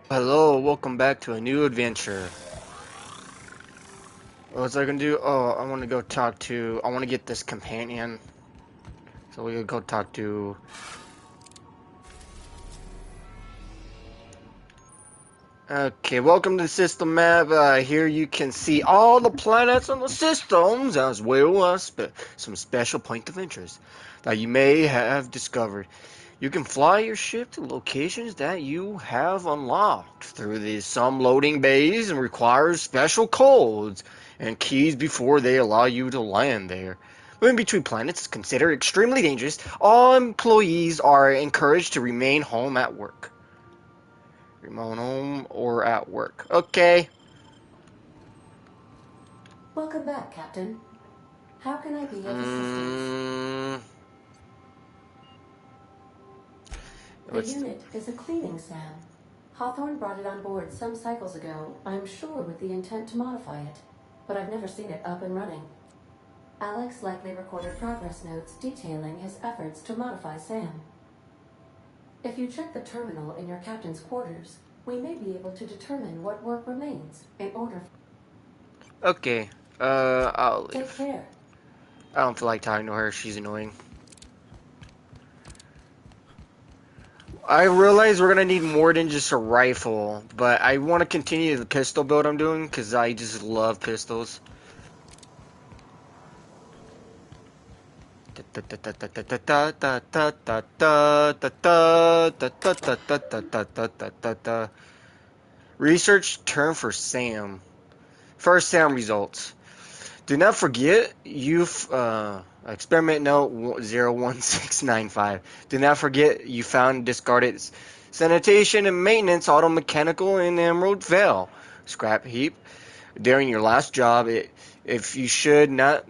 Hello, welcome back to a new adventure. What's I gonna do? Oh, I want to go talk to. I want to get this companion. So we go talk to. Okay, welcome to the system map. Here you can see all the planets on the systems, as well as some special point of interest that you may have discovered. You can fly your ship to locations that you have unlocked through some loading bays and requires special codes and keys before they allow you to land there. Moving between planets is considered extremely dangerous. All employees are encouraged to remain home at work. Remain home or at work. Okay. Welcome back, Captain. How can I be of assistance? Mm, The let's. unit is a cleaning SAM. Hawthorne brought it on board some cycles ago, I'm sure with the intent to modify it, but I've never seen it up and running. Alex likely recorded progress notes detailing his efforts to modify SAM. If you check the terminal in your captain's quarters, we may be able to determine what work remains in order. Okay. I'll Take leave. care. I don't feel like talking to her. She's annoying. I realize we're gonna need more than just a rifle, but I want to continue the pistol build I'm doing because I just love pistols. Research term for Sam. First Sam results. Do not forget you've experiment note 01695. Do not forget you found discarded sanitation and maintenance auto mechanical in Emerald Vale scrap heap during your last job. If you should not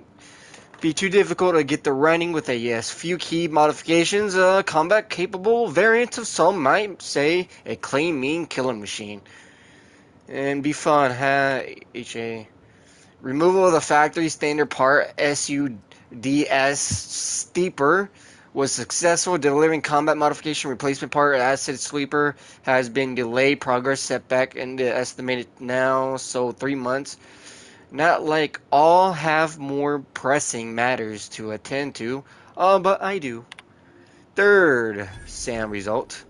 be too difficult to get the running with a yes few key modifications, combat capable variants of some might say a clean mean killing machine and be fun. Ha removal of the factory standard part SUDS steeper was successful. Delivering combat modification replacement part acid sleeper has been delayed. Progress setback in the estimated now, so 3 months. Not like all have more pressing matters to attend to, but I do. Third Sam result.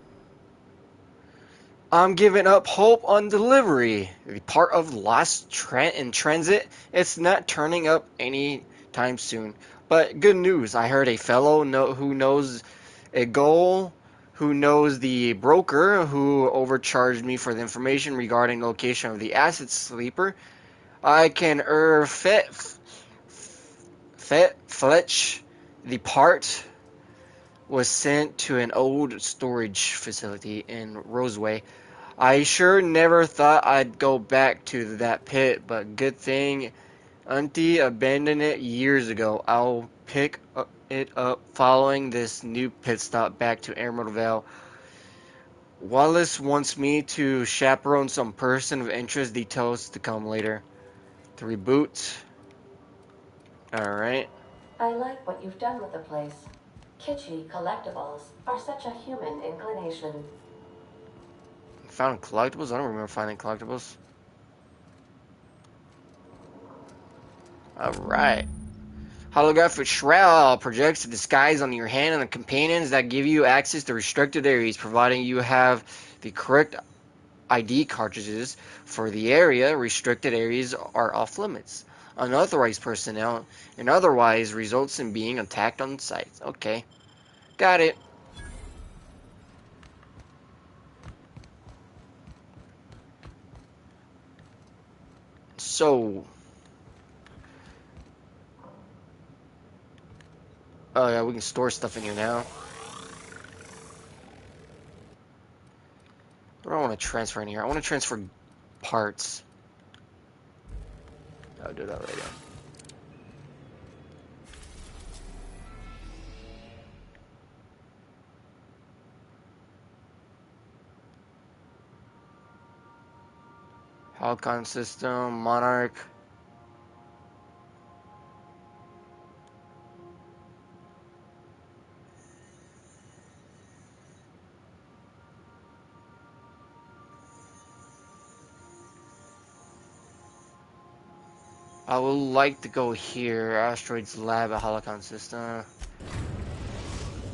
I'm giving up hope on delivery. The part of Lost in Transit, it's not turning up any time soon. But good news, I heard a fellow who knows a goal, who knows the broker who overcharged me for the information regarding the location of the acid sleeper. I can fetch the part was sent to an old storage facility in Roseway. I sure never thought I'd go back to that pit, but good thing Auntie abandoned it years ago. I'll pick it up following this new pit stop back to Emerald Vale. Wallace wants me to chaperone some person of interest. Details to come later. To reboot. Alright. I like what you've done with the place. Kitschy collectibles are such a human inclination. Found collectibles? I don't remember finding collectibles. Alright. Holographic shroud projects a disguise on your hand and the companions that give you access to restricted areas, providing you have the correct ID cartridges for the area. Restricted areas are off limits. Unauthorized personnel and otherwise results in being attacked on site. Okay, got it. So, oh yeah, we can store stuff in here now. I don't want to transfer in here. I want to transfer parts. I'll do that later. Halcon system, Monarch. I would like to go here. Asteroids Lab at Holocron System.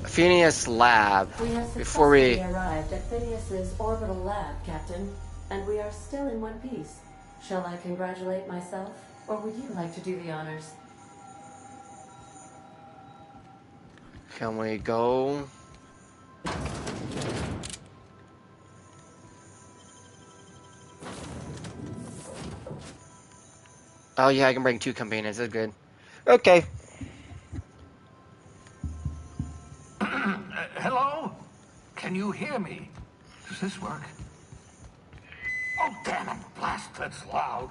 Phineas Lab. We have Before successfully we... arrived at Phineas's orbital lab, Captain, and we are still in one piece. Shall I congratulate myself, or would you like to do the honors? Can we go? Oh yeah, I can bring 2 companions. That's good. Okay. Hello? Can you hear me? Does this work? Oh, damn it. Blast, that's loud.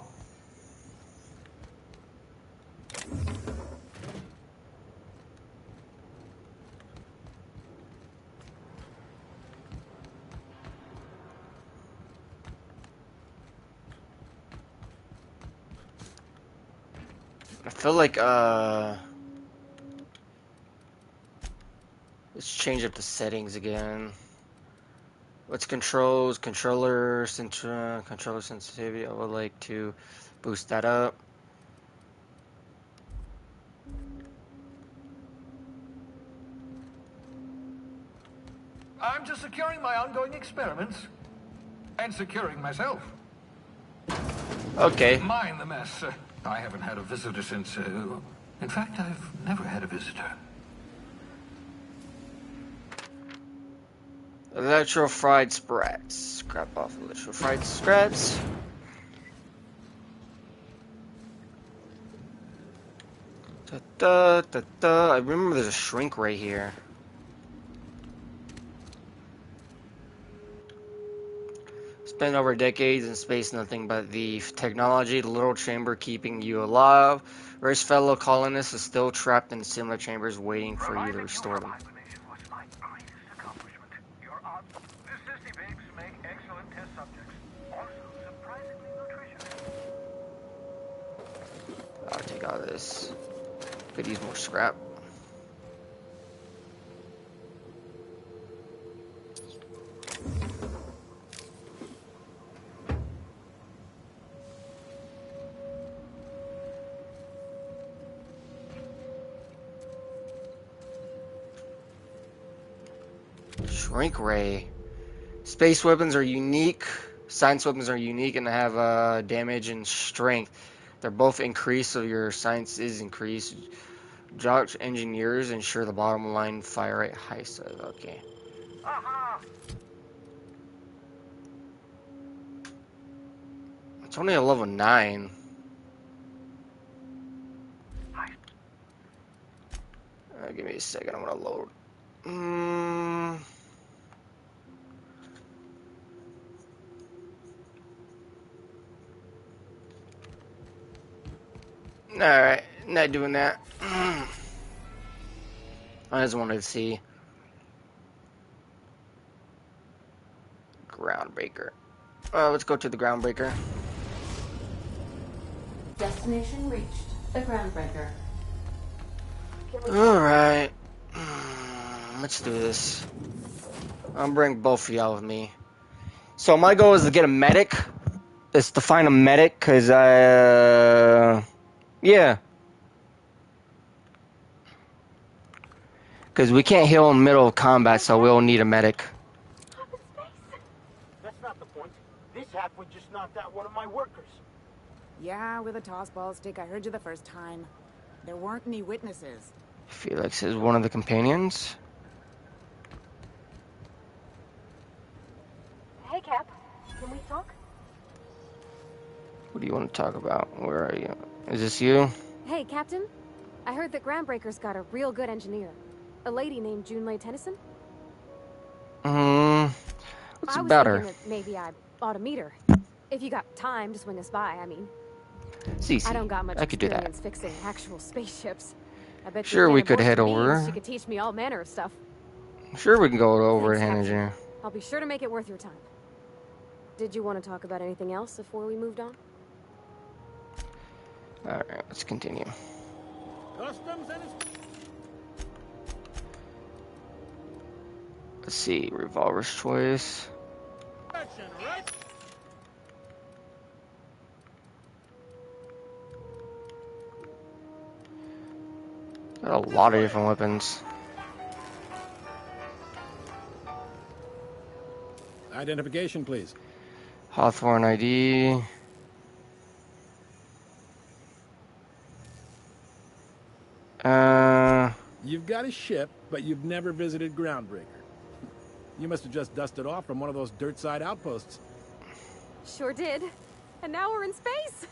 I feel like, let's change up the settings again. What's controls? Controller sensitivity. I would like to boost that up. I'm just securing my ongoing experiments. And securing myself. Okay. Mind the mess. I haven't had a visitor since, in fact, I've never had a visitor. Electro-fried sprats. Scrap off electro-fried scraps. I remember there's a shrink right here. Spent over decades in space, nothing but the technology, the little chamber keeping you alive. Whereas fellow colonists are still trapped in similar chambers waiting for you to restore them. I'll take all this. Could use more scrap. Shrink ray. Space weapons are unique. Science weapons are unique and have damage and strength. They're both increased, so your science is increased. Jock engineers ensure the bottom line fire rate high. So okay. It's only a level 9. Give me a second. I'm gonna load. Alright, not doing that. I just wanted to see. Groundbreaker. Let's go to the Groundbreaker. Destination reached. The Groundbreaker. Alright. Let's do this. I'll bring both of y'all with me. So my goal is to get a medic. It's to find a medic, because yeah. Because we can't heal in the middle of combat, so we'll need a medic. That's not the point. This halfway just knocked out one of my workers. Yeah, with a tossball stick. I heard you the first time. There weren't any witnesses. Felix is one of the companions. Hey, Cap. Can we talk? What do you want to talk about? Where are you? Is this you? Hey, Captain. I heard that Groundbreaker's got a real good engineer. A lady named Junlei Tennyson. What's I was about thinking her? that maybe I ought to meet her. If you got time to swing us by, I mean. Cece. I don't got much I could do that. experience fixing actual spaceships. I bet Sure, you we can't could abort head to me, over. She could teach me all manner of stuff. Sure, we can go over Thanks, and Captain. engineer. I'll be sure to make it worth your time. Did you want to talk about anything else before we moved on? Alright, let's continue. Customs and Let's see, revolver's choice. inspection, right? Got a lot of different weapons. Identification, please. Hawthorne ID. You've got a ship, but you've never visited Groundbreaker. You must have just dusted off from one of those dirt-side outposts. Sure did. And now we're in space.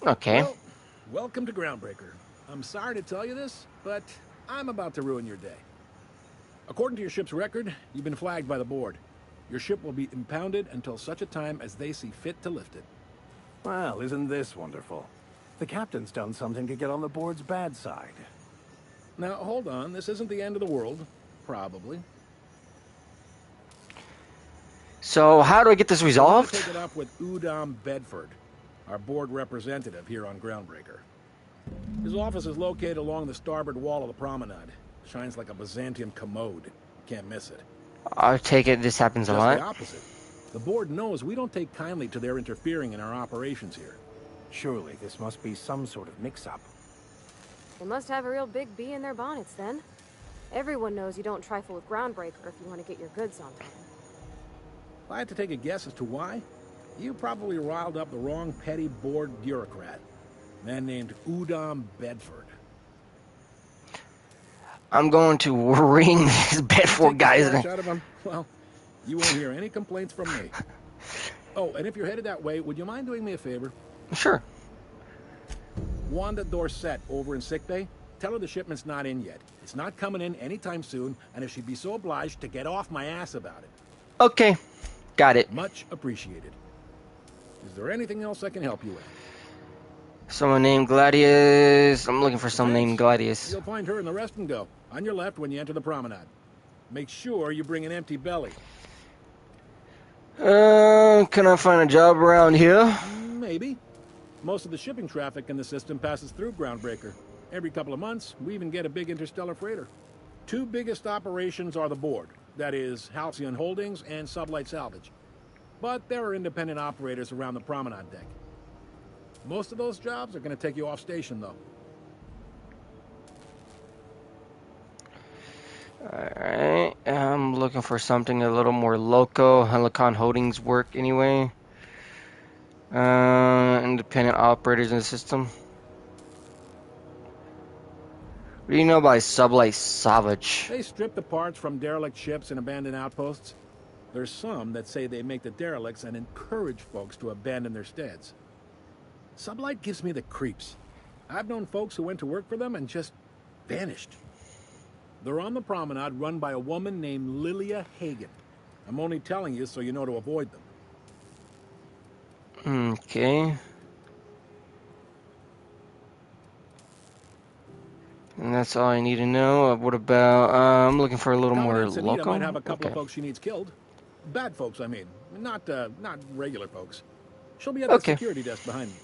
Okay. Well, welcome to Groundbreaker. I'm sorry to tell you this, but I'm about to ruin your day. According to your ship's record, you've been flagged by the board. Your ship will be impounded until such a time as they see fit to lift it. Well, isn't this wonderful? The captain's done something to get on the board's bad side. Now, hold on. This isn't the end of the world. Probably. So, how do I get this I'm resolved? going to take it up with Udom Bedford, our board representative here on Groundbreaker. His office is located along the starboard wall of the promenade. Shines like a Byzantium commode. Can't miss it. I take it this happens a Just lot. the opposite. The board knows we don't take kindly to their interfering in our operations here. Surely this must be some sort of mix-up. They must have a real big bee in their bonnets then. Everyone knows you don't trifle with Groundbreaker if you want to get your goods on them. If I had to take a guess as to why, you probably riled up the wrong petty board bureaucrat. A man named Udom Bedford. I'm going to ring this Bedford Take guy. the scratch out of him, well, you won't hear any complaints from me. Oh, and if you're headed that way, would you mind doing me a favor? Sure. Wanda Dorset over in sickbay, tell her the shipment's not in yet. It's not coming in anytime soon, and if she'd be so obliged to get off my ass about it. Okay. Got it. Much appreciated. Is there anything else I can help you with? Someone named Gladius. I'm looking for someone Thanks. named Gladius. You'll find her in the rest and go, on your left when you enter the promenade. Make sure you bring an empty belly. Can I find a job around here? Maybe. Most of the shipping traffic in the system passes through Groundbreaker. Every couple of months, we even get a big interstellar freighter. Two biggest operations are the board. That is, Halcyon Holdings and Sublight Salvage. But there are independent operators around the promenade deck. Most of those jobs are going to take you off station, though. Alright. I'm looking for something a little more local. Helicon Holdings work anyway. Independent operators in the system. What do you know about Sublight Salvage? They strip the parts from derelict ships and abandoned outposts. There's some that say they make the derelicts and encourage folks to abandon their steads. Sublight gives me the creeps. I've known folks who went to work for them and just vanished. They're on the promenade run by a woman named Lilia Hagen. I'm only telling you so you know to avoid them. Okay. And that's all I need to know. What about, I'm looking for a little more Covenant Anita local. might have a couple of Okay. folks she needs killed. Bad folks, I mean. Not regular folks. She'll be at the Okay. security desk behind me.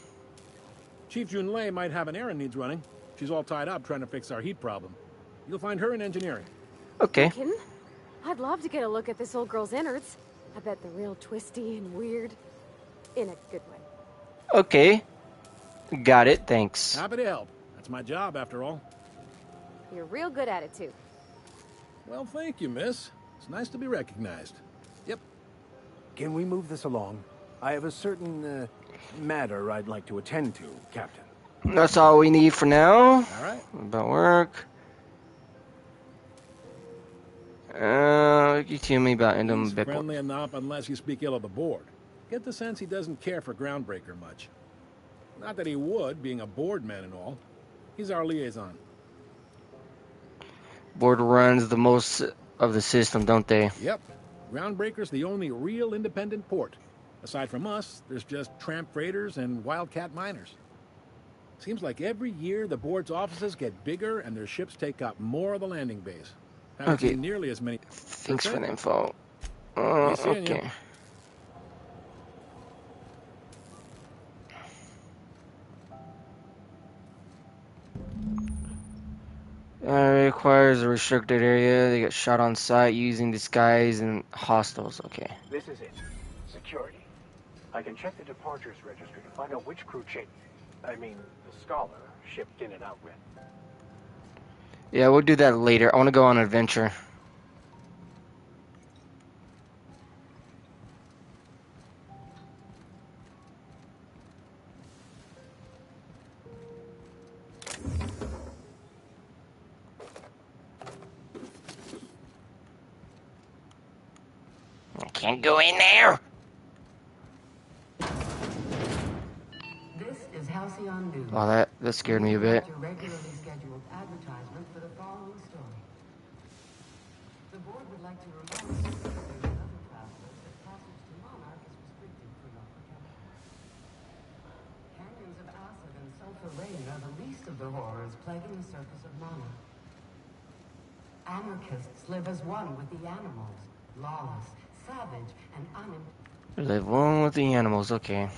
Chief Junlei might have an errand needs running. She's all tied up trying to fix our heat problem. You'll find her in engineering. Okay. Kidding? I'd love to get a look at this old girl's innards. I bet they're real twisty and weird. In a good way. Okay. Got it. Thanks. Happy to help. That's my job, after all. You're real good at it, too. Well, thank you, miss. It's nice to be recognized. Yep. Can we move this along? I have a certain, matter I'd like to attend to, Captain. That's all we need for now. All right. About work. You tell me about Endom He's Bedford. friendly enough unless you speak ill of the board. Get the sense he doesn't care for Groundbreaker much. Not that he would, being a board man and all. He's our liaison. Board runs the most of the system, don't they? Yep. Groundbreaker's the only real independent port. Aside from us, there's just tramp freighters and wildcat miners. Seems like every year the board's offices get bigger and their ships take up more of the landing base. Haven't Okay. seen nearly as many. Thanks for the info. Nice seeing you. Okay. Requires a restricted area. They get shot on site using disguise and hostiles. Okay. This is it. Security. I can check the departures register to find out which crew the Scholar, shipped in and out with. Yeah, we'll do that later. I want to go on an adventure. I can't go in there. This is Halcyon News. Oh, that scared me a bit. Your regularly scheduled advertisement for the following story. The board would like to remind citizens and other travelers that passage to Monarch is restricted for local travelers. Canyons of acid and sulfur rain are the least of the horrors plaguing the surface of Monarch. Anarchists live as one with the animals, lawless, savage, and Live one with the animals, okay.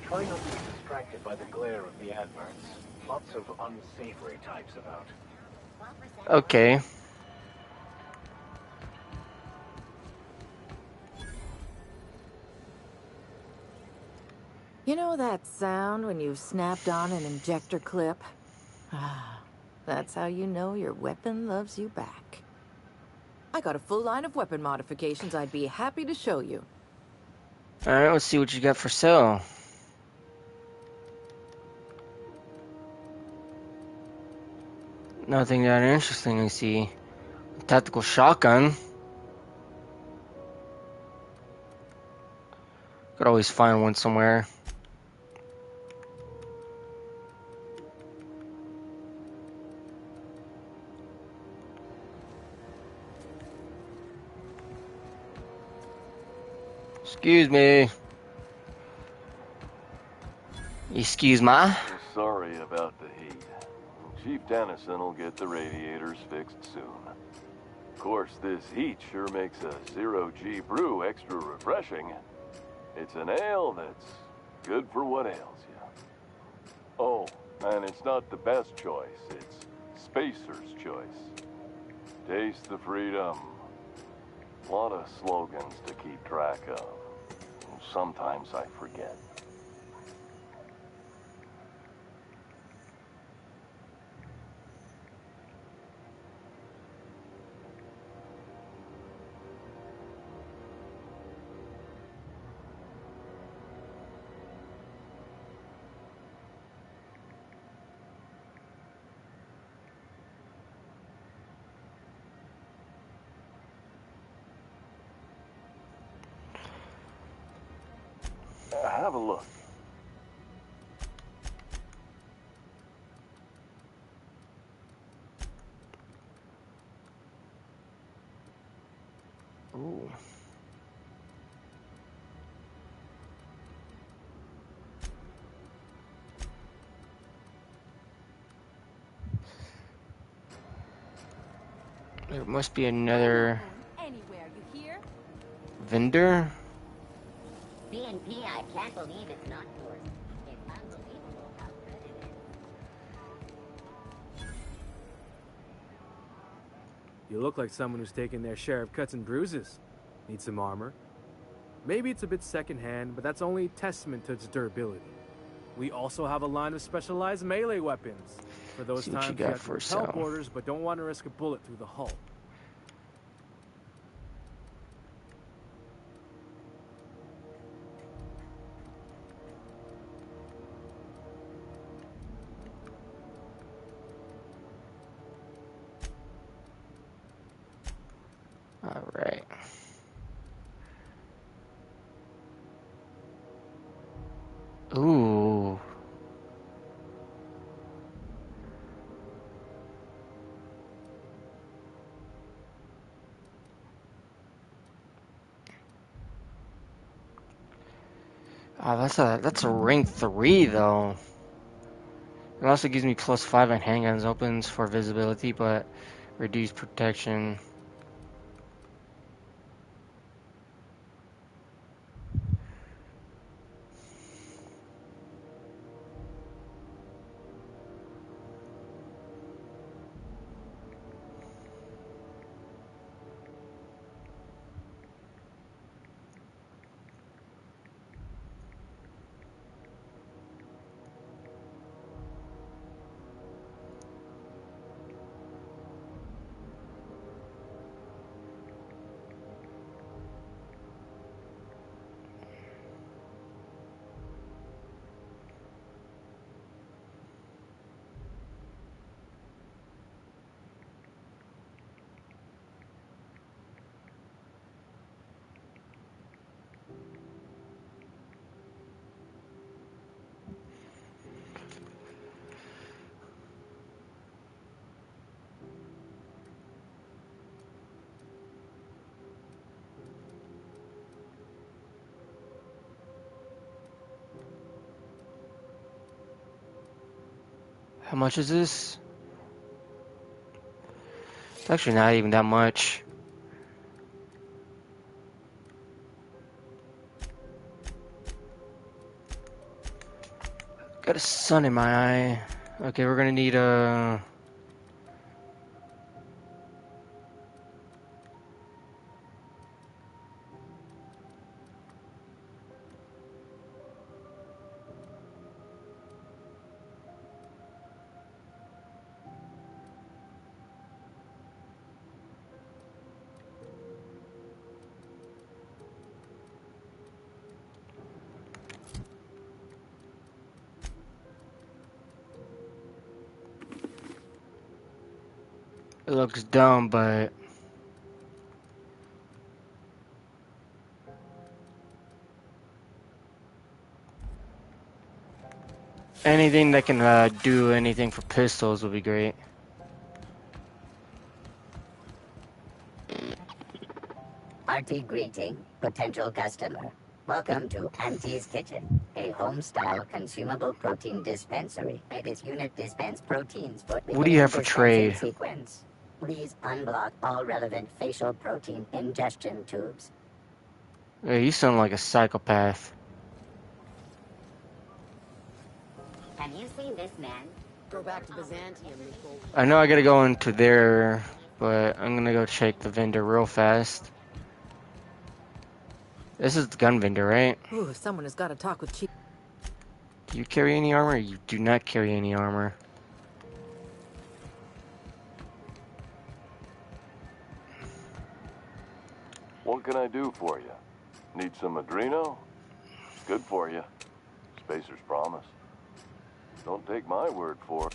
Try not to be distracted by the glare of the adverts. Lots of unsavory types about. Okay. You know that sound when you've snapped on an injector clip? Ah, that's how you know your weapon loves you back. I got a full line of weapon modifications I'd be happy to show you. Alright, let's see what you got for sale. Nothing that interesting, I see. Tactical shotgun. Could always find one somewhere. Excuse me. Excuse me. Sorry about the heat. Chief Dennison will get the radiators fixed soon. Of course, this heat sure makes a zero-G brew extra refreshing. It's an ale that's good for what ails you. Oh, and it's not the best choice. It's Spacer's choice. Taste the freedom. A lot of slogans to keep track of. Sometimes I forget. Have a look. Ooh. There must be another vendor. BNP, I can't believe it's not yours. It's unbelievable how good it is. You look like someone who's taken their share of cuts and bruises. Need some armor? Maybe it's a bit secondhand, but that's only testament to its durability. We also have a line of specialized melee weapons. For those times you got for teleporters, but don't want to risk a bullet through the hull. All right. Ooh. Oh, that's a rank 3 though. It also gives me +5 on handguns, opens for visibility, but reduced protection. How much is this? It's actually not even that much. Got a sun in my eye. Okay, we're gonna need a... It looks dumb, but... anything that can do anything for pistols would be great. Hearty greeting, potential customer. Welcome to Auntie's Kitchen, a home-style consumable protein dispensary. This unit dispense proteins for What do you have for trade? sequence. Please unblock all relevant facial protein ingestion tubes. Yeah, you sound like a psychopath. Have you seen this man? Go back to Byzantium, Nicole. I know I gotta go into there, but I'm gonna go check the vendor real fast. This is the gun vendor, right? Ooh, someone has got to talk with Chief. Do you carry any armor? You do not carry any armor. What can I do for you? Need some Adreno? It's good for you. Spacer's Promise. Don't take my word for it.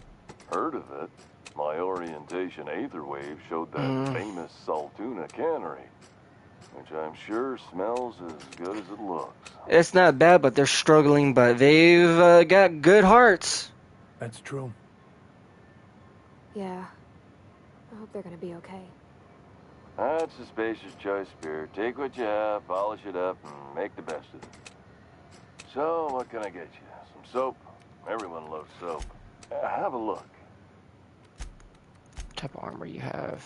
Heard of it. My orientation aether wave showed that famous Saltuna cannery, which I'm sure smells as good as it looks. It's not bad, but they're struggling, but they've got good hearts. That's true. Yeah. I hope they're gonna be okay. That's a Spacer's Choice beer. Take what you have, polish it up, and make the best of it. So, what can I get you? Some soap? Everyone loves soap. Have a look. What type of armor you have?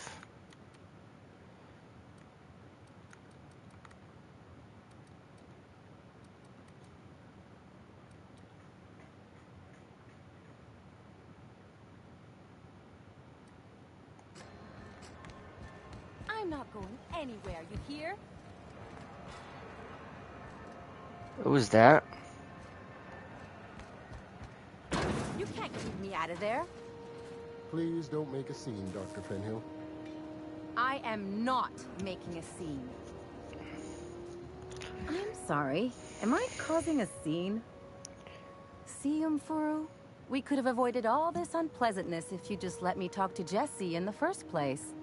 I'm not going anywhere, you hear? What was that? You can't keep me out of there. Please don't make a scene, Dr. Fenhill. I am not making a scene. I'm sorry. Am I causing a scene? See, Umfuru? We could have avoided all this unpleasantness if you just let me talk to Jesse in the first place.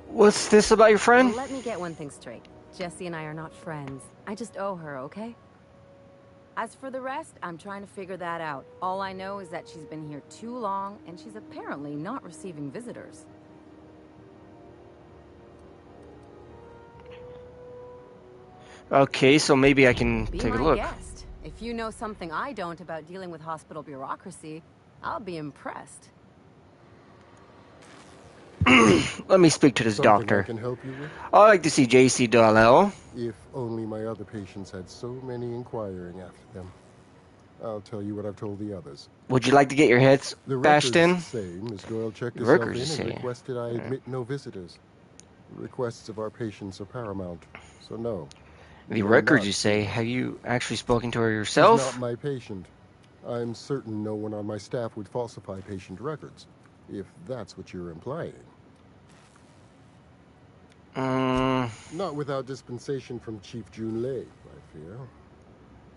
What's this about your friend? Well, let me get one thing straight. Jesse and I are not friends. I just owe her, okay? As for the rest, I'm trying to figure that out. All I know is that she's been here too long, and she's apparently not receiving visitors. Okay, so maybe I can Be take a my look. guest. If you know something I don't about dealing with hospital bureaucracy, I'll be impressed. Let me speak to this Something doctor. I can help you with? I'd like to see JC Darlell. If only my other patients had so many inquiring after them. I'll tell you what I've told the others. Would you like to get your heads The bashed in? records say Miss Doyle checked The herself records in say. and requested I admit no visitors. The requests of our patients are paramount, so no. The You are records not- you say. Have you actually spoken to her She's yourself? not my patient. I'm certain no one on my staff would falsify patient records, if that's what you're implying. Not without dispensation from Chief Junlei, I fear.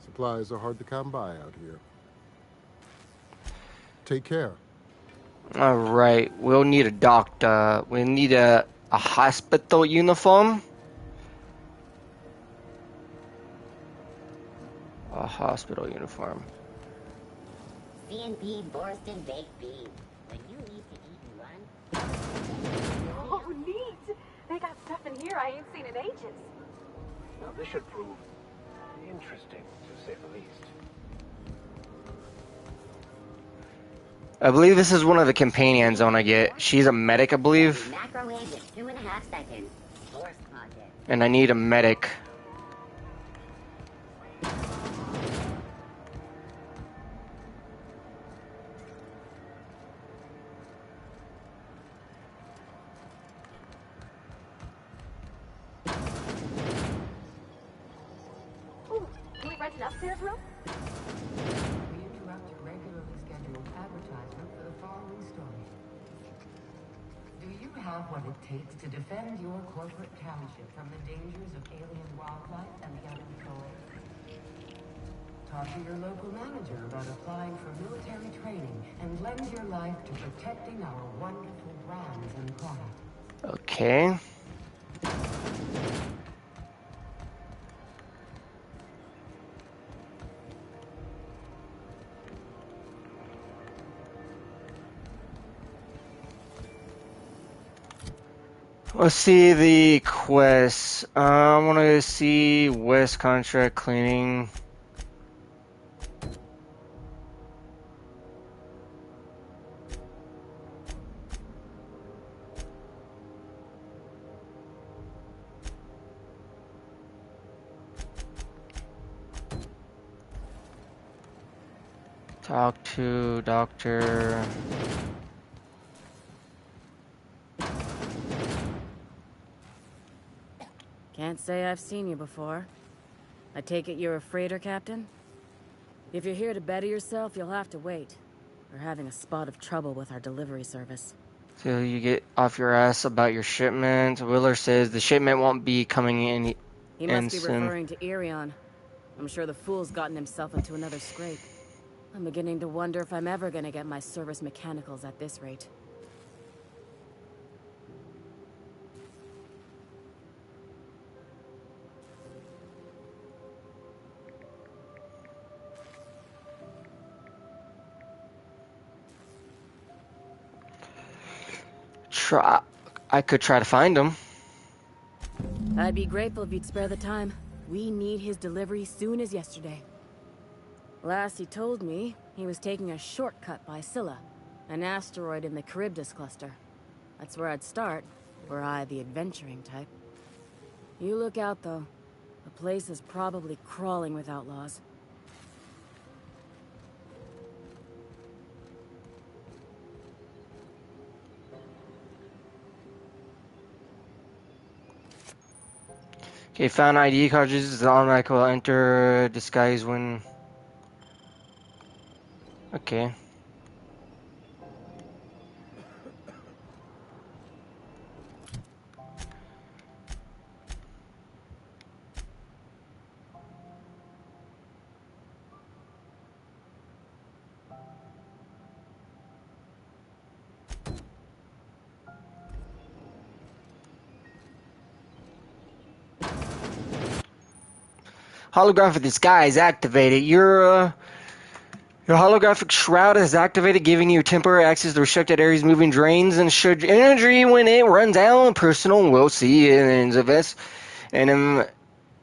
Supplies are hard to come by out here. Take care. All right, we'll need a doctor. We need a hospital uniform. A hospital uniform. C&P Borston Baked Beans. When you need to eat and run. Oh, neat! They got stuff in here I ain't seen in ages. Now this should prove interesting, to say the least. I believe this is one of the companions I want to get. She's a medic, I believe. Microwave in 2.5 seconds. Force contact. And I need a medic. Ooh, can we rent an upstairs room? We interrupt your regularly scheduled advertisement for the following story. Do you have what it takes to defend your corporate township from the dangers of alien wildlife and the unemployed? Talk to your local manager about applying for military training and lend your life to protecting our wonderful brands and products. Okay. Let's see the quests. I want to see West contract cleaning. Talk to doctor. Can't say I've seen you before. I take it you're a freighter captain? If you're here to better yourself, you'll have to wait. We're having a spot of trouble with our delivery service. Till you get off your ass about your shipment. Wheeler says the shipment won't be coming in. He must be referring to Irion. I'm sure the fool's gotten himself into another scrape. I'm beginning to wonder if I'm ever gonna get my service mechanicals at this rate. I could try to find him. I'd be grateful if you'd spare the time. We need his delivery soon as yesterday. Last he told me, he was taking a shortcut by Scylla, an asteroid in the Charybdis cluster. That's where I'd start, were I the adventuring type. You look out, though. The place is probably crawling with outlaws. Okay, found ID cartridges. The automatic will enter disguise when. Okay. Holographic disguise activated. Your holographic shroud is activated, giving you temporary access to restricted areas, moving drains, and should energy when it runs out. Personal will see it and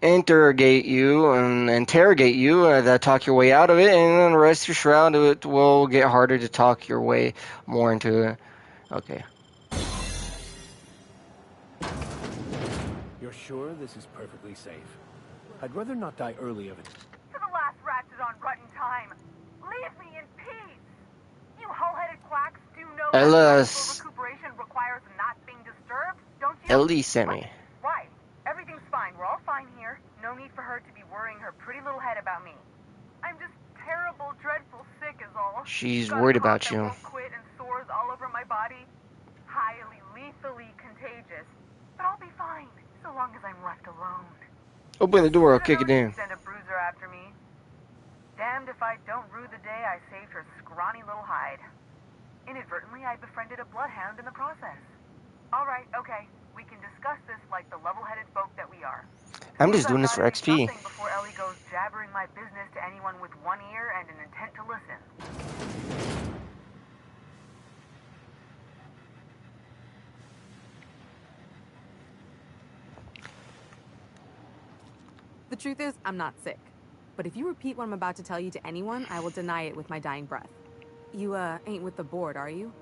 interrogate you. That talk your way out of it, and then rest your shroud. It will get harder to talk your way more into it. Okay. You're sure this is perfectly safe? I'd rather not die early of it. For the last ratchet on rotten time. Leave me in peace. You hull-headed quacks do know that recuperation requires not being disturbed, don't you? Ellie sent me. Right. Everything's fine. We're all fine here. No need for her to be worrying her pretty little head about me. I'm just terrible, dreadful sick is all. She's worried about you. Won't quit and sores all over my body. Highly, lethally contagious. But I'll be fine, so long as I'm left alone. Open the door, I'll kick it in. Send a bruiser after me. Damned if I don't rue the day I saved her scrawny little hide. Inadvertently, I befriended a bloodhound in the process. All right, okay. We can discuss this like the level-headed folk that we are. I'm just doing this for XP. Before Ellie goes jabbering my business to anyone with one ear and an intent to listen. The truth is, I'm not sick. But if you repeat what I'm about to tell you to anyone, I will deny it with my dying breath. You, ain't with the board, are you?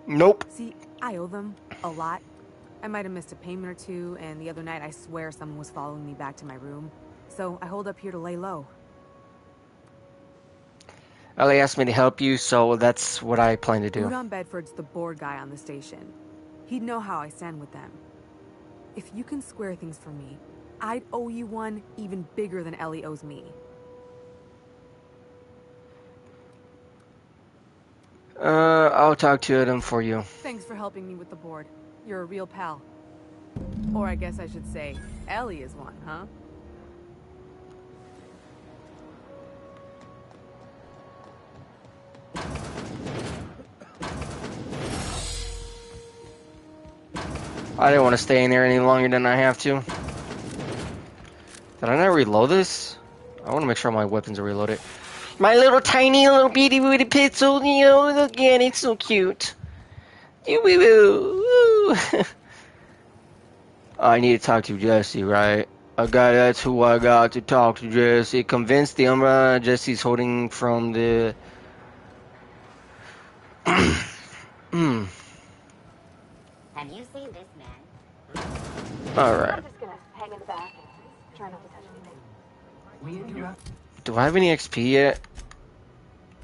Nope. See, I owe them a lot. I might have missed a payment or two, and the other night I swear someone was following me back to my room. So I hold up here to lay low. Ellie asked me to help you, so that's what I plan to do. Udon Bedford's the board guy on the station. He'd know how I stand with them. If you can square things for me, I'd owe you one even bigger than Ellie owes me. I'll talk to them for you. Thanks for helping me with the board. You're a real pal. Or I guess I should say, Ellie is one, huh? I didn't want to stay in there any longer than I have to. Did I not reload this? I want to make sure my weapons are reloaded. My little tiny little bitty bitty pistol, you know, look at it, it's so cute. I need to talk to Jesse, right? That's who I got to talk to, Jesse. Convince the umbrella Jesse's holding from the... Have you seen this man? Alright. I'm just gonna hang in the back and try not to touch anything. Do I have any XP yet?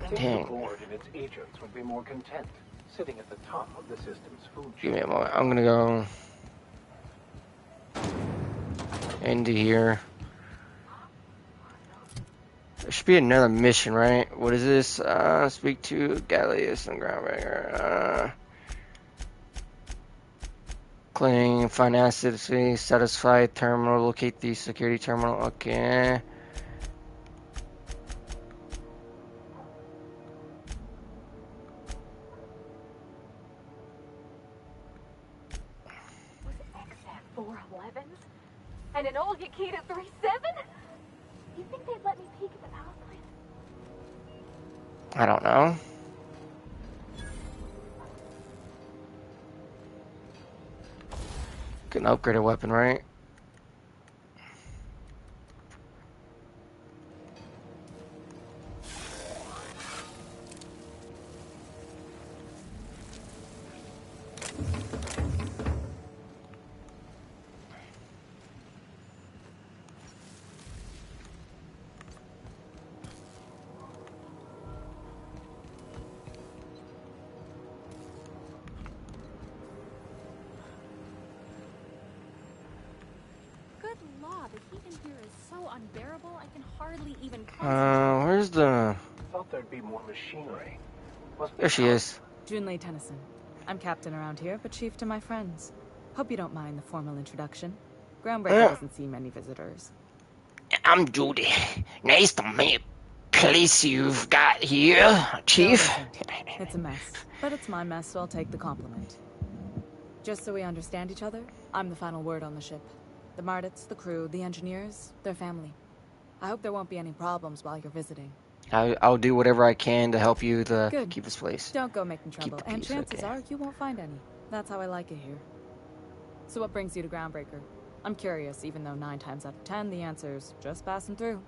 The Dang. board and its agents would be more content sitting at the top of the system's food chain. Give me a moment. I'm gonna go into here. There should be another mission, right? What is this? Speak to Gallius and Groundbreaker. Clean, find assets, satisfy terminal, locate the security terminal. Okay. And an old Yakita 3.7? You think they'd let me peek at the power plant? I don't know. Can upgrade a weapon, right? Unbearable, I can hardly even Where's the... Thought there'd be more machinery. There she is. Junlei Tennyson. I'm captain around here, but chief to my friends. Hope you don't mind the formal introduction. Groundbreaker doesn't see many visitors. I'm Judy. Nice to meet place you've got here, Chief. No, it's a mess, but it's my mess, so I'll take the compliment. Just so we understand each other, I'm the final word on the ship. The Mardits, the crew, the engineers, their family. I hope there won't be any problems while you're visiting. I'll do whatever I can to help you to Good. keep this place. Don't go making trouble, and peace, chances okay. are you won't find any. That's how I like it here. So what brings you to Groundbreaker? I'm curious, even though 9 times out of 10 the answer's just passing through.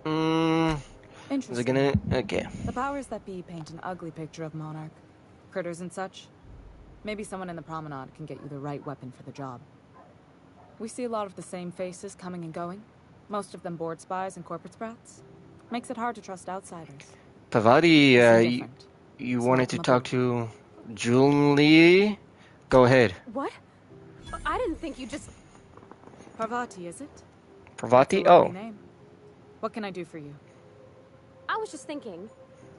Is Interesting. it gonna... Okay. The powers that be paint an ugly picture of Monarch. Critters and such. Maybe someone in the promenade can get you the right weapon for the job. We see a lot of the same faces coming and going. Most of them board spies and corporate sprats. Makes it hard to trust outsiders. Pavati, you wanted to talk to Julie? Go ahead. What? I didn't think you just... Parvati, is it? Parvati? It's a lovely Oh. name. What can I do for you? I was just thinking,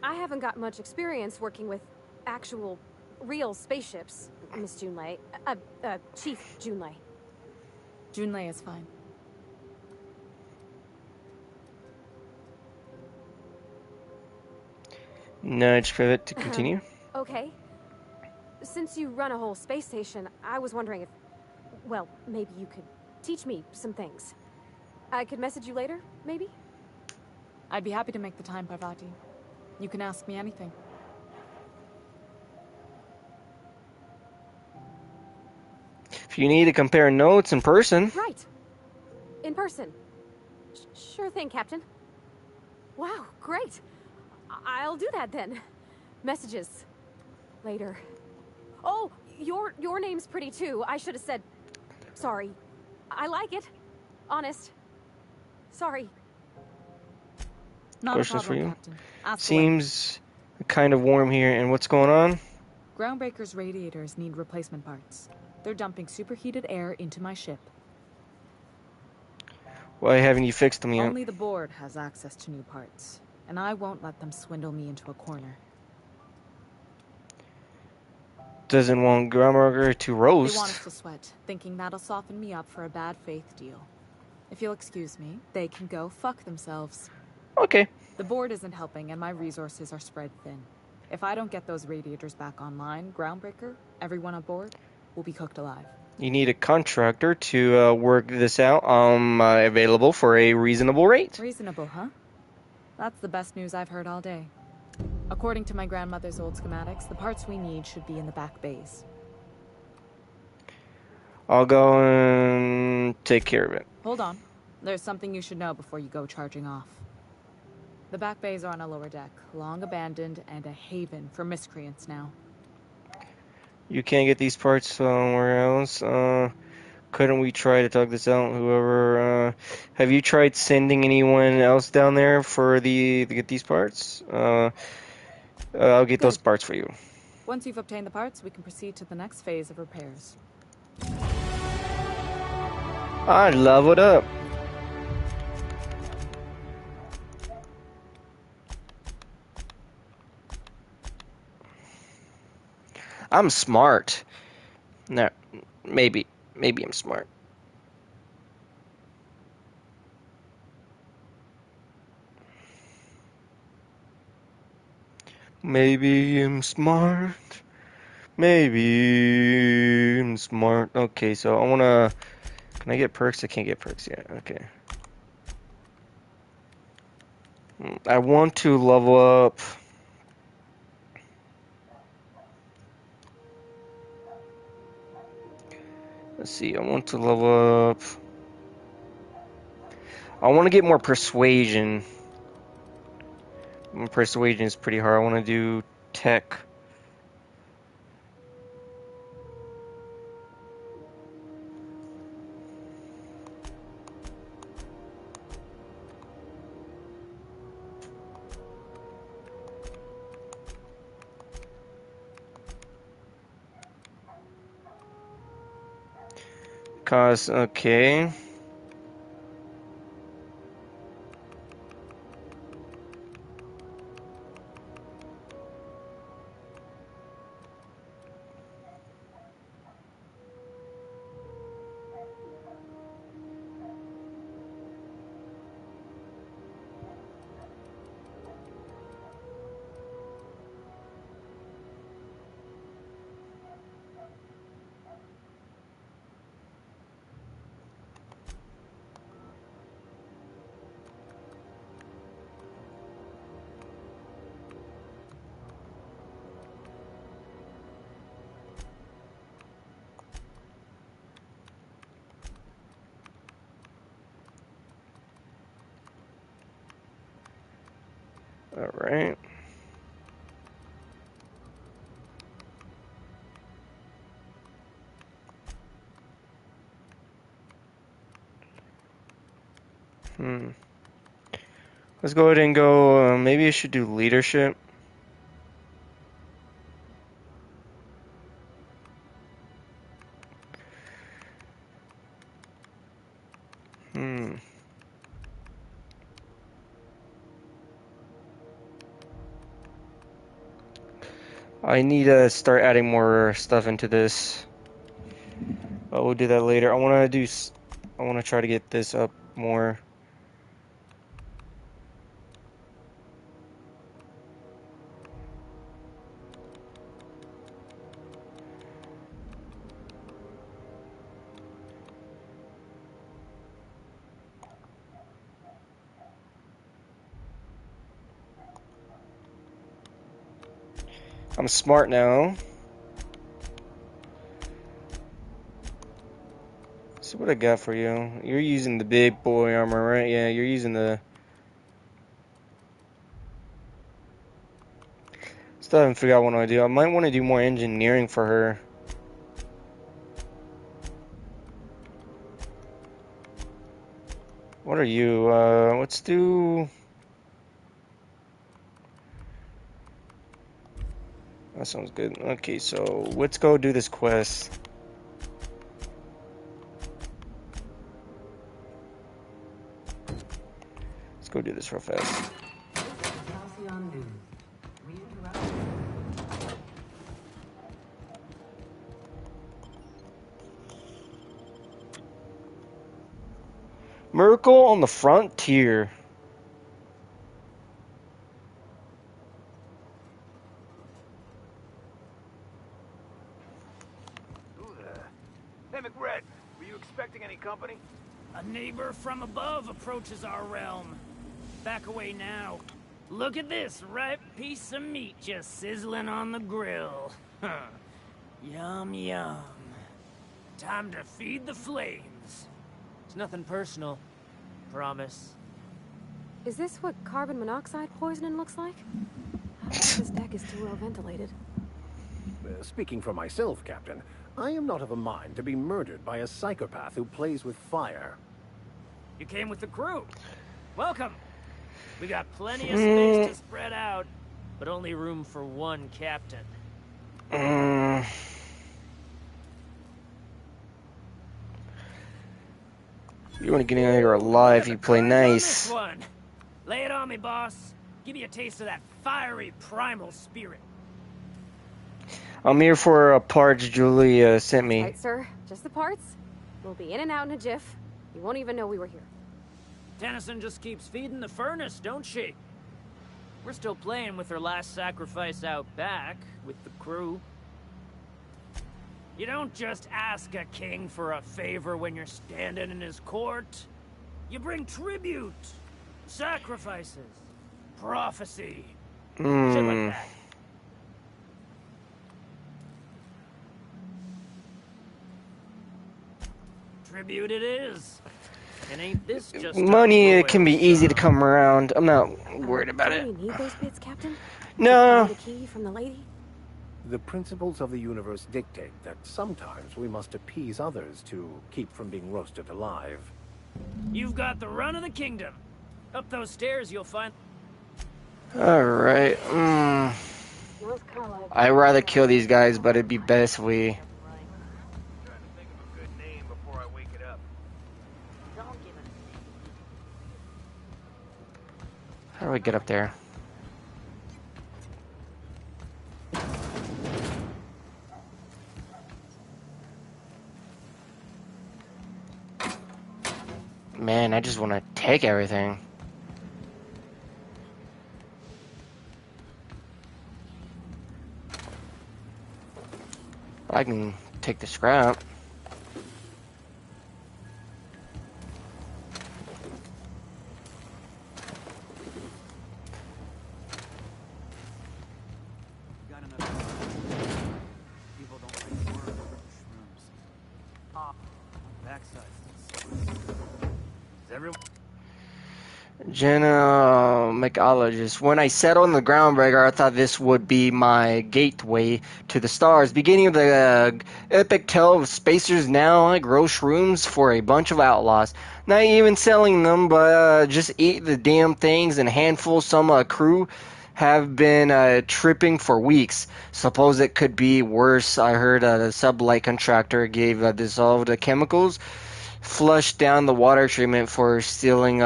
I haven't got much experience working with actual, real spaceships, Miss Junlei. Chief Junlei. Junlei is fine. Nudge pivot to continue. Okay. Since you run a whole space station, I was wondering if, well, maybe you could teach me some things. I could message you later, maybe? I'd be happy to make the time, Parvati. You can ask me anything. If you need to compare notes in person. Right. In person. Sure thing, Captain. Wow, great. I'll do that then. Messages. Later. Oh, your name's pretty too. I should have said... Sorry. I like it. Honest. Sorry. Not Questions a problem, for you? Captain. Ask Seems kind of warm here. And what's going on? Groundbreaker's radiators need replacement parts. They're dumping superheated air into my ship. Why haven't you fixed them yet? Only the board has access to new parts, and I won't let them swindle me into a corner. Doesn't want Groundbreaker to roast. They want us to sweat, thinking that'll soften me up for a bad faith deal. If you'll excuse me, they can go fuck themselves. Okay. The board isn't helping, and my resources are spread thin. If I don't get those radiators back online, Groundbreaker, everyone on board, will be cooked alive. You need a contractor to work this out. Available for a reasonable rate. Reasonable, huh? That's the best news I've heard all day. According to my grandmother's old schematics, the parts we need should be in the back bays. I'll go and take care of it. Hold on. There's something you should know before you go charging off. The back bays are on a lower deck, long abandoned and a haven for miscreants now. You can't get these parts somewhere else. Couldn't we try to talk this out? Whoever, have you tried sending anyone else down there to get these parts? I'll get those parts for you. Once you've obtained the parts, we can proceed to the next phase of repairs. I love it up. I'm smart. No, maybe I'm smart. Maybe I'm smart. Maybe I'm smart. Okay, so I wanna... Can I get perks? I can't get perks yet. Okay. I want to level up... Let's see, I want to level up... I want to get more persuasion. Persuasion is pretty hard. I want to do tech. Cause, okay. All right. Let's go ahead and go, maybe I should do leadership. I need to start adding more stuff into this. But we'll do that later. I want to try to get this up more. I'm smart now. See what I got for you. You're using the big boy armor, right? Yeah, you're using the... Still haven't figured out what I want to do. I might want to do more engineering for her. What are you? Let's do... That sounds good. Okay, so let's go do this quest. Let's go do this real fast. Miracle on the Frontier. Hey, McRed, were you expecting any company? A neighbor from above approaches our realm. Back away now. Look at this ripe piece of meat just sizzling on the grill. Yum, yum. Time to feed the flames. It's nothing personal. Promise. Is this what carbon monoxide poisoning looks like? I think this deck is too well ventilated. Speaking for myself, Captain, I am not of a mind to be murdered by a psychopath who plays with fire. You came with the crew. Welcome. We got plenty of space to spread out, but only room for one captain. You want to get out of here alive, you play nice. One. Lay it on me, boss. Give me a taste of that fiery primal spirit. I'm here for parts Julie sent me. Right, sir. Just the parts. We'll be in and out in a jiff. You won't even know we were here. Tennyson just keeps feeding the furnace, don't she? We're still playing with her last sacrifice out back, with the crew. You don't just ask a king for a favor when you're standing in his court. You bring tribute, sacrifices, prophecy, shit like that. Tribute it is. And ain't this just money can be easy to come around. I'm not worried about it. Do we need those bits, Captain? No. The key from the lady? The principles of the universe dictate that sometimes we must appease others to keep from being roasted alive. You've got the run of the kingdom. Up those stairs you'll find... Alright. I'd rather kill these guys, but it'd be best if we... How do we get up there? Man, I just want to take everything. I can take the scrap. Genomycologist. When I sat on the Groundbreaker, I thought this would be my gateway to the stars. Beginning of the epic tale of spacers, now I grow shrooms for a bunch of outlaws. Not even selling them, but just eat the damn things. And a handful, some crew have been tripping for weeks. Suppose it could be worse. I heard the sublight contractor gave dissolved chemicals flushed down the water treatment for stealing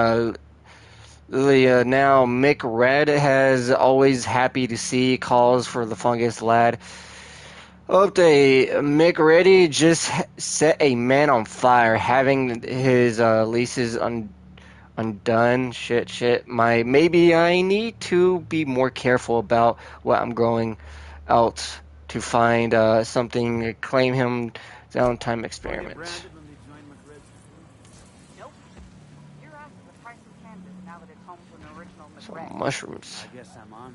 now Mick Red has always happy to see calls for the fungus lad. Update, Mick Reddy just set a man on fire, having his leases undone. Shit. Maybe I need to be more careful about what I'm going out to find something, claim him downtime experiments. Some mushrooms. I guess I'm honored.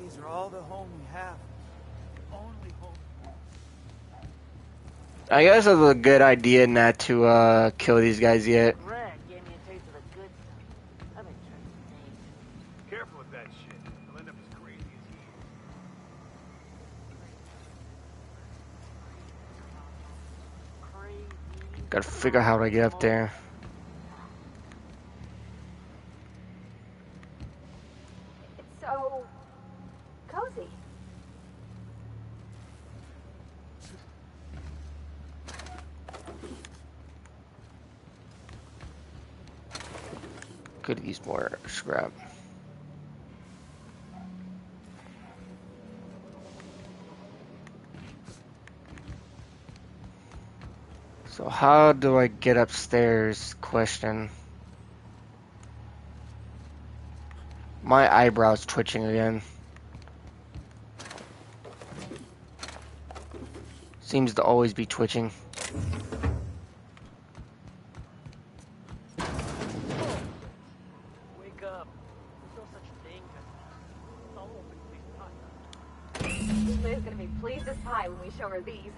These are all the home we have. Only home. I guess it's a good idea not to kill these guys yet. Greg gave me a taste of the good stuff. I've been trying to think. Careful with that shit. You'll end up as crazy as he is. Gotta figure out how to get up there. It's so cozy. Could use more scrap. So how do I get upstairs? Question. My eyebrow's twitching again. Seems to always be twitching. Wake up. There's no such thing as all open face. Liz gonna be pleased as pie when we show her these.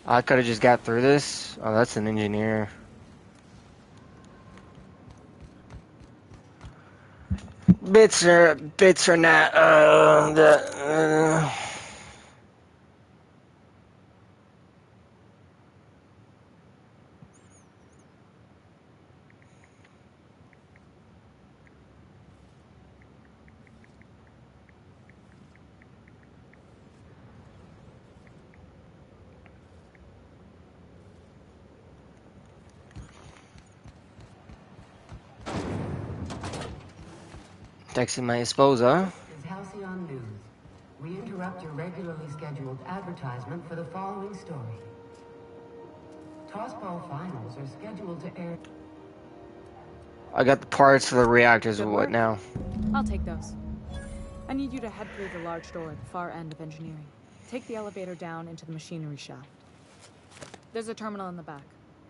I could have just got through this. Oh, that's an engineer. Bits are not texting my esposa. Is Halcyon News. We interrupt your regularly scheduled advertisement for the following story. Tossball finals are scheduled to air. I got the parts for the reactors. What now? I'll take those. I need you to head through the large door at the far end of engineering. Take the elevator down into the machinery shaft. There's a terminal in the back.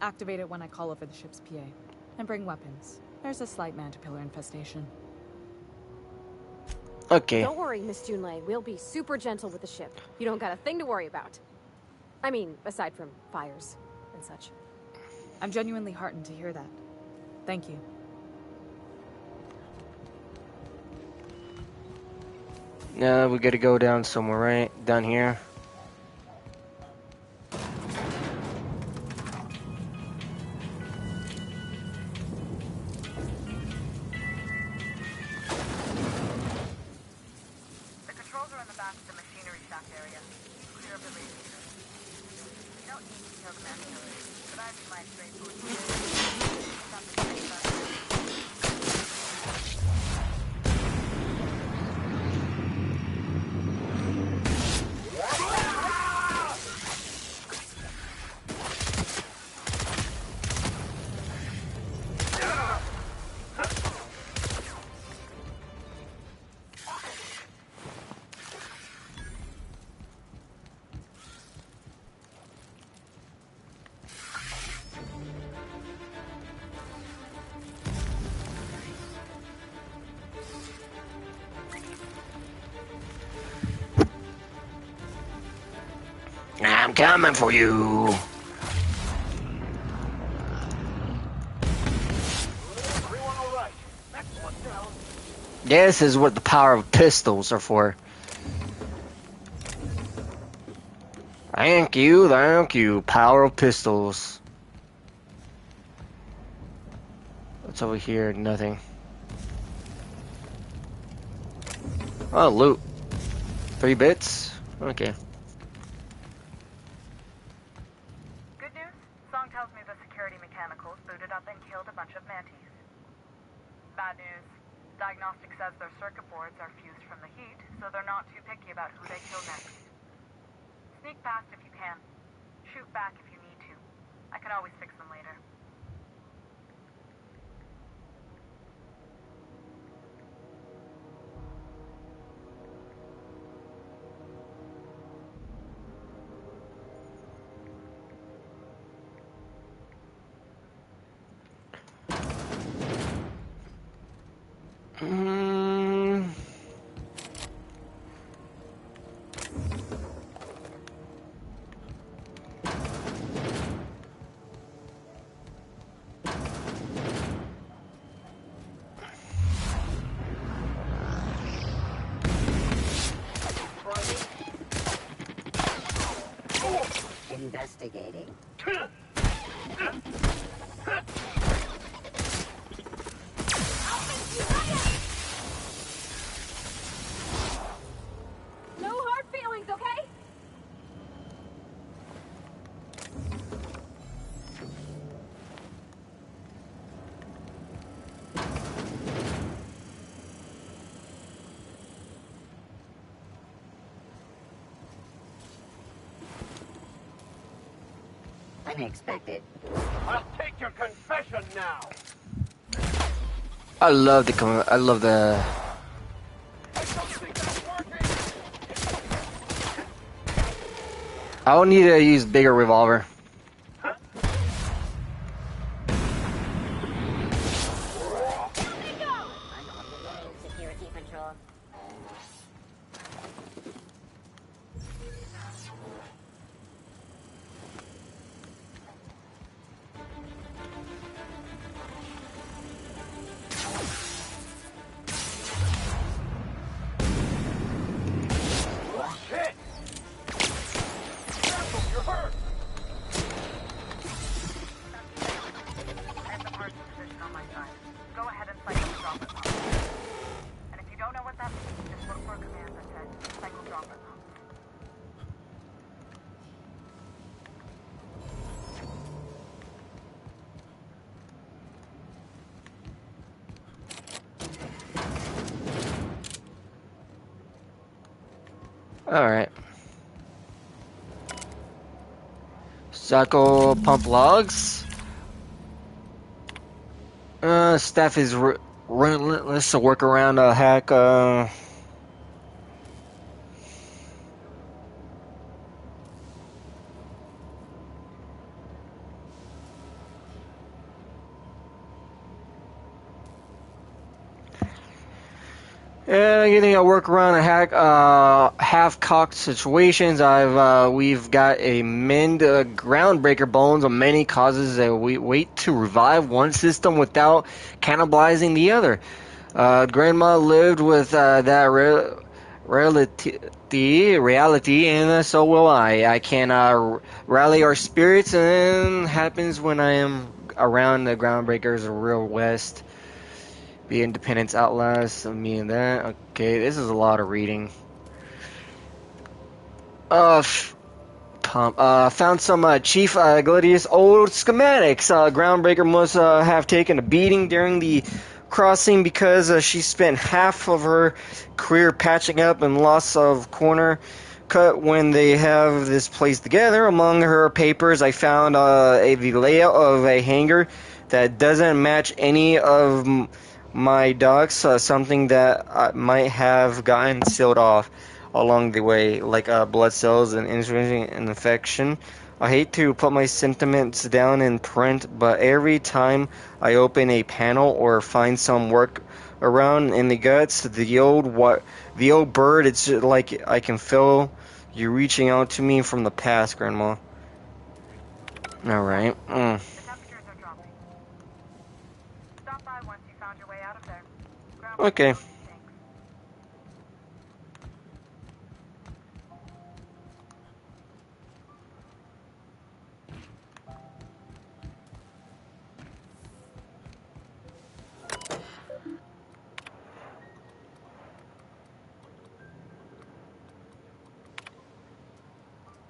Activate it when I call over the ship's PA. And bring weapons. There's a slight Mantipillar infestation. Okay. Don't worry, Miss Junlei. We'll be super gentle with the ship. You don't got a thing to worry about. I mean, aside from fires and such. I'm genuinely heartened to hear that. Thank you. Now we gotta go down somewhere, right? Down here. I'm coming for you. This is what the power of pistols are for. Thank you, thank you. Power of pistols. What's over here? Nothing. Oh, loot. 3 bits? Okay. Good news? Song tells me the security mechanicals booted up and killed a bunch of mantis. Bad news. Diagnostic says their circuit boards are fused from the heat, so they're not too picky about who they kill next. Sneak past if you can. Shoot back if you need to. I can always fix them later. Investigating. No hard feelings, okay? Unexpected. I'll take your confession now. I love the. I will need to use bigger revolver. Security patrol. Shit! You're hurt! I have the parts position on my side. Go ahead and cycle the dropper pump. And if you don't know what that means, just look for a command that says cycle dropper pump. Alright. Cycle pump logs. Staff is relentless to work around a hack. Getting a work around a hack, half-cocked situations. We've got a mend groundbreaker bones on many causes that we wait to revive one system without cannibalizing the other. Grandma lived with that reality, and so will I. I can rally our spirits, and happens when I am around the groundbreakers of Real West. Be Independence Outlast, me and that. Okay, this is a lot of reading. Found some Chief Gladius old schematics. Groundbreaker must have taken a beating during the crossing because she spent half of her career patching up and loss of corner cut when they have this place together. Among her papers, I found the layout of a hangar that doesn't match any of my docs, something that might have gotten sealed off along the way, like blood cells and infection. I hate to put my sentiments down in print, but every time I open a panel or find some work around in the guts, the old bird, it's like I can feel you reaching out to me from the past, Grandma. Alright. Okay.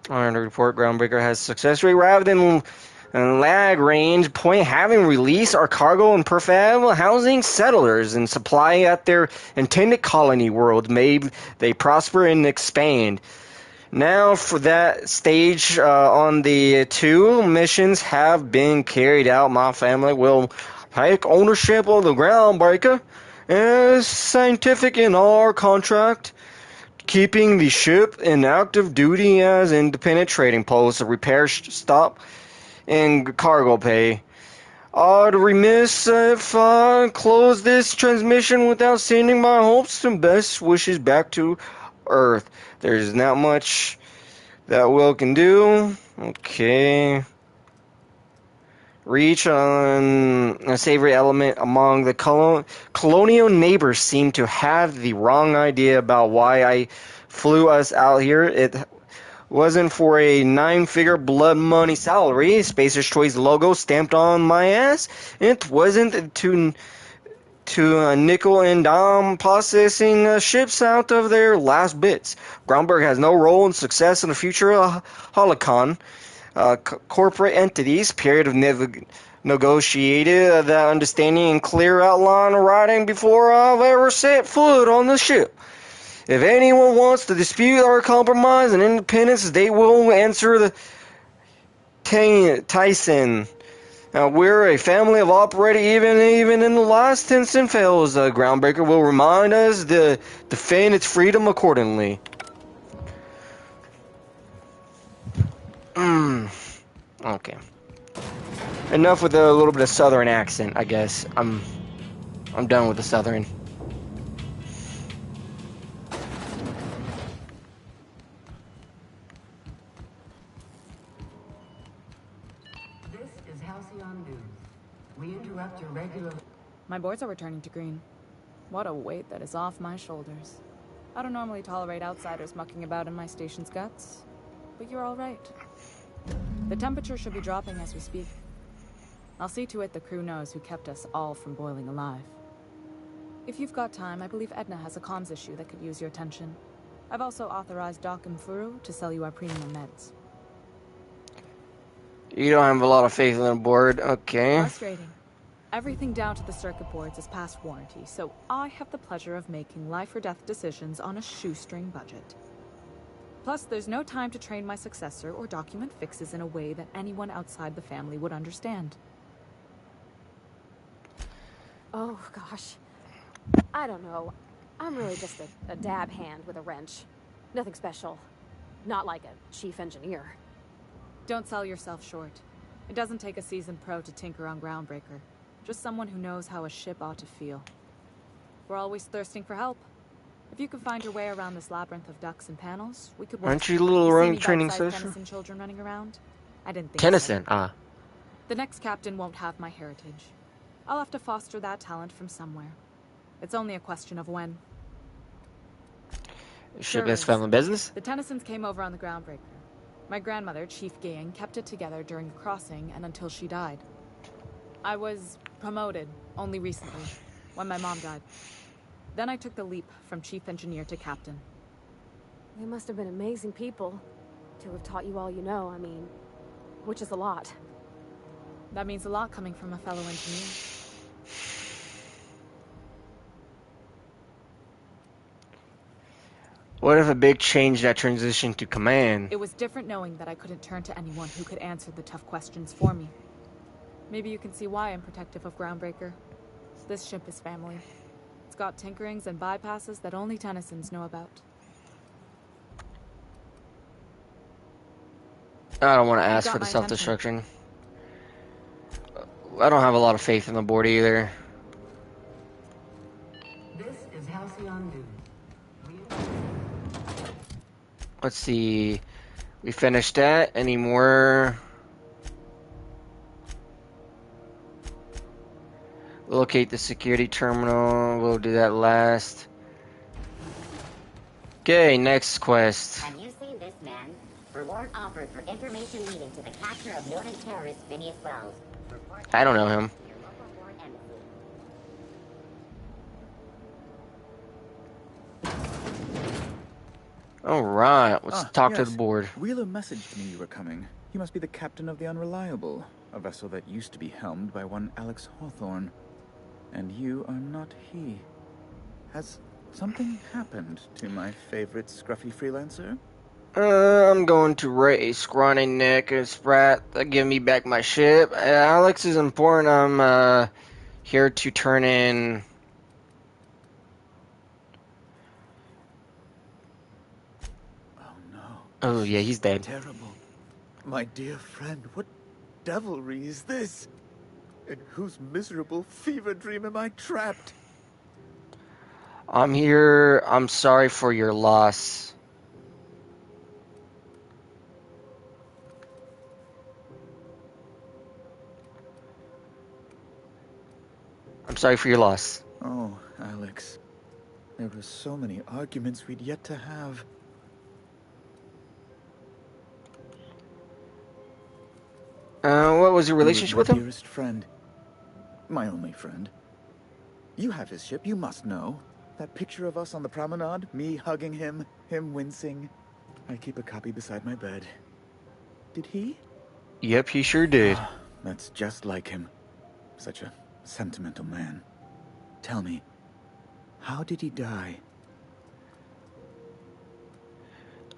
On the report, Groundbreaker has successfully arrived in Lagrange Point, having released our cargo and prefab housing settlers and supply at their intended colony world. May they prosper and expand. Now for that stage on the 2 missions have been carried out. My family will take ownership of the Groundbreaker as scientific in our contract, keeping the ship in active duty as independent trading post, a repair stop, and cargo pay. I'd remiss if I close this transmission without sending my hopes and best wishes back to Earth. There's not much that Will can do. Okay. Reach on a savory element among the colonial neighbors seem to have the wrong idea about why I flew us out here. It wasn't for a 9-figure blood money salary, Spacer's Choice logo stamped on my ass. It wasn't to nickel and dime processing ships out of their last bits. Groundbreaker has no role in success in the future of Holocron. Corporate entities, period of negotiated that understanding and clear outline of writing before I've ever set foot on the ship. If anyone wants to dispute our compromise and independence, they will answer the Tyson. We're a family of operating even in the last Tenson fails. Groundbreaker will remind us to defend its freedom accordingly. Okay. Enough with a little bit of Southern accent, I guess. I'm done with the Southern. This is Halcyon News. We interrupt your regular... My boards are returning to green. What a weight that is off my shoulders. I don't normally tolerate outsiders mucking about in my station's guts, but you're all right. The temperature should be dropping as we speak. I'll see to it the crew knows who kept us all from boiling alive. If you've got time, I believe Edna has a comms issue that could use your attention. I've also authorized Doc and Furu to sell you our premium meds. You don't have a lot of faith in the board, okay. Frustrating. Everything down to the circuit boards is past warranty, so I have the pleasure of making life or death decisions on a shoestring budget. Plus, there's no time to train my successor or document fixes in a way that anyone outside the family would understand. Oh, gosh. I don't know. I'm really just a dab hand with a wrench. Nothing special. Not like a chief engineer. Don't sell yourself short. It doesn't take a seasoned pro to tinker on Groundbreaker. Just someone who knows how a ship ought to feel. We're always thirsting for help. If you could find your way around this labyrinth of ducts and panels, we could work. Aren't you a little wrong training session? Tennyson children running around? I didn't think Tennyson, so. The next captain won't have my heritage. I'll have to foster that talent from somewhere. It's only a question of when. Ship is family business? The Tennysons came over on the Groundbreaker. My grandmother, Chief Gang, kept it together during the crossing and until she died. I was promoted only recently, when my mom died. Then I took the leap from chief engineer to captain. They must have been amazing people to have taught you all you know, I mean, which is a lot. That means a lot coming from a fellow engineer. What if a big change that transition to command? It was different knowing that I couldn't turn to anyone who could answer the tough questions for me. Maybe you can see why I'm protective of Groundbreaker. This ship is family. It's got tinkerings and bypasses that only Tennysons know about. I don't want to ask for the self-destruction. I don't have a lot of faith in the board either. This is Halcyon News. Let's see. We finished that. Any more? Locate the security terminal. We'll do that last. Okay, next quest. Have you seen this man? Reward offered for information leading to the capture of noted terrorist Phineas Wells. I don't know him. Alright, let's talk to the board. Wheeler messaged me you were coming. He must be the captain of the Unreliable, a vessel that used to be helmed by one Alex Hawthorne. And you are not he. Has something happened to my favorite scruffy freelancer? I'm going to race Scrawny Nick and Sprat. Give me back my ship. Alex is important. I'm here to turn in. Oh yeah, he's dead. Terrible. My dear friend, what devilry is this? In whose miserable fever dream am I trapped? I'm here. I'm sorry for your loss. I'm sorry for your loss. Oh, Alex. There were so many arguments we'd yet to have. What was your relationship with him? My dearest friend. My only friend. You have his ship, you must know. That picture of us on the promenade, me hugging him, him wincing. I keep a copy beside my bed. Did he? Yep, he sure did. That's just like him. Such a sentimental man. Tell me, how did he die?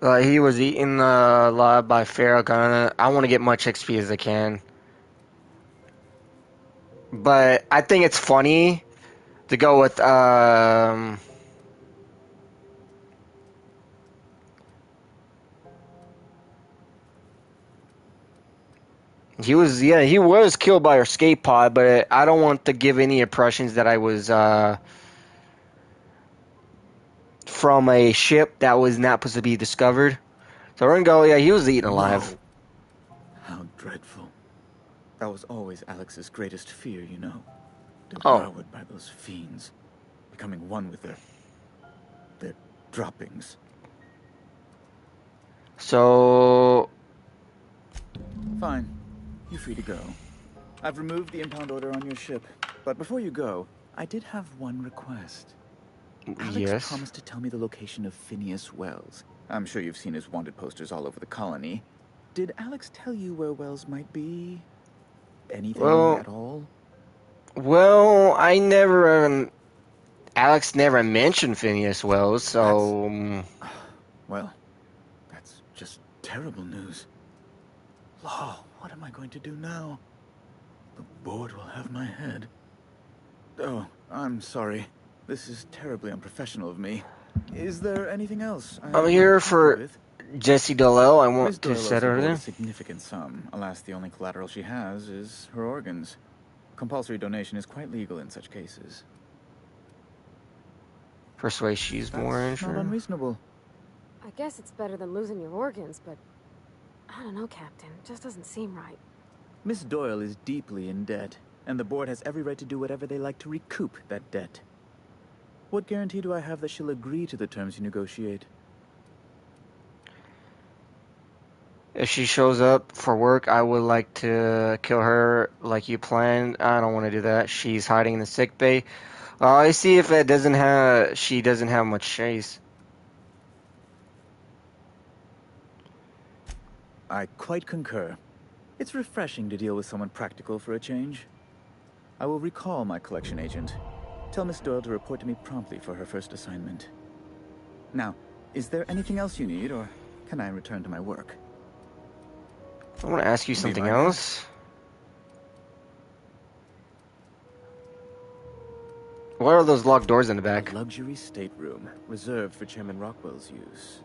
He was eaten alive by Farrakhan. I want to get much XP as I can. But I think it's funny to go with he was killed by our escape pod, but I don't want to give any impressions that I was from a ship that was not supposed to be discovered. So we're gonna go, yeah, he was eaten alive. No. How dreadful. That was always Alex's greatest fear, you know. Oh. Devoured by those fiends. Becoming one with their droppings. So... Fine. You're free to go. I've removed the impound order on your ship. But before you go, I did have one request. Alex promised to tell me the location of Phineas Wells. I'm sure you've seen his wanted posters all over the colony. Did Alex tell you where Wells might be? Anything at all? Well, Alex never mentioned Phineas Wells, so... Well, that's just terrible news. Law, what am I going to do now? The board will have my head. Oh, I'm sorry. This is terribly unprofessional of me. Is there anything else? I'm here for Jessie Dollel. I want to set her there. A significant sum. Alas, the only collateral she has is her organs. Compulsory donation is quite legal in such cases. Persuade she's more Not insured. unreasonable. I guess it's better than losing your organs, but I don't know, Captain. It just doesn't seem right. Miss Doyle is deeply in debt, and the board has every right to do whatever they like to recoup that debt. What guarantee do I have that she'll agree to the terms you negotiate? If she shows up for work, I would like to kill her like you planned. I don't want to do that. She's hiding in the sick bay. I see if she doesn't have much chase. I quite concur. It's refreshing to deal with someone practical for a change. I will recall my collection agent. Tell Miss Doyle to report to me promptly for her first assignment. Now, is there anything else you need, or can I return to my work? I want to ask you something else. What are those locked doors in the back? A luxury stateroom, reserved for Chairman Rockwell's use.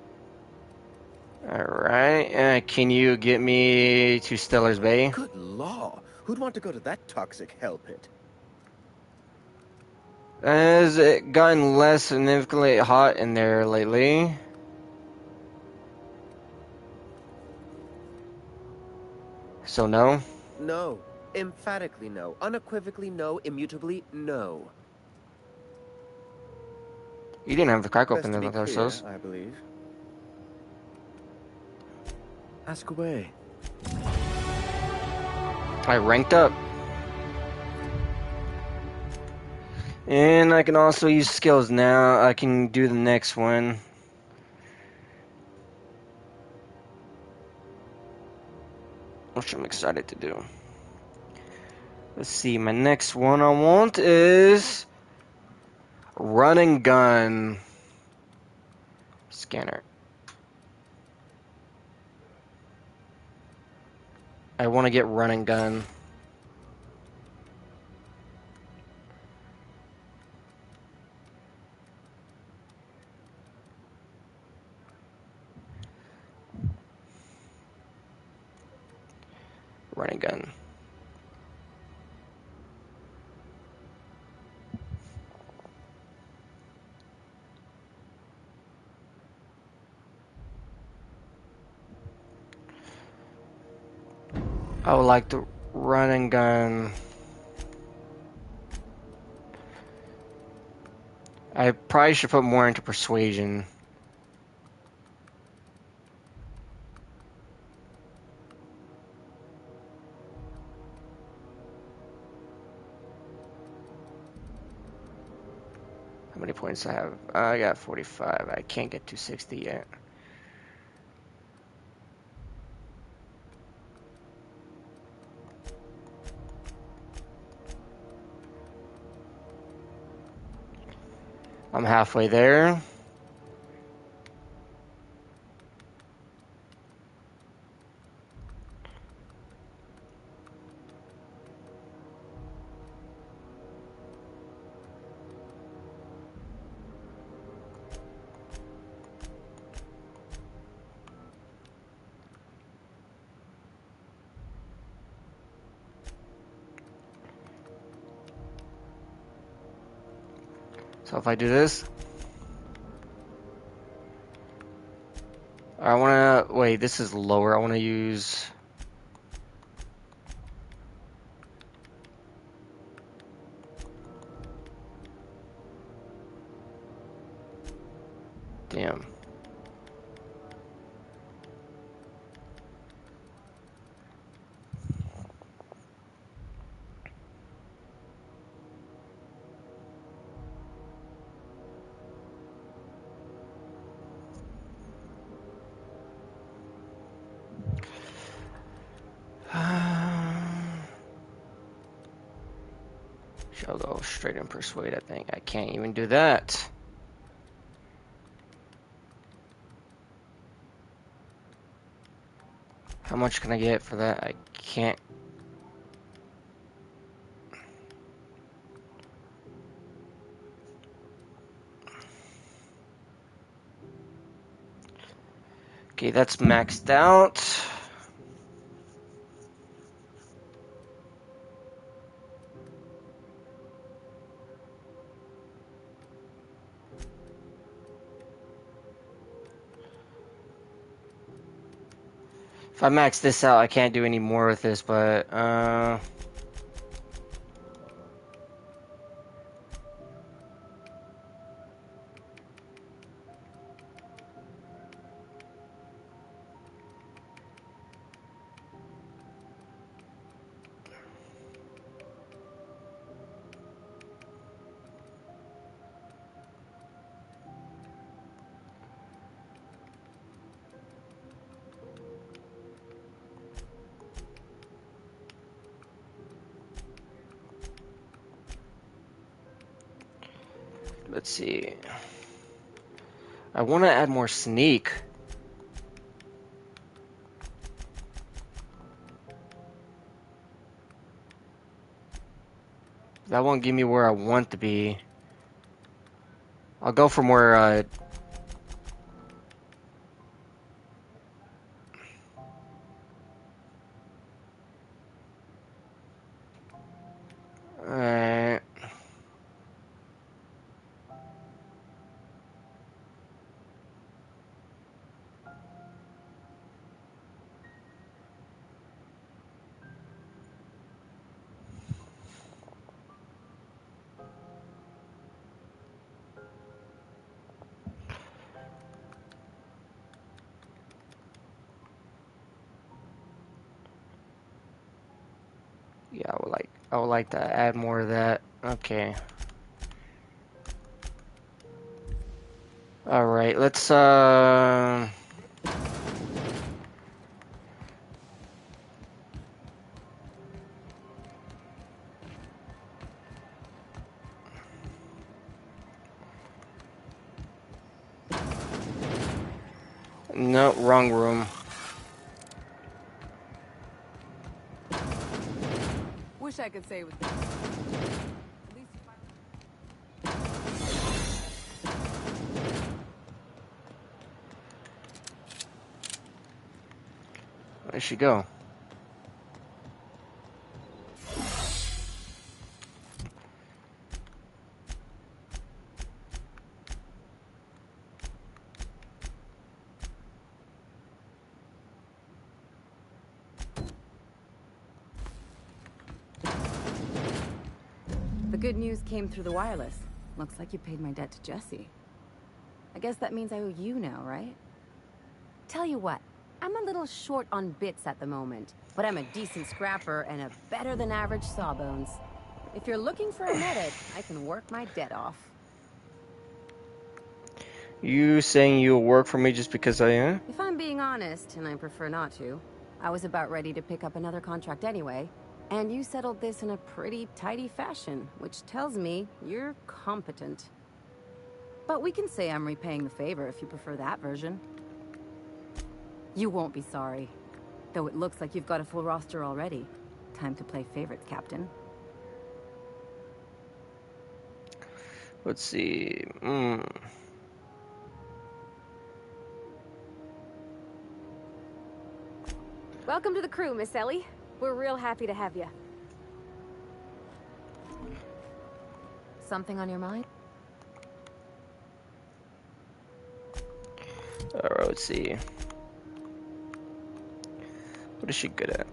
Alright, can you get me to Stellar's Bay? Good law. Who'd want to go to that toxic hell pit? Has it gotten less significantly hot in there lately? So no? No. Emphatically no. Unequivocally no. Immutably no. You didn't have the crack Best open to be with ourselves. clear, I believe. Ask away. I ranked up. And I can also use skills now. I can do the next one. Which I'm excited to do. Let's see, my next one I want is Run and Gun Scanner. I want to get run and gun. Run and gun. I would like to run and gun. I probably should put more into persuasion. How many points I have? I got 45. I can't get to 60 yet. I'm halfway there. So if I do this, I want to, wait, this is lower. I want to use, damn. I'll go straight in persuade, I think. I can't even do that. How much can I get for that? I can't. Okay, that's maxed out. If I max this out, I can't do any more with this, but, let's see. I want to add more sneak. That won't give me where I want to be. I'll go from where, alright. Yeah, I would like to add more of that. Okay. All right, let's no, wrong room. wish I could say it was good. At least Where'd she go? The good news came through the wireless. Looks like you paid my debt to Jesse. I guess that means I owe you now, right? Tell you what, I'm a little short on bits at the moment, but I'm a decent scrapper and a better than average sawbones. If you're looking for a medic, I can work my debt off. You saying you'll work for me just because I am? If I'm being honest, and I prefer not to, I was about ready to pick up another contract anyway, and you settled this in a pretty tidy fashion, which tells me you're competent. But we can say I'm repaying the favor if you prefer that version. You won't be sorry. Though it looks like you've got a full roster already. Time to play favorites, Captain. Let's see. Welcome to the crew, Miss Ellie. We're real happy to have you. Something on your mind? Alright, let's see. What is she good at?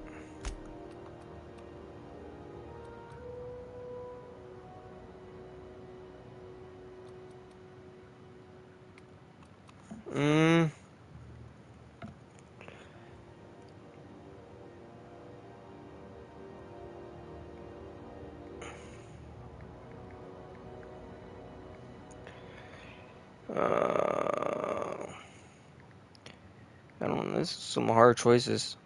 I don't know. This is some hard choices.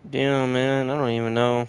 Damn, man, I don't even know.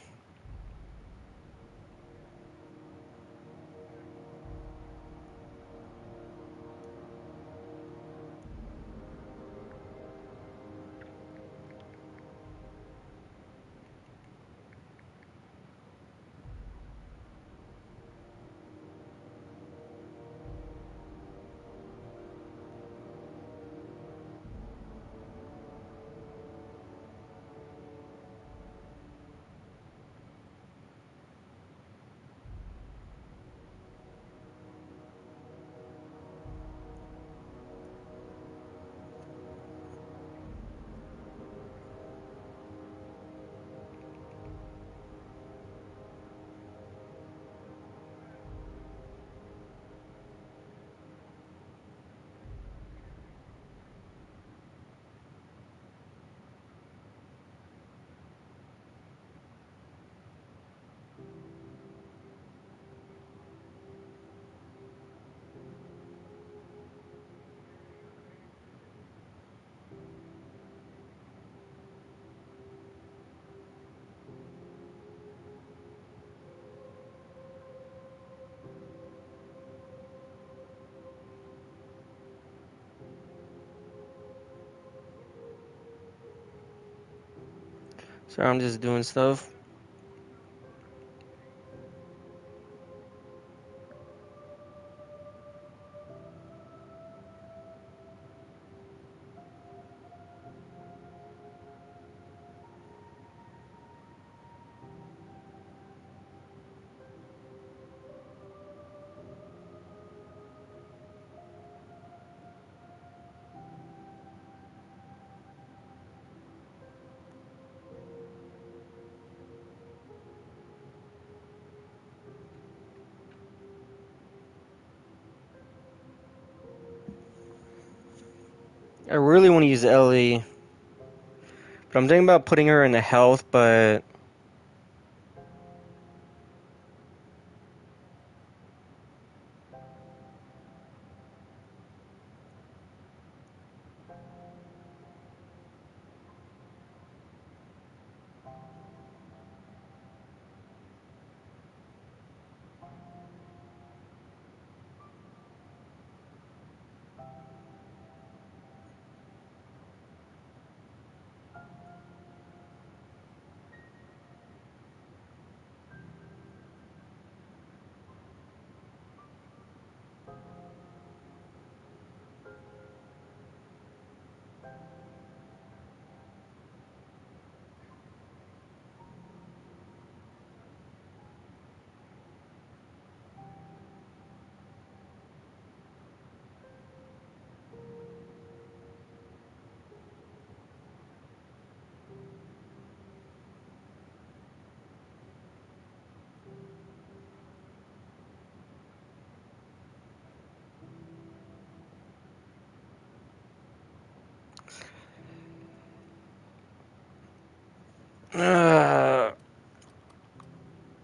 So I'm just doing stuff. I really want to use Ellie, but I'm thinking about putting her in the health, but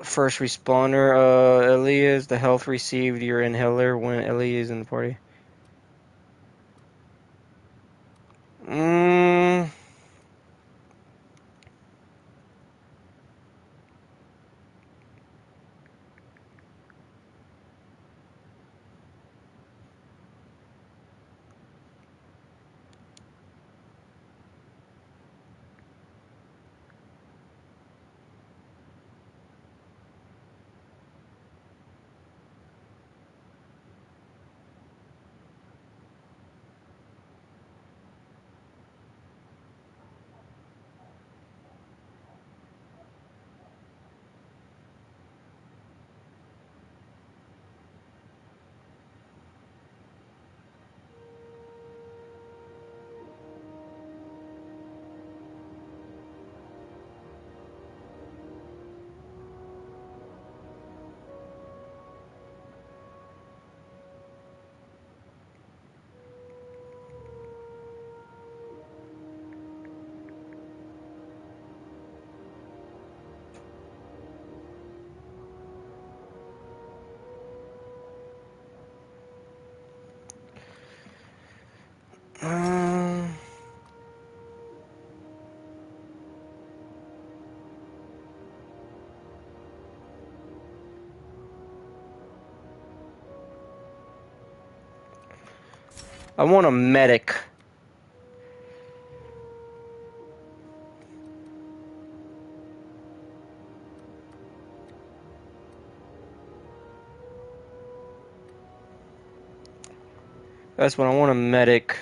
first responder, Ellie is the health received your inhaler when Ellie is in the party. I want a medic. That's what I want, a medic.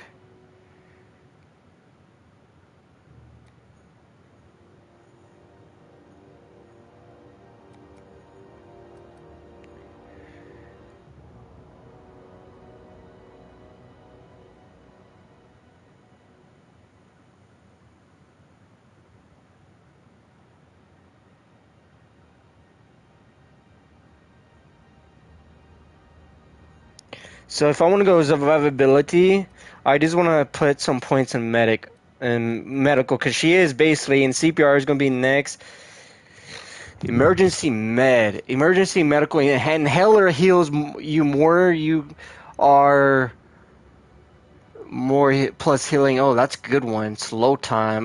So if I want to go survivability, I just want to put some points in medic and medical, because she is basically, and CPR is going to be next. Emergency medical, inhaler heals you more. You are more plus healing. Oh, that's a good one. Slow time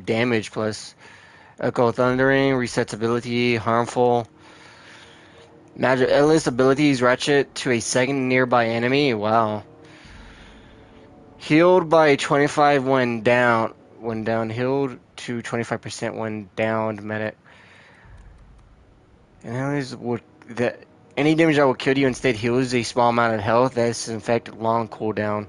damage plus echo thundering, resets ability, harmful. Magic endless abilities ratchet to a second nearby enemy. Wow. Healed by 25 when down. when down, healed to 25% when downed, medic. And any damage that will kill you instead heals a small amount of health. That's in fact long cooldown.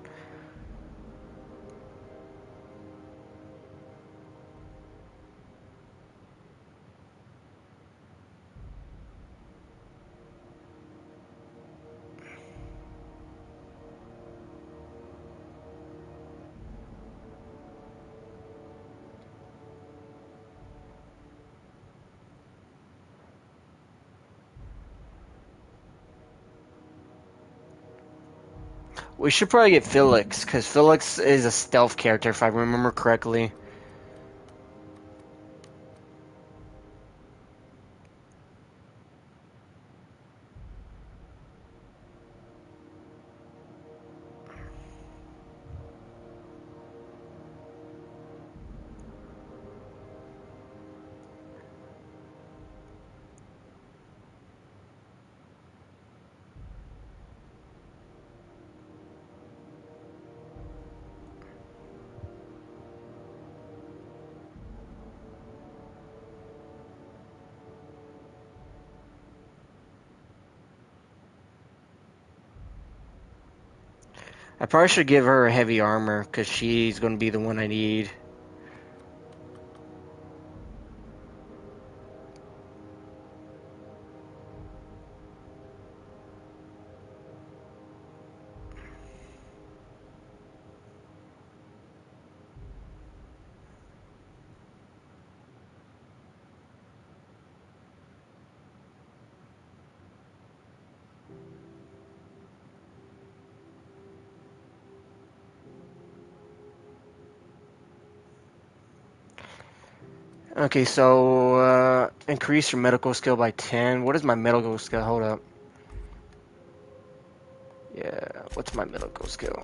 We should probably get Felix, because Felix is a stealth character, if I remember correctly. I probably should give her heavy armor, because she's going to be the one I need. Okay, so, increase your medical skill by 10. What is my medical skill? Hold up. Yeah, what's my medical skill?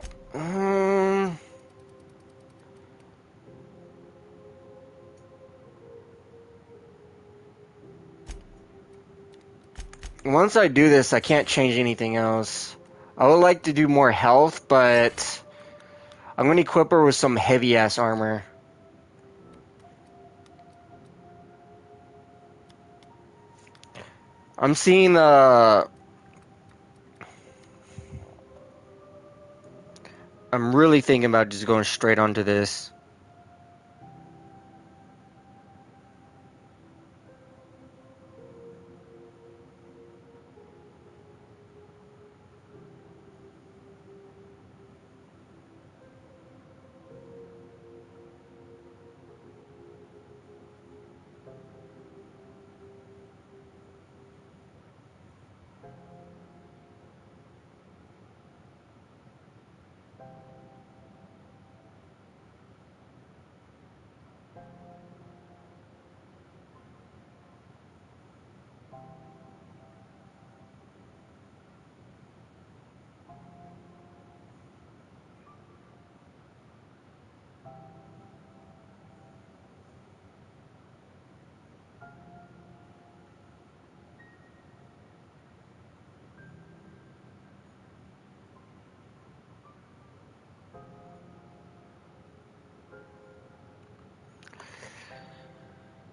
Once I do this, I can't change anything else. I would like to do more health, but I'm going to equip her with some heavy-ass armor. I'm seeing, I'm really thinking about just going straight onto this.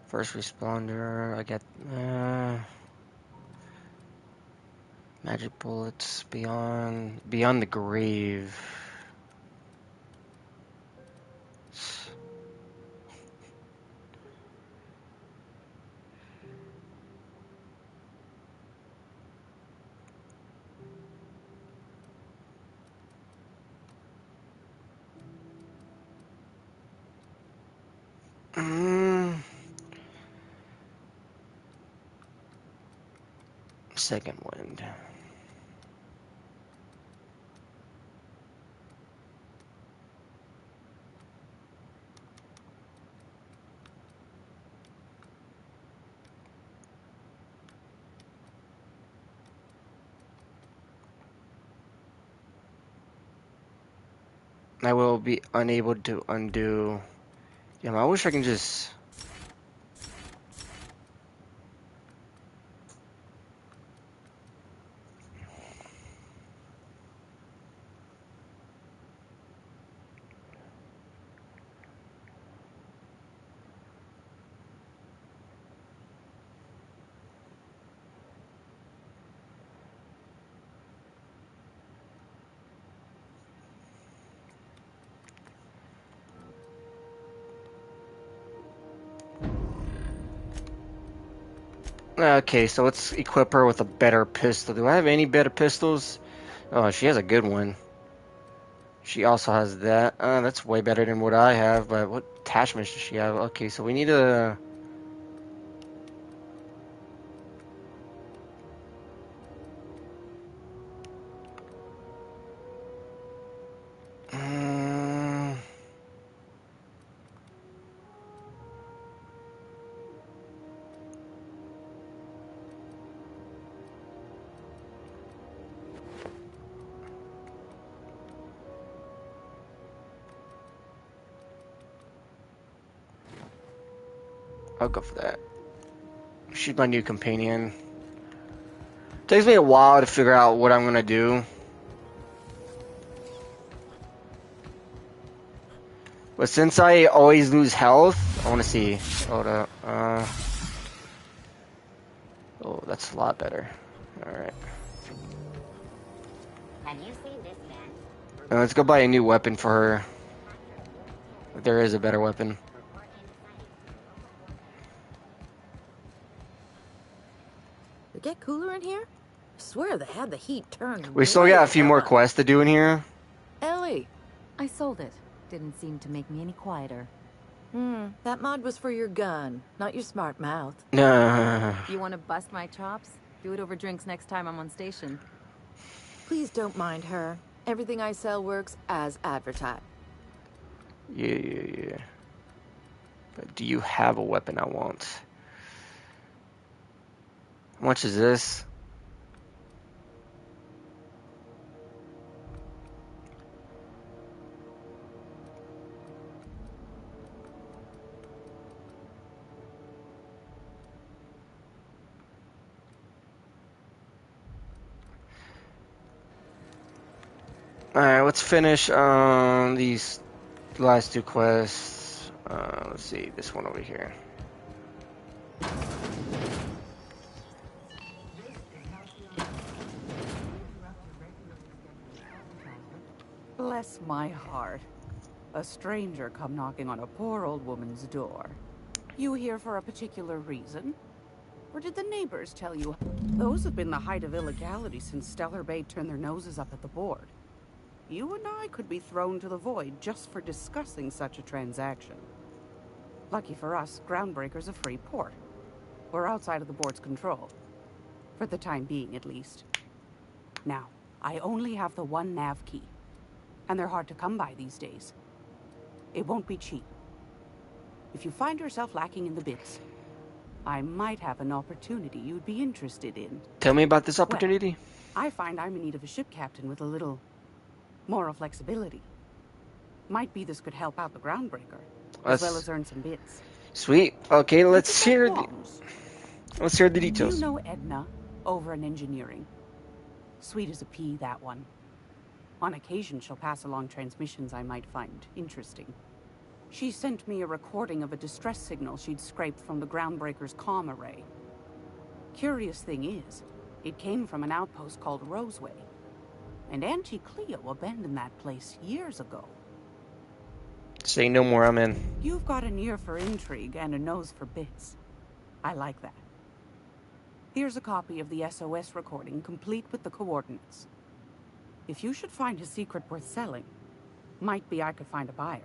First responder, I got magic bullets beyond the grave. Second wind. I will be unable to undo. Yeah, I wish I can just. Okay, so let's equip her with a better pistol. Do I have any better pistols? Oh, she has a good one. She also has that. That's way better than what I have, but what attachments does she have? Okay, so we need a... I'll go for that. She's my new companion. Takes me a while to figure out what I'm gonna do. But since I always lose health, I wanna see. Hold up. Oh, that's a lot better. Alright. Have you seen this man? Let's go buy a new weapon for her. If there is a better weapon. It get cooler in here? I swear they had the heat turned. We still got a few more quests to do in here. Ellie! I sold it. Didn't seem to make me any quieter. That mod was for your gun, not your smart mouth. You want to bust my chops? Do it over drinks next time I'm on station. Please don't mind her. Everything I sell works as advertised. Yeah. But do you have a weapon I want? How much is this? Alright, let's finish these last two quests. Let's see, this one over here. Bless my heart. A stranger come knocking on a poor old woman's door. You here for a particular reason? Or did the neighbors tell you? Those have been the height of illegality since Stellar Bay turned their noses up at the board. You and I could be thrown to the void just for discussing such a transaction. Lucky for us, Groundbreaker's a free port. We're outside of the board's control. For the time being, at least. Now, I only have the one nav key. And they're hard to come by these days. It won't be cheap. If you find yourself lacking in the bits, I might have an opportunity you'd be interested in. Tell me about this opportunity. Well, I find I'm in need of a ship captain with a little moral flexibility. Might be this could help out the Groundbreaker, as well as earn some bits. Sweet. Okay, let's hear the details. You know Edna, over in engineering. Sweet as a pea, that one. On occasion, she'll pass along transmissions I might find interesting. She sent me a recording of a distress signal she'd scraped from the Groundbreaker's comm array. Curious thing is, it came from an outpost called Roseway. And Auntie Cleo abandoned that place years ago. Say no more, I'm in. You've got an ear for intrigue and a nose for bits. I like that. Here's a copy of the SOS recording, complete with the coordinates. If you should find a secret worth selling, might be I could find a buyer.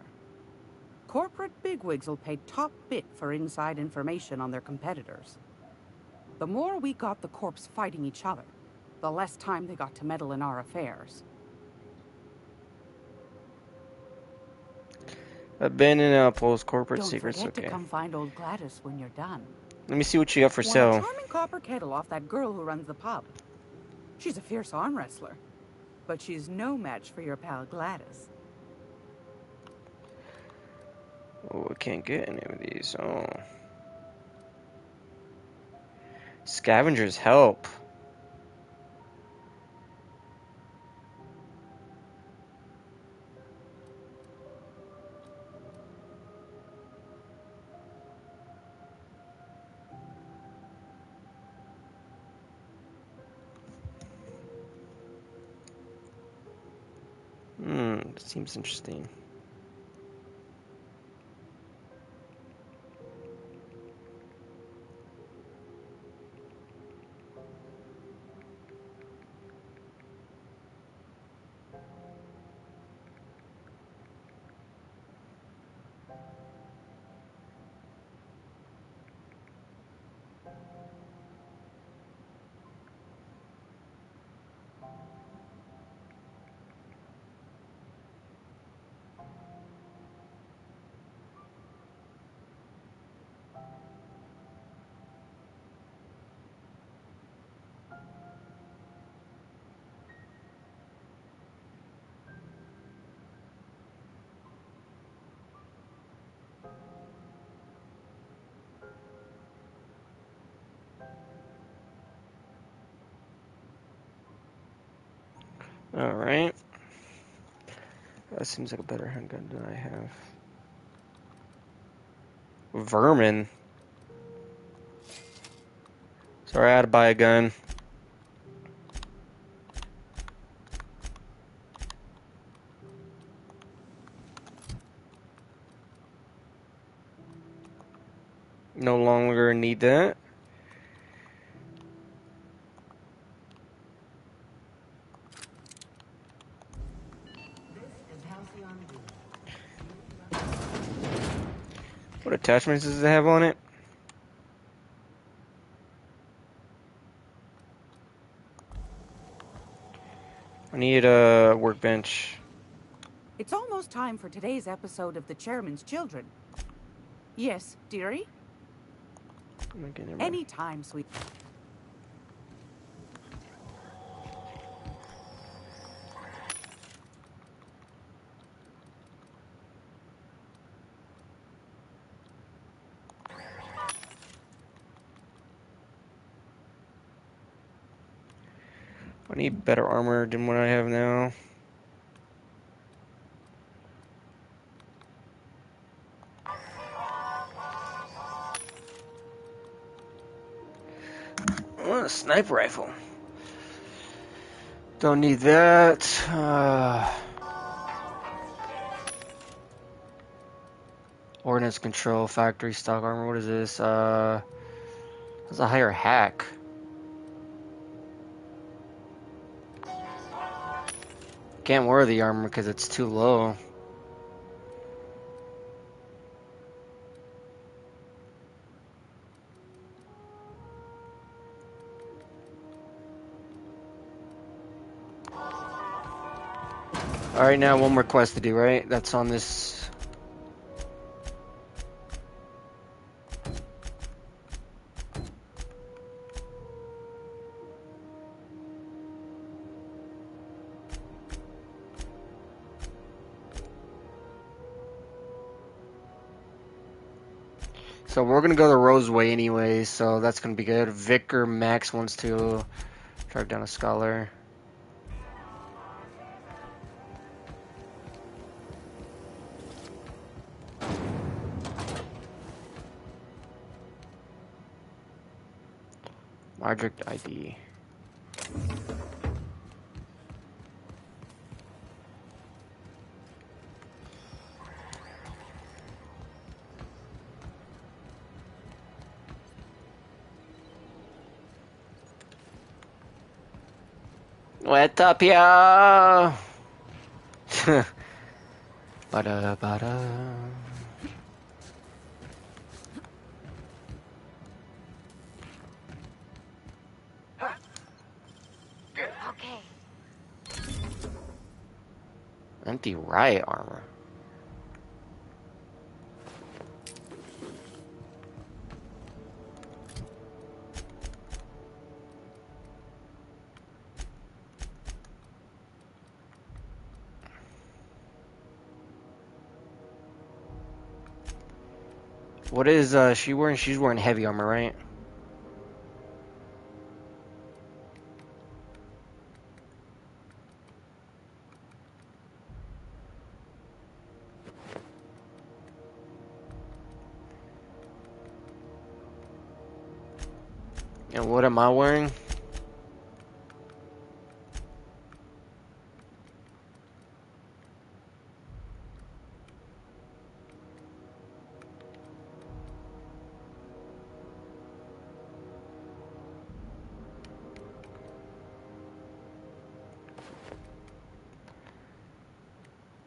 Corporate bigwigs will pay top bit for inside information on their competitors. The more we got the corps fighting each other, the less time they got to meddle in our affairs. Abandoned outpost, corporate Don't secrets. forget Okay. to come find old Gladys when you're done. Let me see what you got for Want sale. a charming copper kettle off that girl who runs the pub. She's a fierce arm wrestler, but she's no match for your pal Gladys. Oh, I can't get any of these. Oh. Scavengers help. That seems interesting. That seems like a better handgun than I have. Vermin. Sorry, I had to buy a gun. No longer need that. What attachments does it have on it? I need a workbench. It's almost time for today's episode of The Chairman's Children. Yes, dearie? Anytime, sweet. I need better armor than what I have now. Oh, a sniper rifle. Don't need that. Ordnance control, factory stock armor. What is this? That's a higher hack. Can't wear the armor because it's too low. Alright, now one more quest to do, right? That's on this. So we're gonna go the Roseway anyway, so that's gonna be good. Vicar Max wants to track down a scholar. Margaret ID. What's up, y'all? Bada bada. Okay. Empty riot armor. What is she wearing? She's wearing heavy armor, right? And what am I wearing?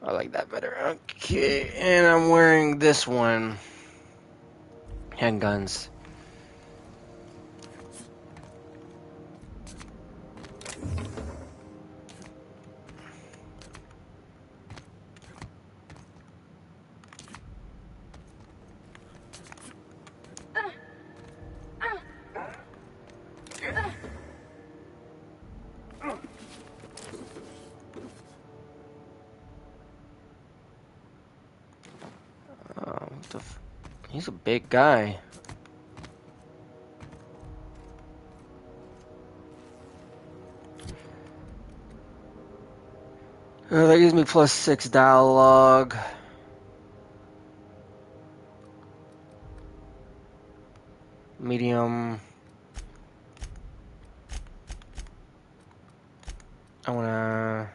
I like that better. Okay, and I'm wearing this one. Handguns. He's a big guy. That gives me +6 dialogue. Medium. I wanna.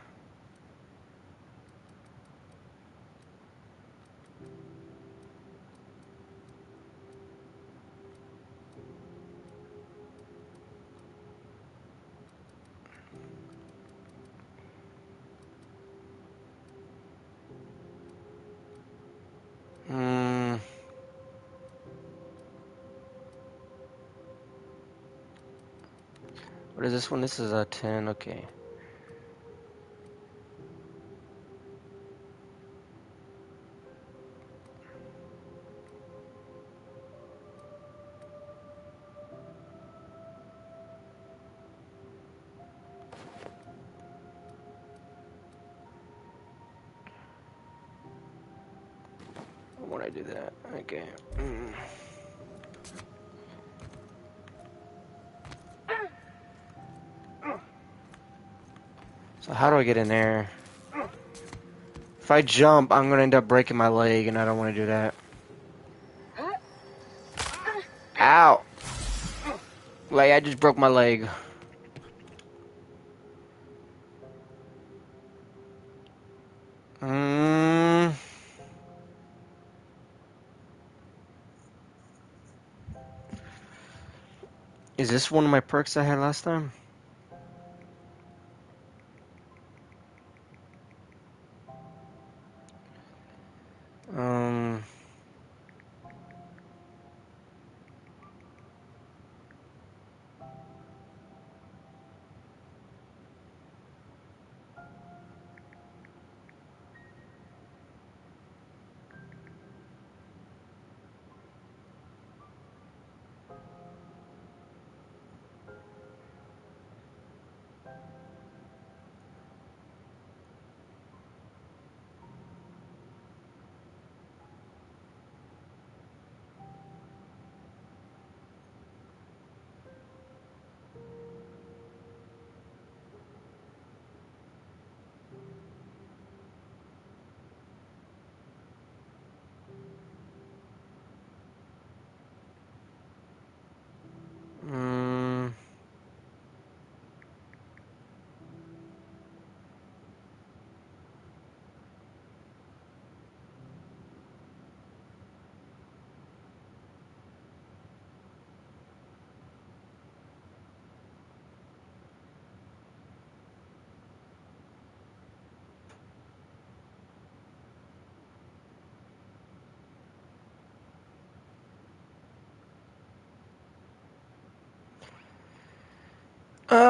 What is this one? This is a 10. Okay. When I do that, okay. So how do I get in there? If I jump, I'm gonna end up breaking my leg, and I don't want to do that. Ow! Like, I just broke my leg. Is this one of my perks I had last time?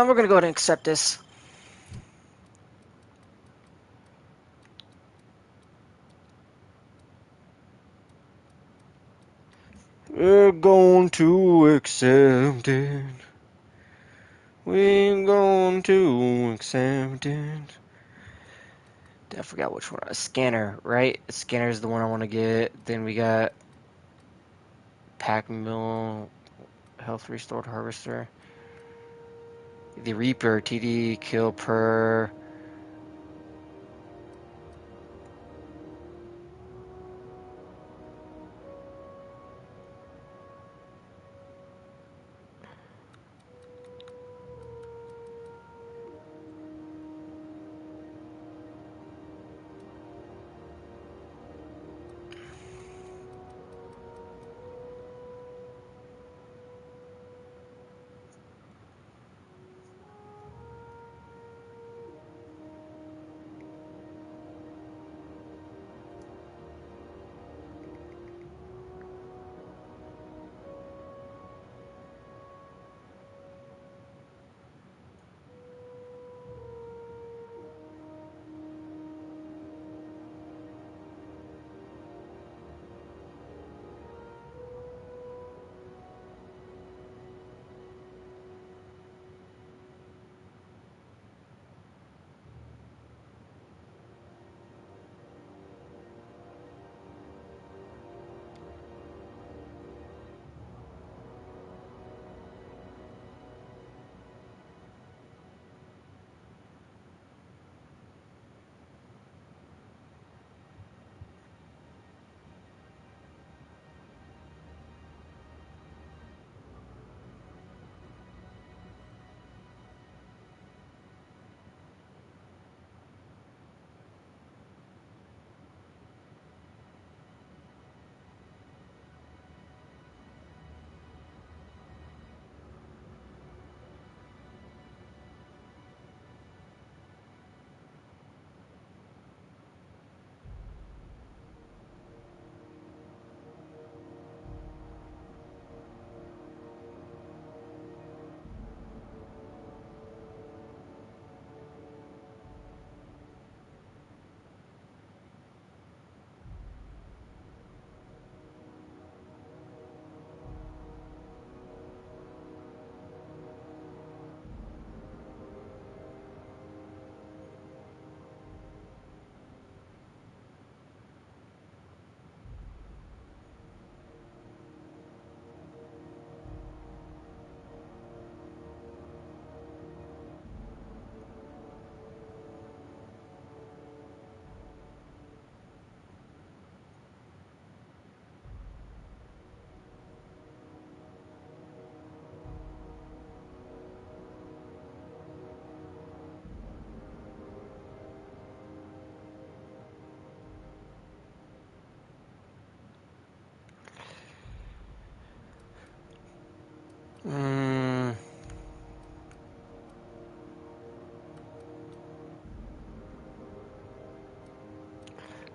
We're gonna go ahead and accept this. We're going to accept it. We're going to accept it. I forgot which one. A scanner, right? A scanner is the one I want to get. Then we got pack mill, health restored harvester. The Reaper, TD, kill per.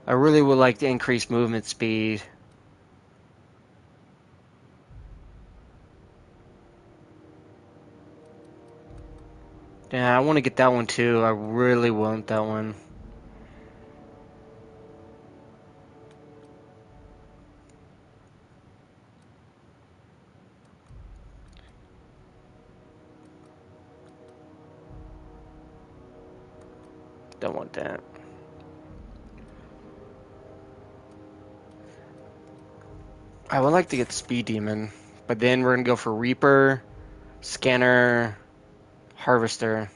I really would like to increase movement speed. Yeah, I want to get that one too. I really want that one. Don't want that. I would like to get Speed Demon, but then we're gonna go for Reaper, Scanner, Harvester.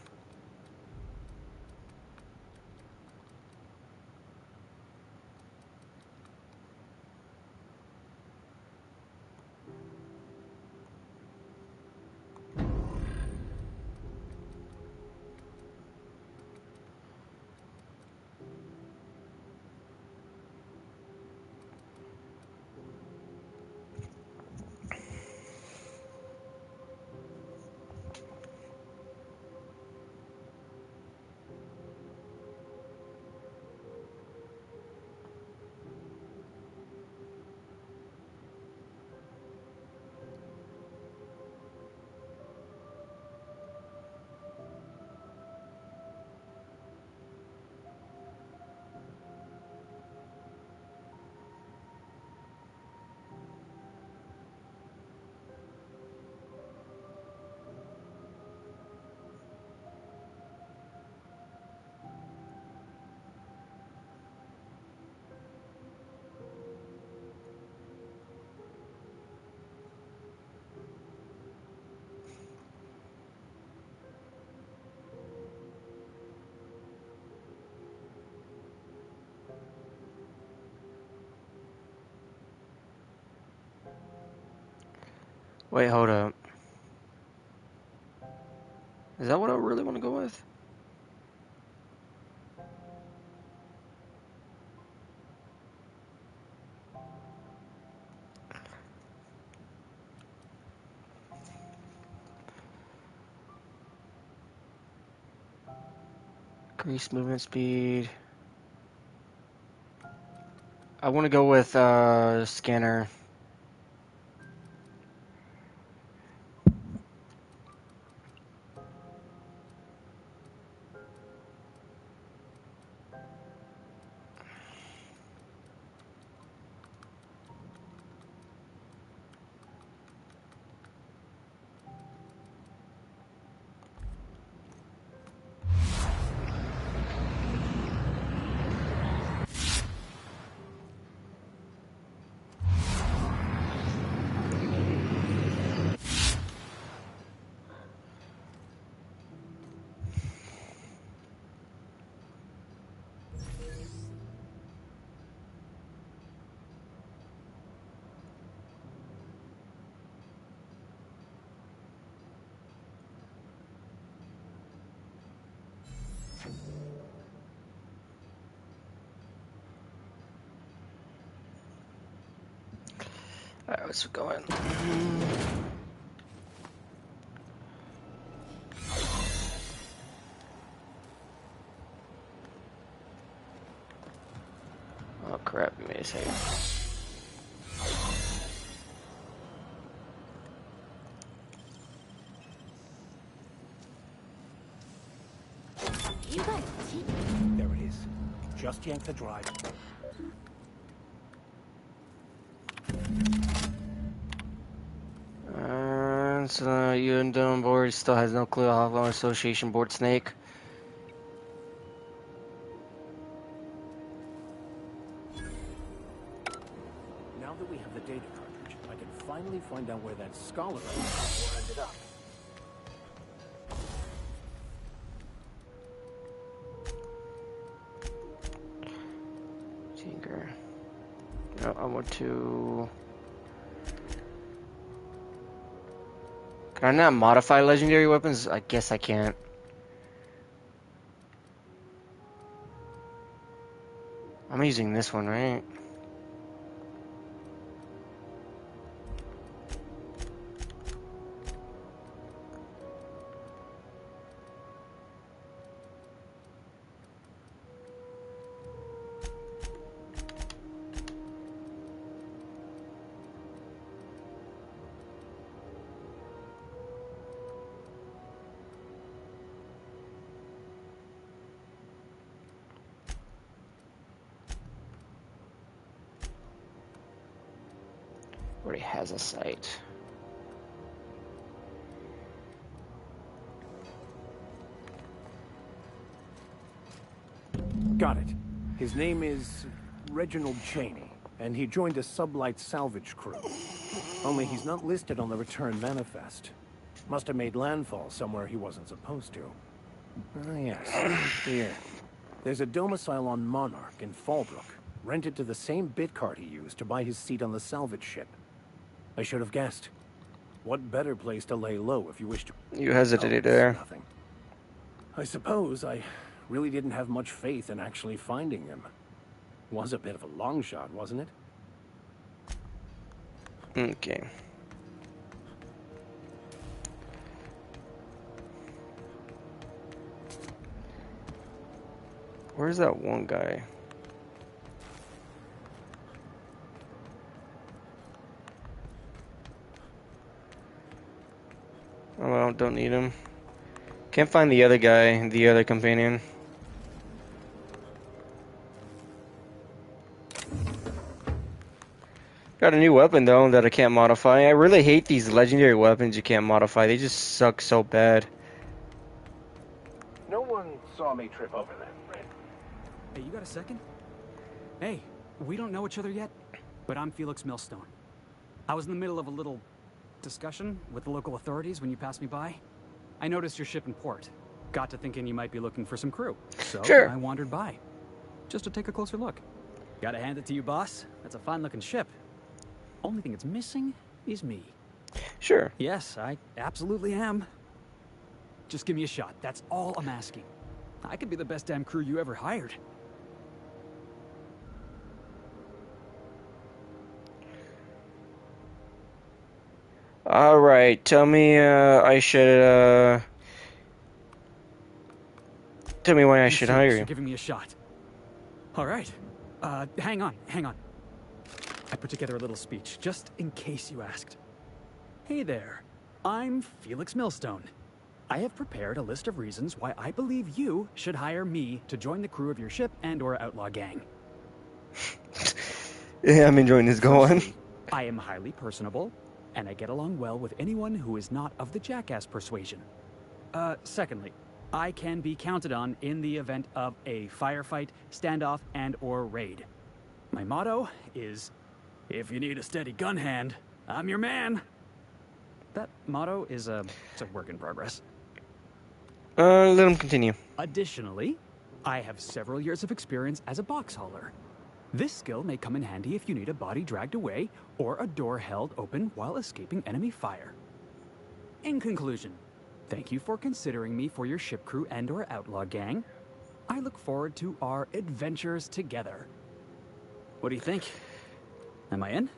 Wait, hold up. Is that what I really want to go with? Increase movement speed. I want to go with Scanner. Alright, let's go in. Oh crap, give me a second. There it is. Just yank the drive. So you and Dylan board still has no clue how long Association board Snake. Now that we have the data cartridge, I can finally find out where that scholar ended up. Tinker. No, I want to. Can I not modify legendary weapons? I guess I can't. I'm using this one, right? Already has a site. Got it. His name is Reginald Cheney, and he joined a sublight salvage crew. Only he's not listed on the return manifest. Must have made landfall somewhere he wasn't supposed to. Ah, yes. Here. There's a domicile on Monarch in Fallbrook, rented to the same bit card he used to buy his seat on the salvage ship. I should have guessed. What better place to lay low if you wish to... You hesitated there. Nothing. I suppose I really didn't have much faith in actually finding him. Was a bit of a long shot, wasn't it? Okay. Where's that one guy? Oh, well, don't need him. Can't find the other guy, the other companion. Got a new weapon though that I can't modify. I really hate these legendary weapons you can't modify. They just suck so bad. No one saw me trip over that. Hey, you got a second? Hey, we don't know each other yet, but I'm Felix Millstone. I was in the middle of a little discussion with the local authorities when you passed me by. I noticed your ship in port. Got to thinking you might be looking for some crew. So sure. I wandered by, just to take a closer look. Gotta hand it to you, boss. That's a fine-looking ship. Only thing it's missing is me. Sure. Yes, I absolutely am. Just give me a shot. That's all I'm asking. I could be the best damn crew you ever hired. Alright, tell me I should tell me why I should hire you. Giving me a shot. Alright. Hang on. I put together a little speech, just in case you asked. Hey there, I'm Felix Millstone. I have prepared a list of reasons why I believe you should hire me to join the crew of your ship and/or outlaw gang. Yeah, I'm enjoying this. Go on. I am highly personable, and I get along well with anyone who is not of the jackass persuasion. Secondly, I can be counted on in the event of a firefight, standoff, and/or raid. My motto is, if you need a steady gun hand, I'm your man. That motto is it's a work in progress. Let him continue. Additionally, I have several years of experience as a box hauler. This skill may come in handy if you need a body dragged away or a door held open while escaping enemy fire. In conclusion, thank you for considering me for your ship crew and/or outlaw gang. I look forward to our adventures together. What do you think? Am I in?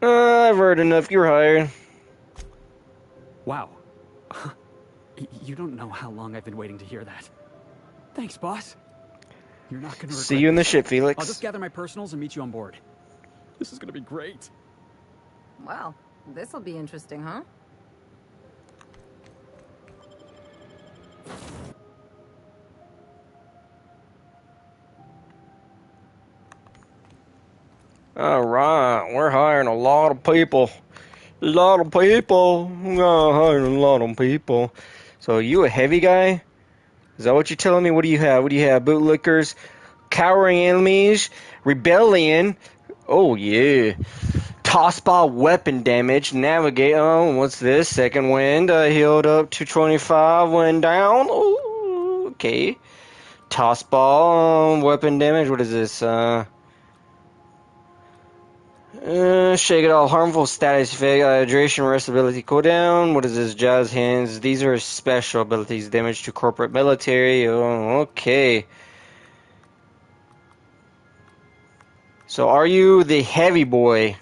I've heard enough. You're hired. Wow. You don't know how long I've been waiting to hear that. Thanks, boss. You're not gonna regret See you in the this. ship, Felix. I'll just gather my personals and meet you on board. This is gonna be great. Well, this'll be interesting, huh? Alright, we're hiring a lot of people. We're gonna hire a lot of people. So you a heavy guy? Is that what you're telling me? What do you have? Bootlickers, cowering enemies, rebellion. Oh yeah. Tossball weapon damage, navigate. Oh, what's this? Second wind, healed up to 25, went down. Ooh, okay. Tossball, weapon damage. What is this? Shake it all. Harmful status effect. Hydration, rest ability cooldown. What is this? Jazz hands. These are special abilities. Damage to corporate military. Oh, okay. So are you the heavy boy?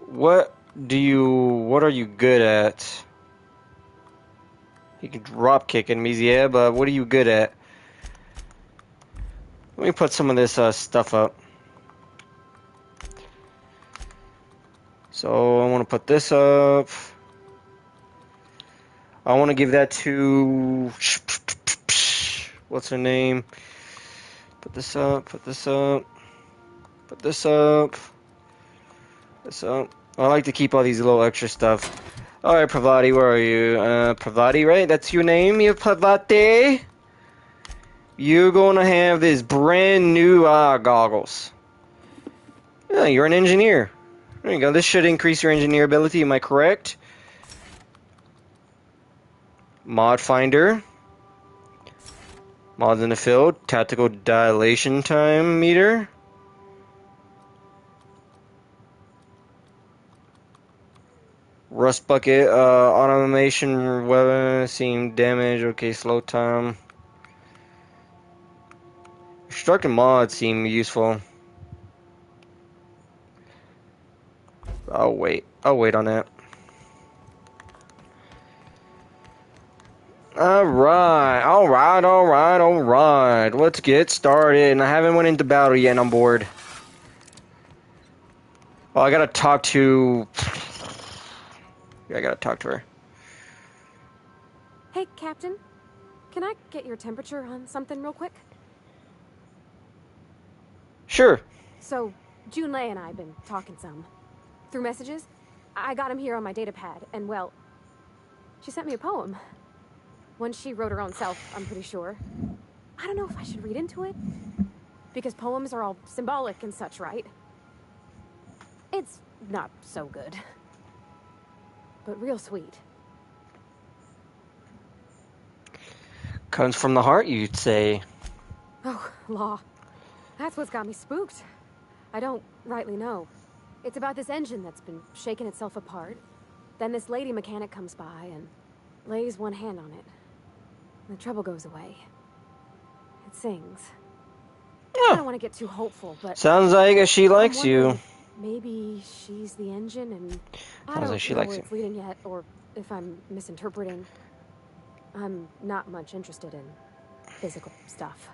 What are you good at? You can drop kick enemies, yeah, but what are you good at? Let me put some of this stuff up. So I want to put this up. I want to give that to What's her name? Put this up, put this up, put this up, this up. I like to keep all these little extra stuff. Alright, Pravati, where are you? Pravati, right? That's your name, you Pravati? You're gonna have this brand new goggles. Yeah, you're an engineer. There you go. This should increase your engineer ability, am I correct? Mod finder. Mods in the field. Tactical dilation time meter. Rust bucket. Automation weapon. Seeing damage. Okay, slow time. Constructing mods seem useful. I'll wait on that. Alright. Let's get started. And I haven't went into battle yet and I'm bored. Oh, I gotta talk to... Yeah, I gotta talk to her. Hey, Captain. Can I get your temperature on something real quick? Sure. So, Junlei and I have been talking some. Through messages. I got him here on my data pad, and well... She sent me a poem. One she wrote her own self, I'm pretty sure. I don't know if I should read into it. Because poems are all symbolic and such, right? It's not so good. But real sweet. Comes from the heart, you'd say. Oh, law. That's what's got me spooked. I don't rightly know. It's about this engine that's been shaking itself apart. Then this lady mechanic comes by and lays one hand on it. The trouble goes away. It sings. I don't want to get too hopeful, but... Sounds like she likes you. Maybe she's the engine and... I Sounds don't like she know likes where you. it's leading yet, or if I'm misinterpreting. I'm not much interested in physical stuff.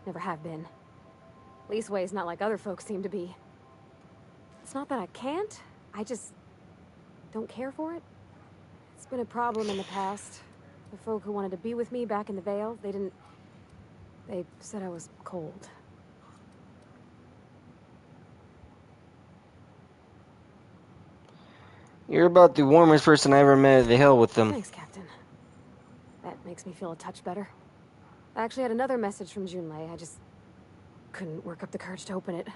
Never have been. Leastways not like other folks seem to be. It's not that I can't, I just don't care for it. It's been a problem in the past. The folk who wanted to be with me back in the Vale, they said I was cold. You're about the warmest person I ever met. The hell with them. Thanks, Captain. That makes me feel a touch better. I actually had another message from Junlei. I just couldn't work up the courage to open it.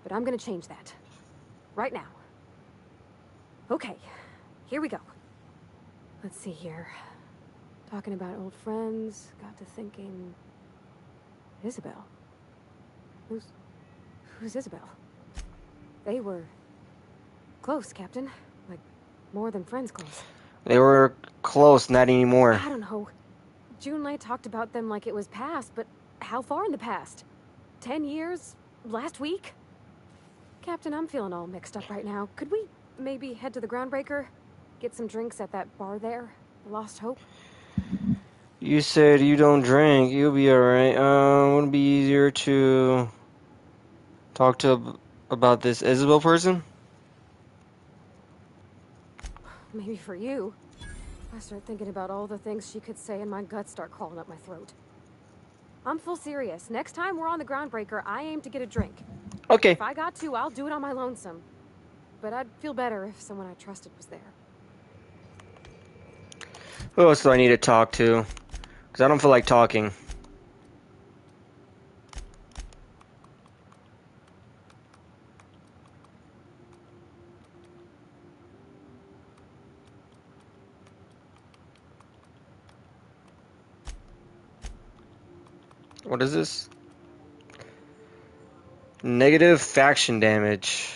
But I'm gonna change that. Right now. Okay, here we go. Let's see here. Talking about old friends, got to thinking... Isabel? Who's Isabel? They were... close, Captain. Like, more than friends close. They were close, not anymore. I don't know. Junlei talked about them like it was past, but how far in the past? 10 years? Last week? Captain, I'm feeling all mixed up right now. Could we maybe head to the Groundbreaker? Get some drinks at that bar there? The Lost Hope? You said you don't drink. You'll be alright. Wouldn't it be easier to talk to about this Isabel person? Maybe for you. I start thinking about all the things she could say and my guts start crawling up my throat. I'm full serious. Next time we're on the Groundbreaker, I aim to get a drink. Okay. If I got to, I'll do it on my lonesome. But I'd feel better if someone I trusted was there. Who else do I need to talk to? Because I don't feel like talking. What is this? Negative faction damage.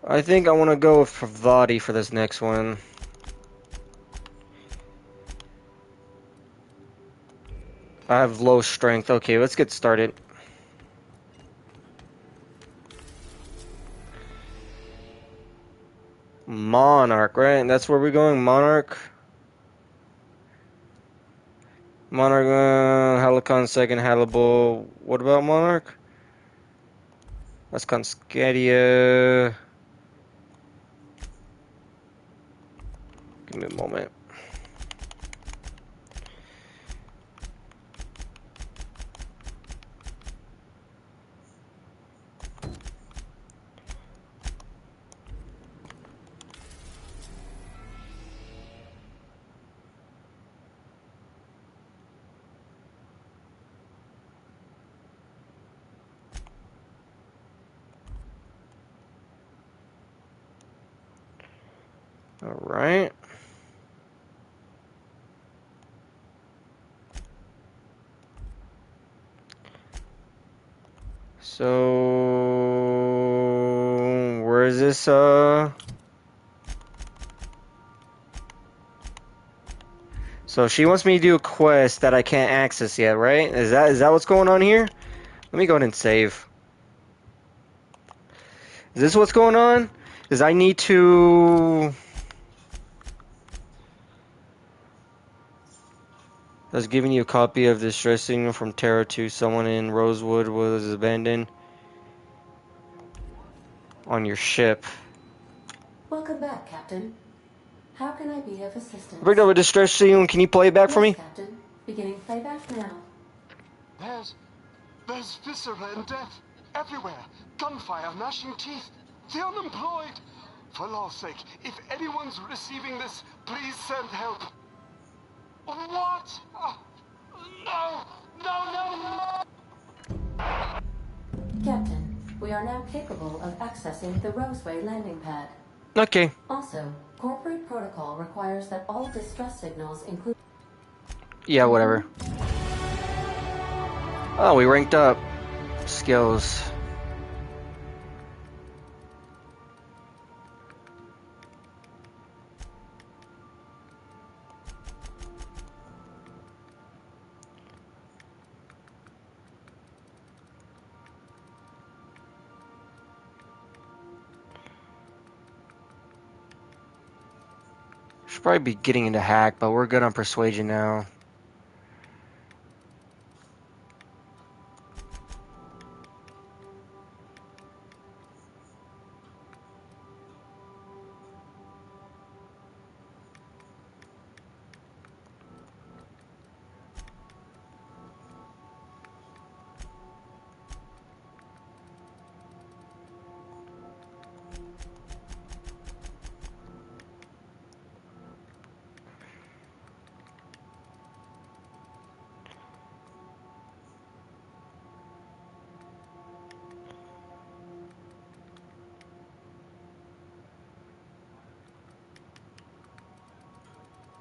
I think I want to go with Pravati for this next one. I have low strength. Okay, let's get started. Monarch, right? That's where we're going, Monarch. Monarch, Helicon second, Hannibal. What about Monarch? That's Conscadia. Give me a moment. All right. So, where is this, So she wants me to do a quest that I can't access yet, right? Is that what's going on here? Let me go ahead and save. Is this what's going on? Is I need to... I was giving you a copy of the distress signal from Terra to someone in Rosewood was abandoned on your ship. Welcome back, Captain. How can I be of assistance? Bring up a distress signal. Can you play it back for me? Captain. Beginning playback now. There's viscera and death everywhere. Gunfire, gnashing teeth. The unemployed. For law's sake, if anyone's receiving this, please send help. What? No! Captain, we are now capable of accessing the Roseway landing pad. Okay. Also, corporate protocol requires that all distress signals include... Yeah, whatever. Oh, we ranked up. Skills. Should probably be getting into hack, but we're good on persuasion now.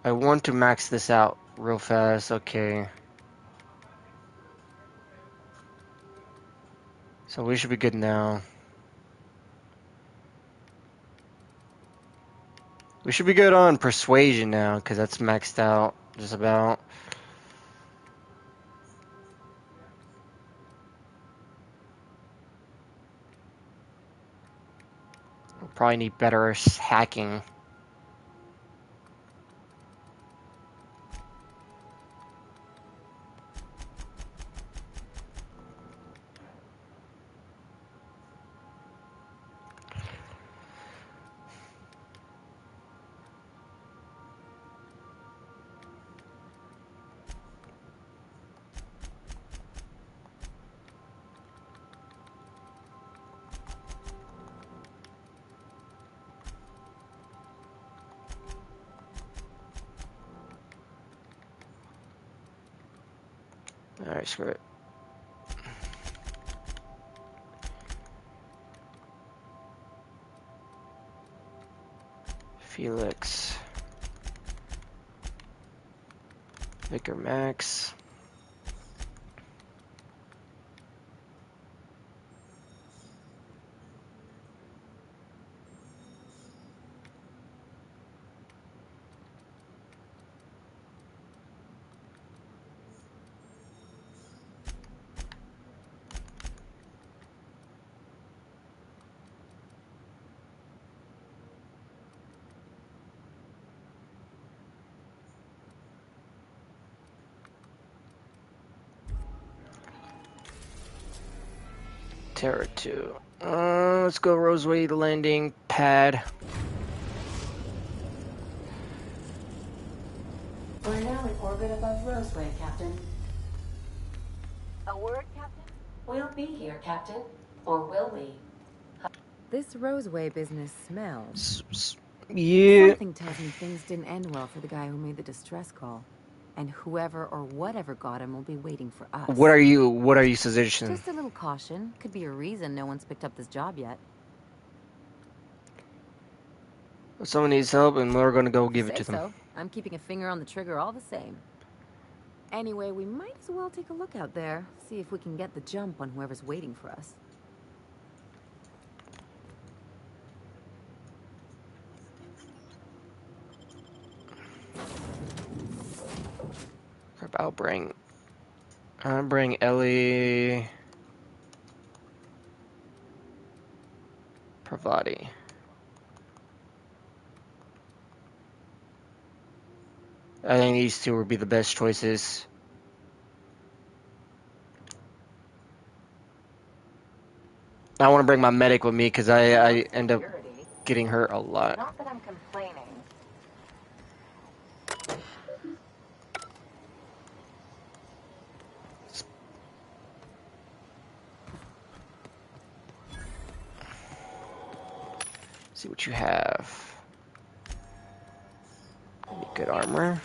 I want to max this out real fast. Okay. So we should be good now. We should be good on persuasion now, because that's maxed out just about. We'll probably need better hacking. Alright, screw it. Felix. Vicar Max. Terra 2. Let's go Roseway landing pad. We're now in orbit above Roseway, Captain. A word, Captain? We'll be here, Captain. Or will we? This Roseway business smells. Yeah. Something tells me things didn't end well for the guy who made the distress call. And whoever or whatever got him will be waiting for us. What are you suggesting? Just a little caution. Could be a reason no one's picked up this job yet. If someone needs help, and we're gonna go give it to them. So. I'm keeping a finger on the trigger all the same. Anyway, we might as well take a look out there. See if we can get the jump on whoever's waiting for us. I'll bring Ellie Pravati. I think these two would be the best choices. I want to bring my medic with me because I end up getting hurt a lot. Not that I'm complaining. See what you have. Good armor.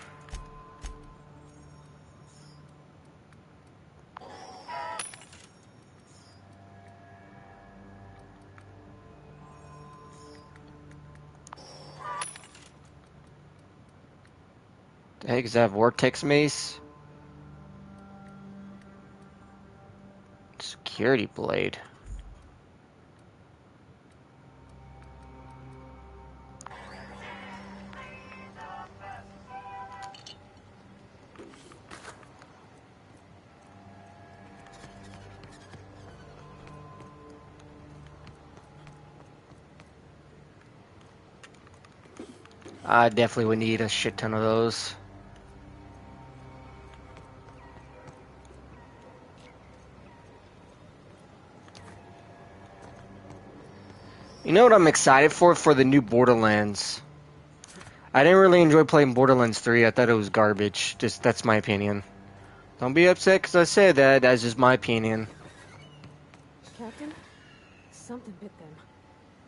The heck is that? Vortex mace? Security blade. I definitely would need a shit ton of those. You know what I'm excited for the new Borderlands? I didn't really enjoy playing Borderlands 3. I thought it was garbage. Just that's my opinion. Don't be upset because I said that. That's just my opinion. Captain, something bit them.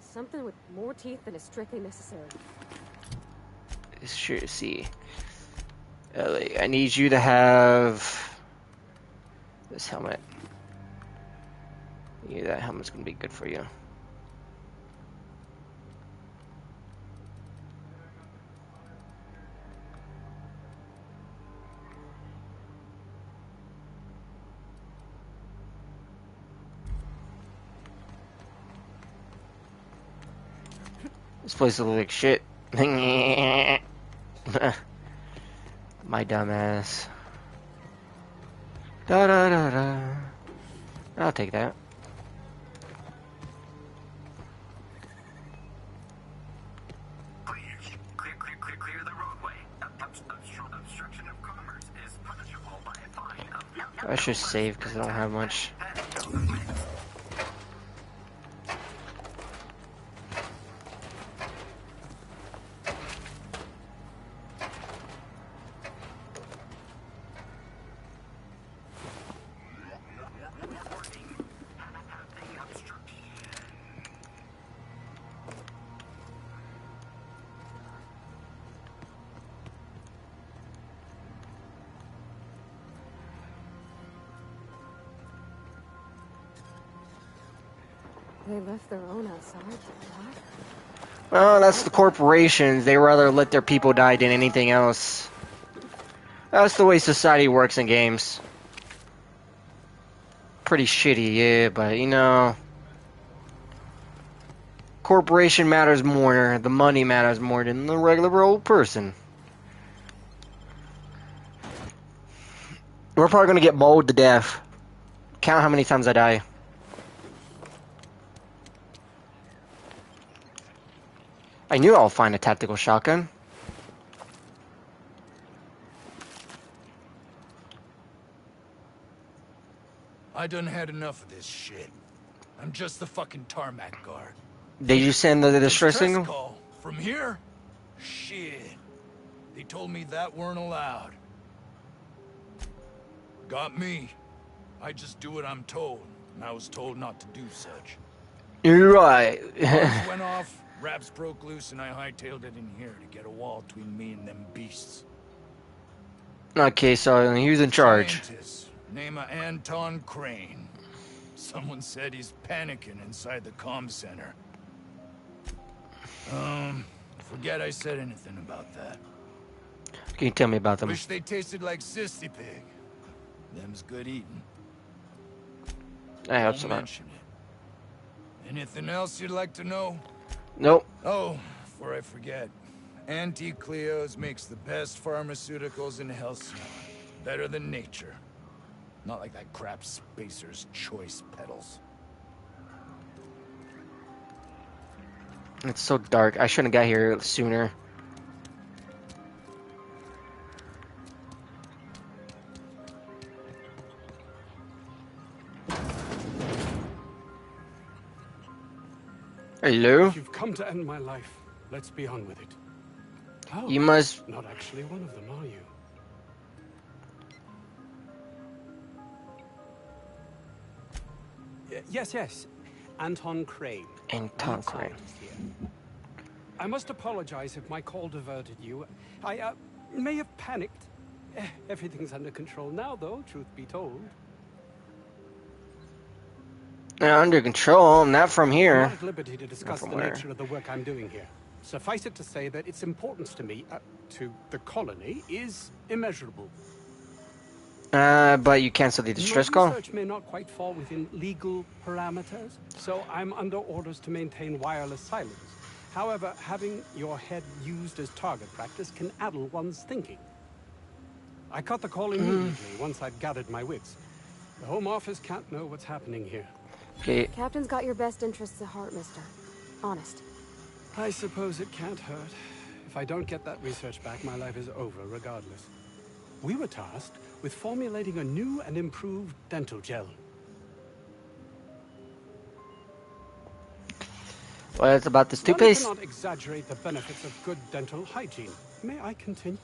Something with more teeth than is strictly necessary. Sure, see. Ellie, I need you to have this helmet. Yeah, that helmet's gonna be good for you. This place looks like shit. My dumbass. Da da da da. I'll take that. Clear the roadway. Obstruction of commerce is punishable by a fine of... I should save because I don't have much. They left their own outside. What? Well, that's the corporations. They rather let their people die than anything else. That's the way society works in games. Pretty shitty, yeah, but you know... Corporation matters more, the money matters more than the regular old person. We're probably gonna get mauled to death. Count how many times I die. I knew I'll find a tactical shotgun. I done had enough of this shit. I'm just the fucking tarmac guard. Did you send the distress signal? Call. From here? Shit. They told me that weren't allowed. Got me. I just do what I'm told, and I was told not to do such. You're right. Alarms went off, raps broke loose, and I hightailed it in here to get a wall between me and them beasts. Okay, so who's in charge? Scientist, name of Anton Crane. Someone said he's panicking inside the comm center. Forget I said anything about that. Can you tell me about them? Wish they tasted like Sissy Pig. Them's good eating. I hope Don't so. mention it. Anything else you'd like to know? Nope. Oh, before I forget. Auntie Cleo's makes the best pharmaceuticals in Halcyon. Better than nature. Not like that crap Spacer's Choice pedals. It's so dark. I shouldn't have got here sooner. Hello? You've come to end my life. Let's be on with it. Oh, You must... not actually one of them, are you? Yes. Anton Crane. Anton Crane. I must apologize if my call diverted you. I may have panicked. Everything's under control now, though, truth be told. Under control, not from I'm here. not at liberty to discuss the where? nature of the work I'm doing here. Suffice it to say that its importance to me, to the colony, is immeasurable. But you canceled the distress My call? research may not quite fall within legal parameters, so I'm under orders to maintain wireless silence. However, having your head used as target practice can addle one's thinking. I cut the call immediately once I'd gathered my wits. The Home Office can't know what's happening here. Okay. Captain's got your best interests at heart, mister. Honest. I suppose it can't hurt. If I don't get that research back, my life is over regardless. We were tasked with formulating a new and improved dental gel. Well, it's about this One toothpaste. cannot exaggerate the benefits of good dental hygiene. May I continue?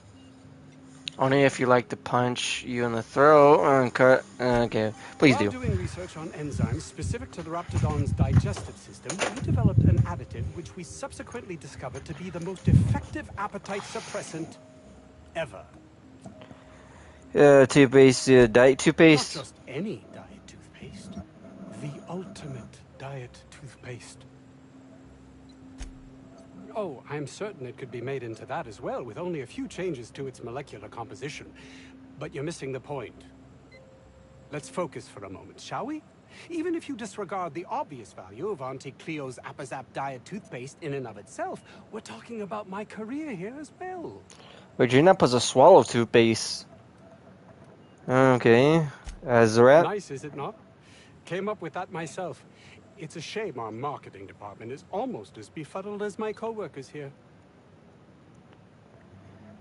Only if you like to punch you in the throat and cut. Okay, please While do. doing research on enzymes specific to the Raptidon's digestive system, we developed an additive which we subsequently discovered to be the most effective appetite suppressant ever. Toothpaste, diet toothpaste. Not just any diet toothpaste. The ultimate diet toothpaste. Oh, I'm certain it could be made into that as well, with only a few changes to its molecular composition. But you're missing the point. Let's focus for a moment, shall we? Even if you disregard the obvious value of Auntie Cleo's Apazap diet toothpaste in and of itself, we're talking about my career here as well. Wait, you're not supposed to swallow toothpaste. Okay. Azrat? Nice, is it not? Came up with that myself. It's a shame our marketing department is almost as befuddled as my co-workers here.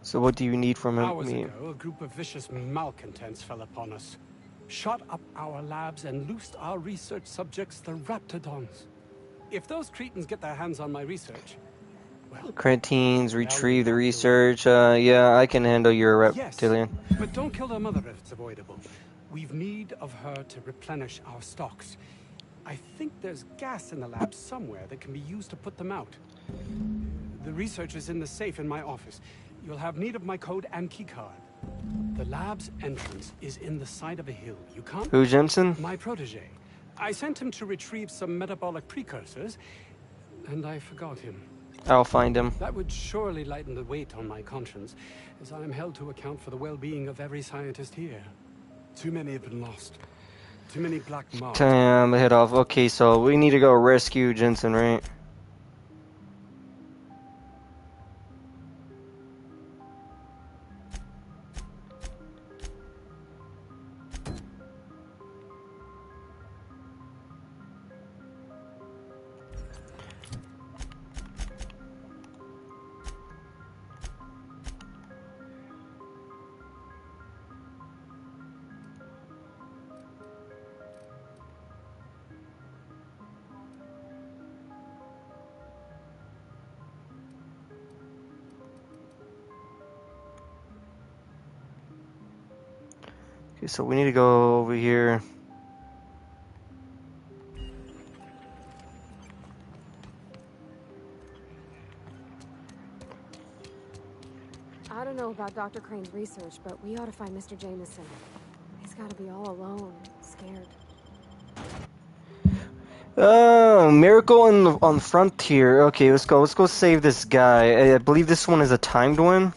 So what do you need from Hours me? ago, a group of vicious malcontents fell upon us, shot up our labs and loosed our research subjects, the Raptidons. If those cretins get their hands on my research, Cretins, retrieve the research. Yeah, I can handle your reptilian. yes, but don't kill their mother if it's avoidable. We've need of her to replenish our stocks. I think there's gas in the lab somewhere that can be used to put them out. The research is in the safe in my office. You'll have need of my code and keycard. The lab's entrance is in the side of a hill. You can't... Who, Jensen? My protege. I sent him to retrieve some metabolic precursors, and I forgot him. I'll find him. That would surely lighten the weight on my conscience, as I am held to account for the well-being of every scientist here. Too many have been lost. Too many black marks. Time to head off. Okay, so we need to go rescue Jensen, right? Okay, so we need to go over here. I don't know about Dr. Crane's research, but we ought to find Mr. Jameson. He's got to be all alone, scared. Miracle on the frontier. Okay, let's go. Let's go save this guy. I believe this one is a timed one.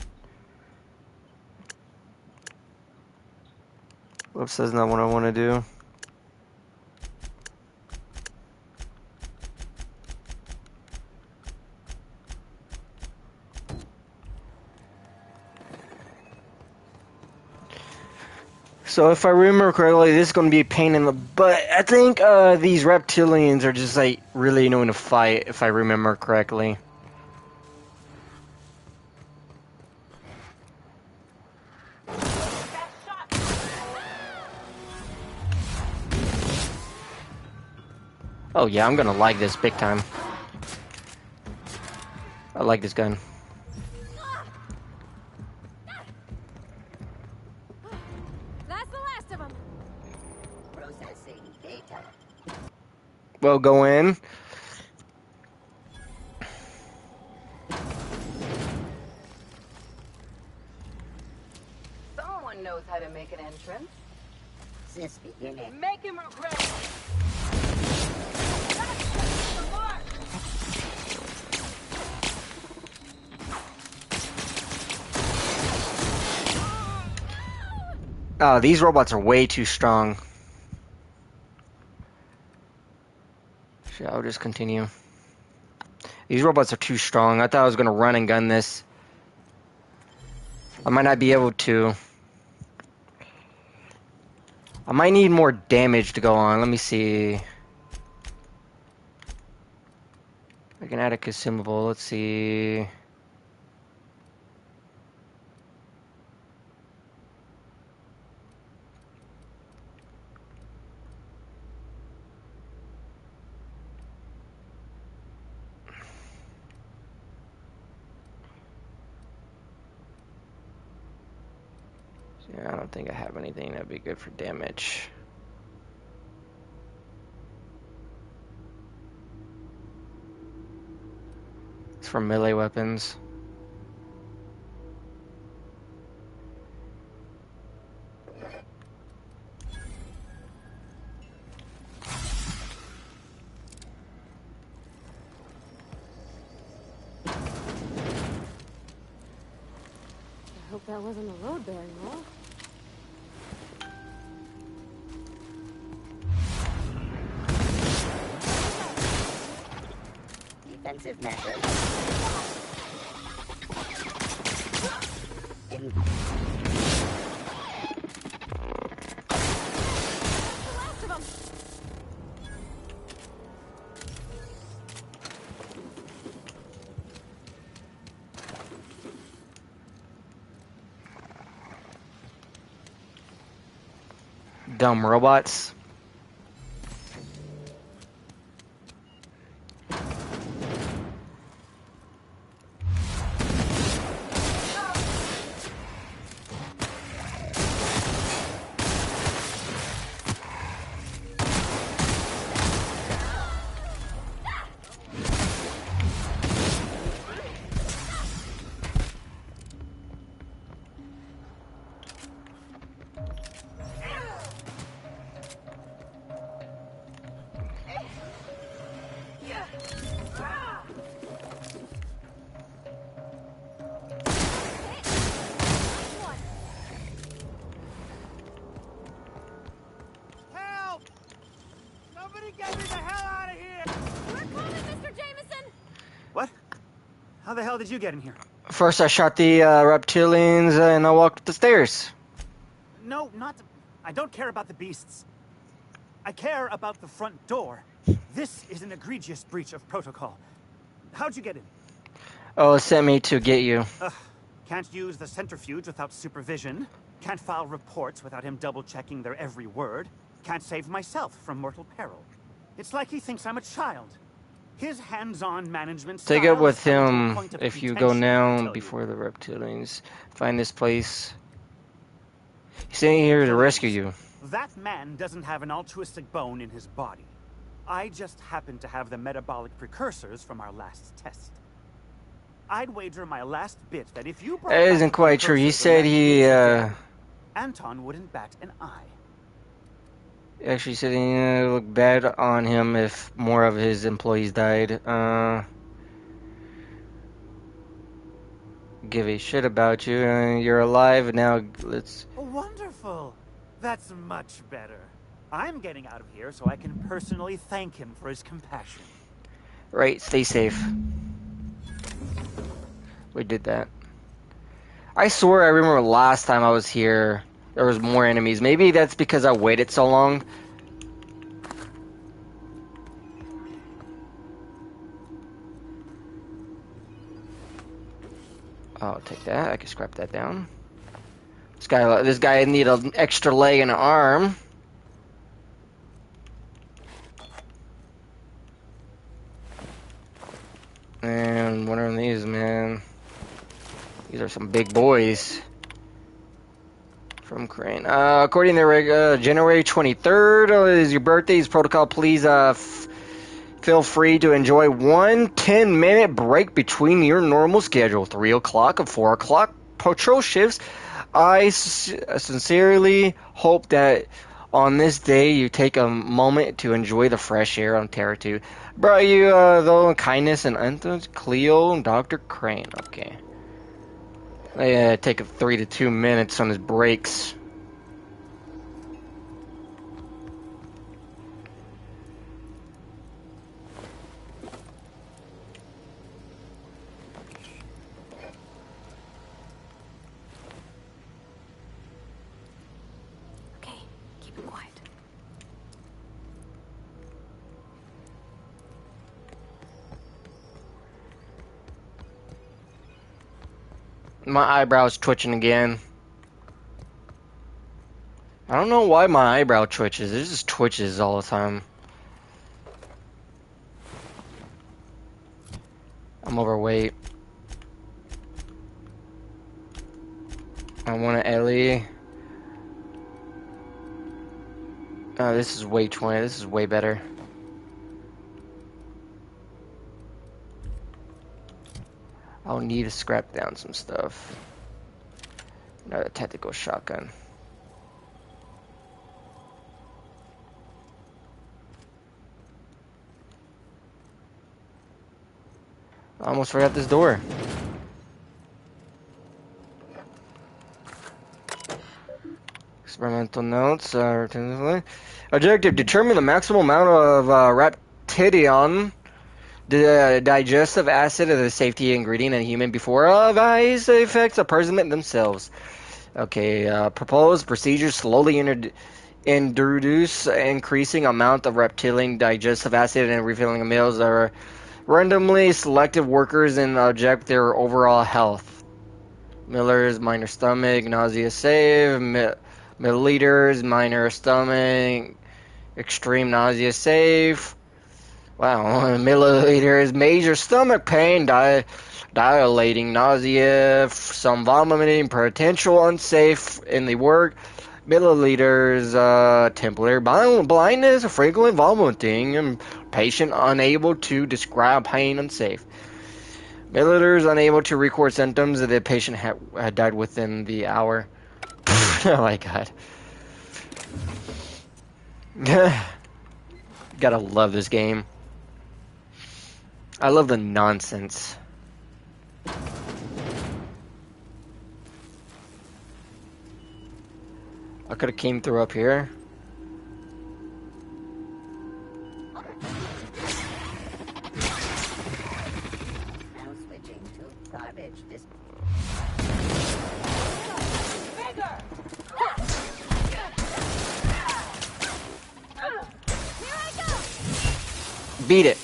Whoops, that's not what I want to do. So if I remember correctly, this is going to be a pain in the butt. I think these reptilians are just like really annoying to fight, if I remember correctly. Oh yeah, I'm gonna like this big time. I like this gun. That's the last of them. Processing data. Well, go in. Someone knows how to make an entrance. Since beginning. Make him regret it. Oh, these robots are way too strong. Shit, I'll just continue. These robots are too strong. I thought I was gonna run and gun this. I might not be able to. I might need more damage to go on. Let me see. I can add a consumable. Let's see. Yeah, I don't think I have anything that'd be good for damage. It's for melee weapons. I hope that wasn't a load bearing roll. Defensive measures. Dumb robots. How the hell did you get in here? First I shot the reptilians and I walked up the stairs. No, I don't care about the beasts. I care about the front door. This is an egregious breach of protocol. How'd you get in? Oh, it sent me to get you. Can't use the centrifuge without supervision. Can't file reports without him double-checking their every word. Can't save myself from mortal peril. It's like he thinks I'm a child. His hands-on management Take it style with is coming to a him point of if you go contention, I now tell you. before the reptilians. Find this place. He's sitting here to rescue you. That man doesn't have an altruistic bone in his body. I just happen to have the metabolic precursors from our last test. I'd wager my last bit that if you brought That isn't quite true. He said he, Anton wouldn't bat an eye. Actually said he looked bad on him if more of his employees died. Give a shit about you. You're alive, and now let's... Wonderful. That's much better. I'm getting out of here so I can personally thank him for his compassion. Right, stay safe. We did that. I swear I remember last time I was here, there was more enemies. Maybe that's because I waited so long. I'll take that. I can scrap that down. This guy need an extra leg and an arm. And what are these, man? These are some big boys. From Crane. According to January 23rd is your birthday. Protocol, please feel free to enjoy one 10-minute break between your normal schedule, 3 o'clock and 4 o'clock patrol shifts. I sincerely hope that on this day you take a moment to enjoy the fresh air on Terra 2. Brought you though kindness and influence, Cleo and Dr. Crane. Okay. Take 3 to 2 minutes on his breaks. My eyebrow's twitching again. I don't know why my eyebrow twitches. It just twitches all the time. I'm overweight. I want an Ellie. Oh, this is way 20. This is way better. I'll need to scrap down some stuff. Another tactical shotgun. I almost forgot this door. Experimental notes. Objective: determine the maximum amount of raptidion, the digestive acid of the safety ingredient in a human before advised effects of parsimony themselves. Okay, proposed procedures slowly introduce increasing amount of reptilian digestive acid and refilling meals are randomly selected workers and object their overall health. Miller's minor stomach, nausea save, milliliters, minor stomach, extreme nausea save. Wow, milliliters, major stomach pain, dilating nausea, some vomiting, potential unsafe in the work. Milliliters, temporary blindness, frequent vomiting, and patient unable to describe pain, unsafe. Milliliters unable to record symptoms that the patient had died within the hour. Oh my god. Gotta love this game. I love the nonsense. I could have came through up here. Now switching to garbage Beat it.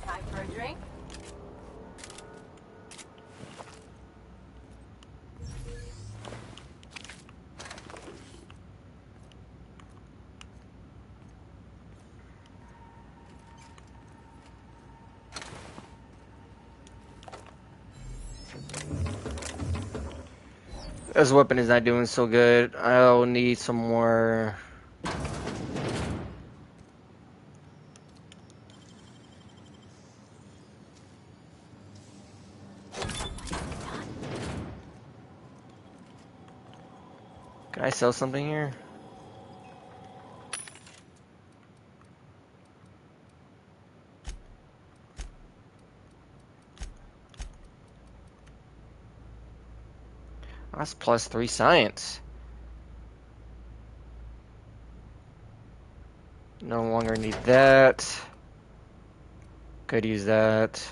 Time for a drink? This weapon is not doing so good. I'll need some more. Can I sell something here? That's +3 science. No longer need that. Could use that.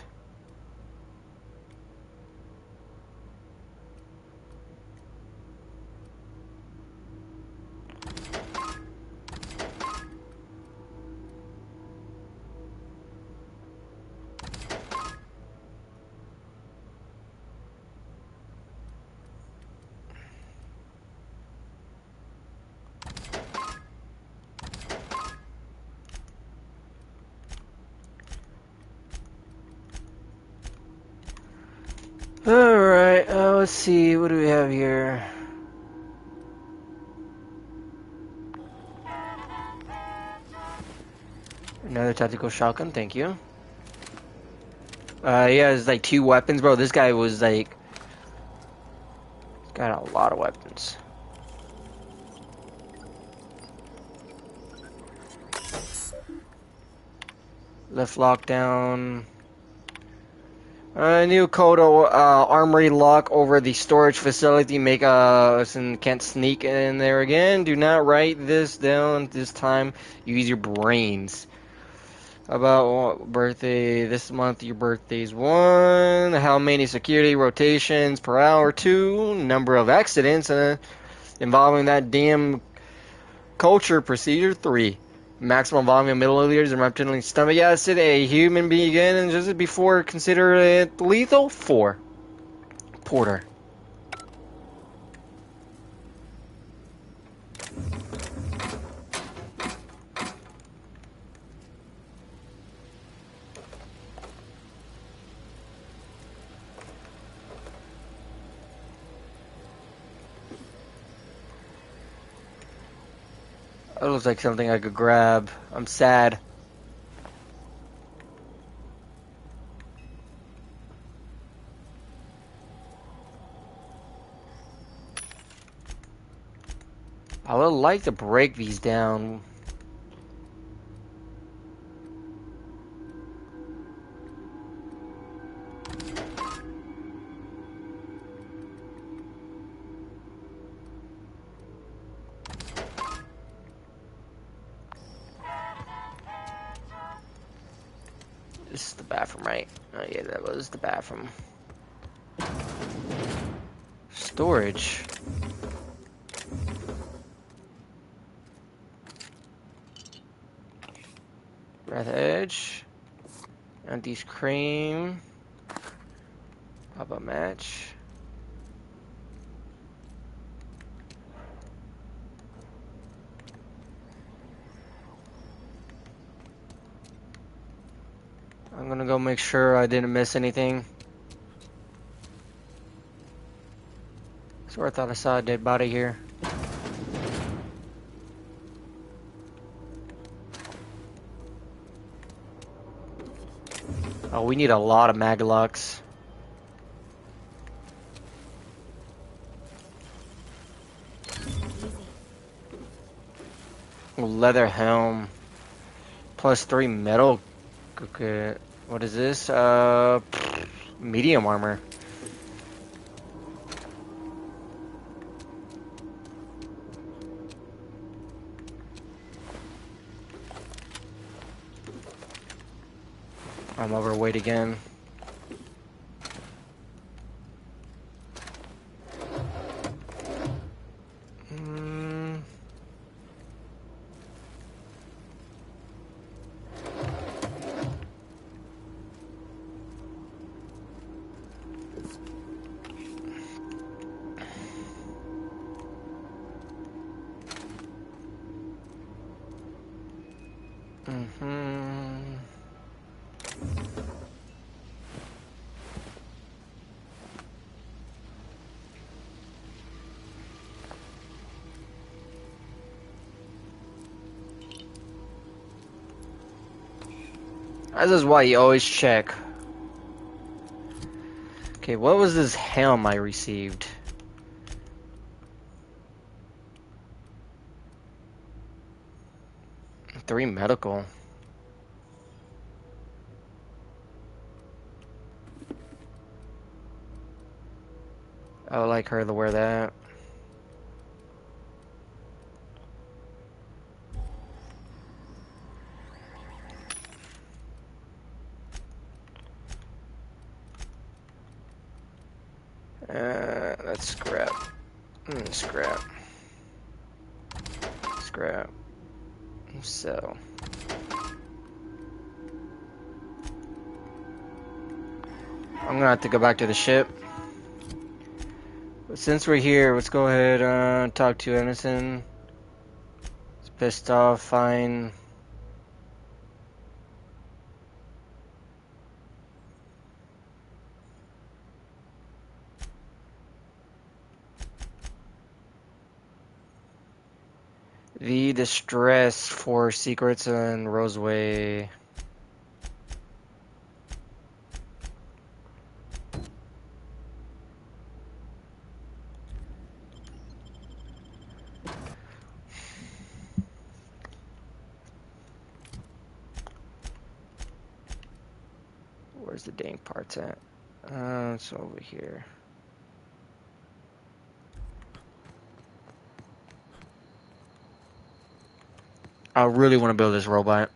Alright, let's see, what do we have here? Another tactical shotgun, thank you. Yeah, it's like 2 weapons, bro. This guy was like... got a lot of weapons. Left lockdown. New code armory lock over the storage facility. Make and can't sneak in there again. Do not write this down this time. Use your brains. About birthday this month. Your birthday's 1. How many security rotations per hour? 2. Number of accidents involving that damn culture procedure. 3. Maximum volume of milliliters of reptilian stomach acid a human being and just before consider it lethal. 4. Porter. That looks like something I could grab. I'm sad. I would like to break these down. This is the bathroom, right? Oh yeah, that was the bathroom. Storage. Breath edge. Anti's cream. Pop a match. I'm gonna go make sure I didn't miss anything. So I thought I saw a dead body here. Oh, we need a lot of Maglocks. Leather helm. +3 metal. Okay. What is this? Medium armor. I'm overweight again. This is why you always check. Okay, what was this helm I received? Three medical. I would like her to wear that. That's scrap. Scrap. Scrap. So. I'm gonna have to go back to the ship. But since we're here, let's go ahead and talk to Edison. He's pissed off, fine. The distress for secrets and Roseway. Where's the dang parts at? It's over here. I really want to build this robot.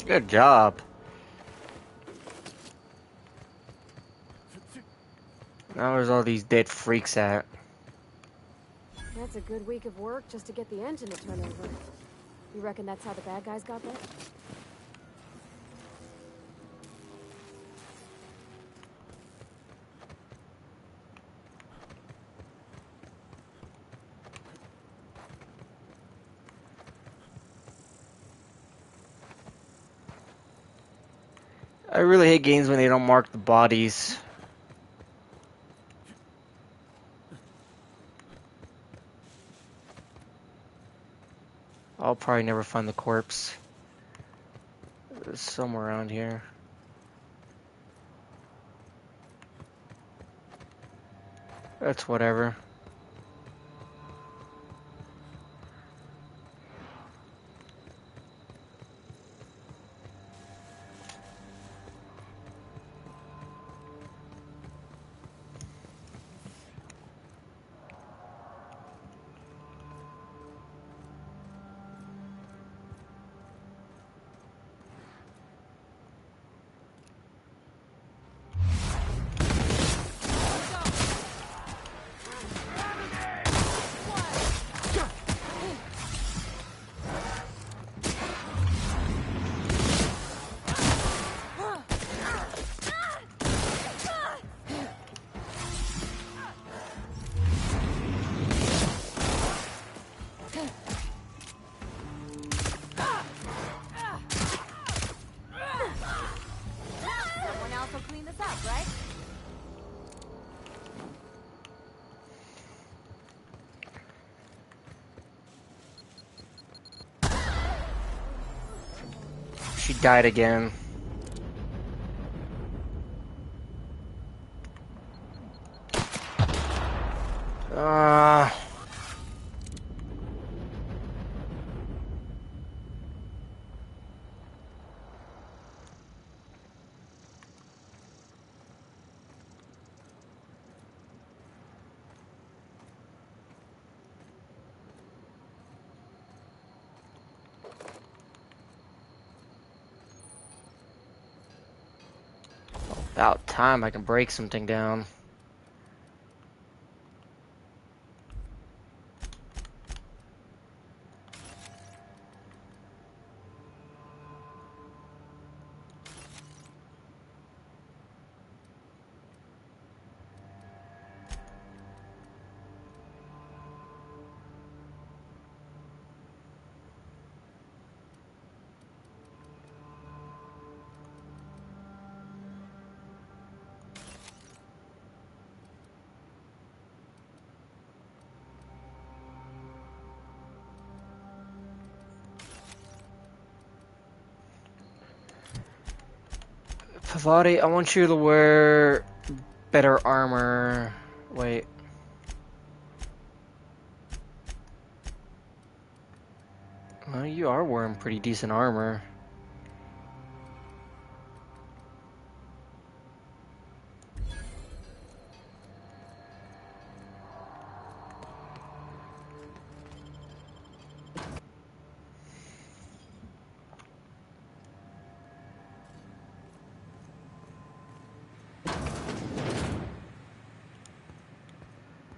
Good job. Now where's all these dead freaks at? That's a good week of work just to get the engine to turn over. You reckon that's how the bad guys got there? I really hate games when they don't mark the bodies. I'll probably never find the corpse. It's somewhere around here. That's whatever. She died again. About time I can break something down. Pavati, I want you to wear better armor. Wait. Well, you are wearing pretty decent armor.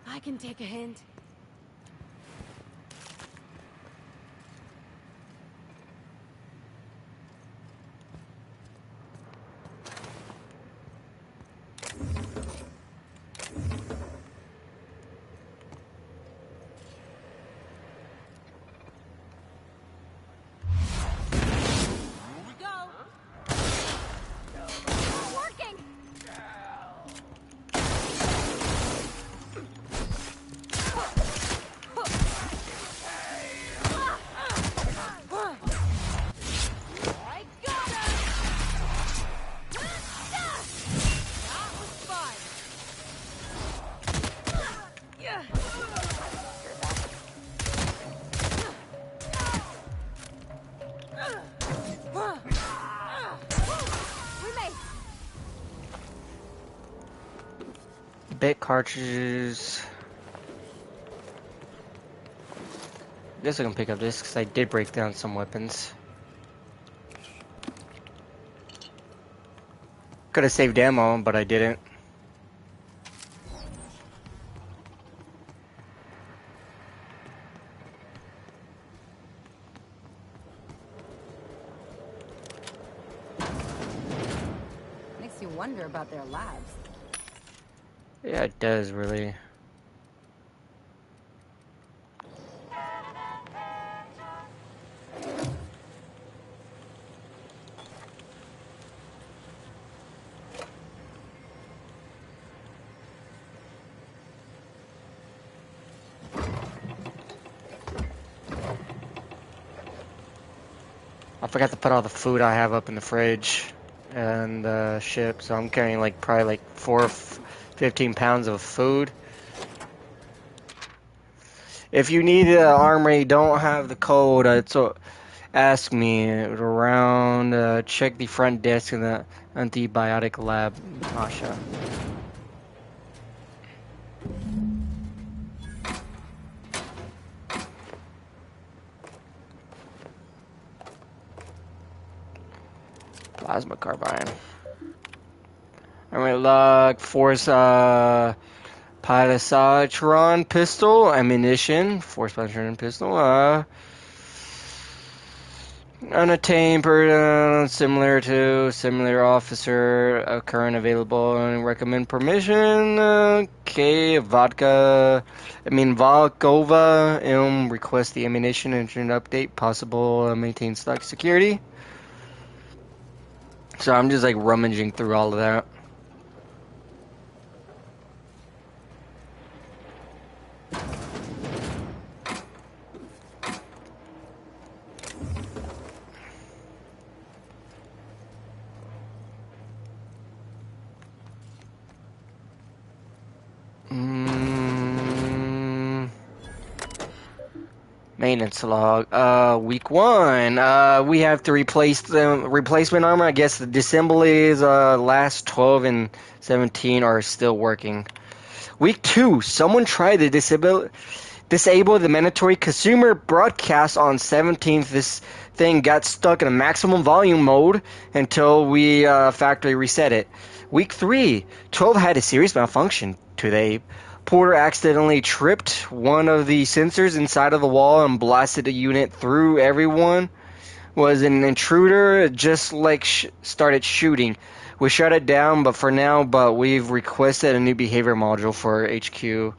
I can take a hint. Bit cartridges. I guess I can pick up this because I did break down some weapons. Could have saved ammo, but I didn't. Makes you wonder about their lives. Yeah, it does, really. I forgot to put all the food I have up in the fridge and the ship, so I'm carrying like probably like 15 pounds of food. If you need an armory, don't have the code, so ask me around, check the front desk in the antibiotic lab, Masha. Plasma carbine. Alright, log, force, Palisatron pistol, ammunition, force Palisatron pistol, unattained person, similar officer, current available, and recommend permission, okay, Volkova, request the ammunition, internet update, possible, maintain stock security. So I'm just like rummaging through all of that. Maintenance log. Week 1. We have to replace the replacement armor. I guess the disassemblies last 12 and 17 are still working. Week 2. Someone tried to disabled the mandatory consumer broadcast on 17th. This thing got stuck in a maximum volume mode until we factory reset it. Week 3, 12 had a serious malfunction today. Porter accidentally tripped one of the sensors inside of the wall and blasted the unit through. Everyone was an intruder, it just like started shooting. We shut it down, but we've requested a new behavior module for HQ.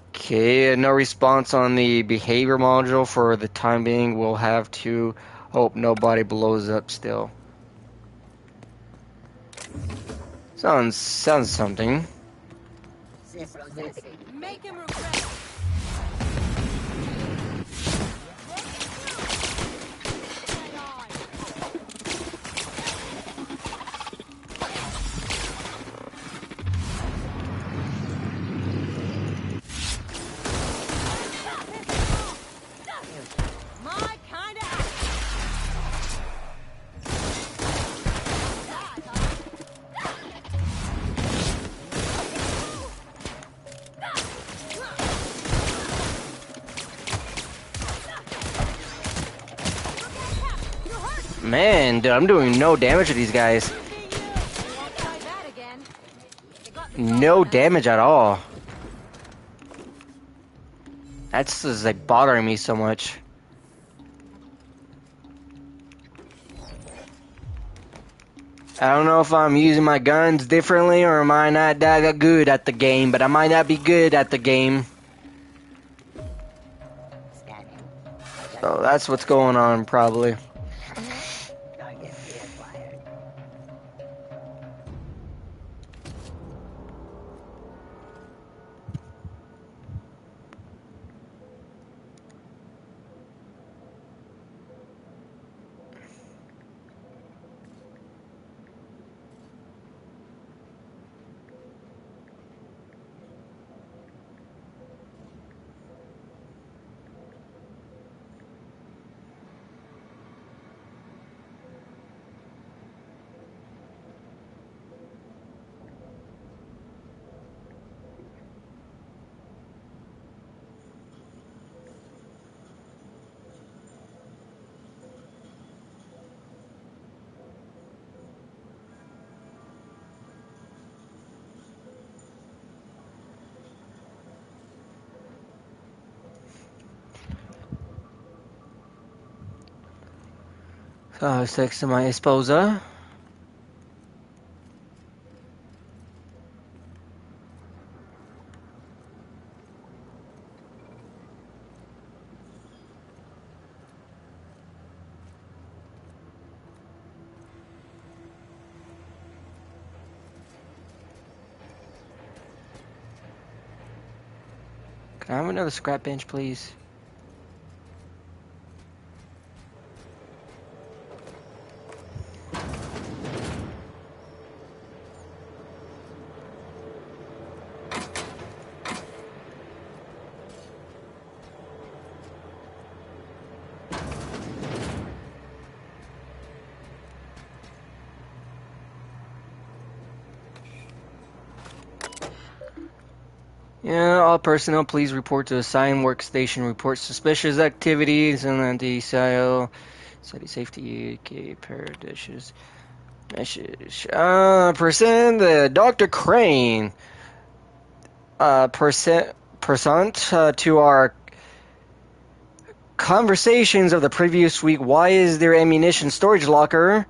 Okay, no response on the behavior module for the time being. We'll have to hope nobody blows up still. Sounds something. Make him regret. Man, dude, I'm doing no damage to these guys. No damage at all. That's just like bothering me so much. I don't know if I'm using my guns differently or am I not that good at the game, but I might not be good at the game. So that's what's going on probably. Sex to my esposa. Can I have another scrap bench, please? Yeah, all personnel, please report to assigned workstation. Report suspicious activities and then the CIO, study safety, okay, pair of dishes. Message. Present Dr. Crane. Present to our conversations of the previous week. Why is there ammunition storage locker?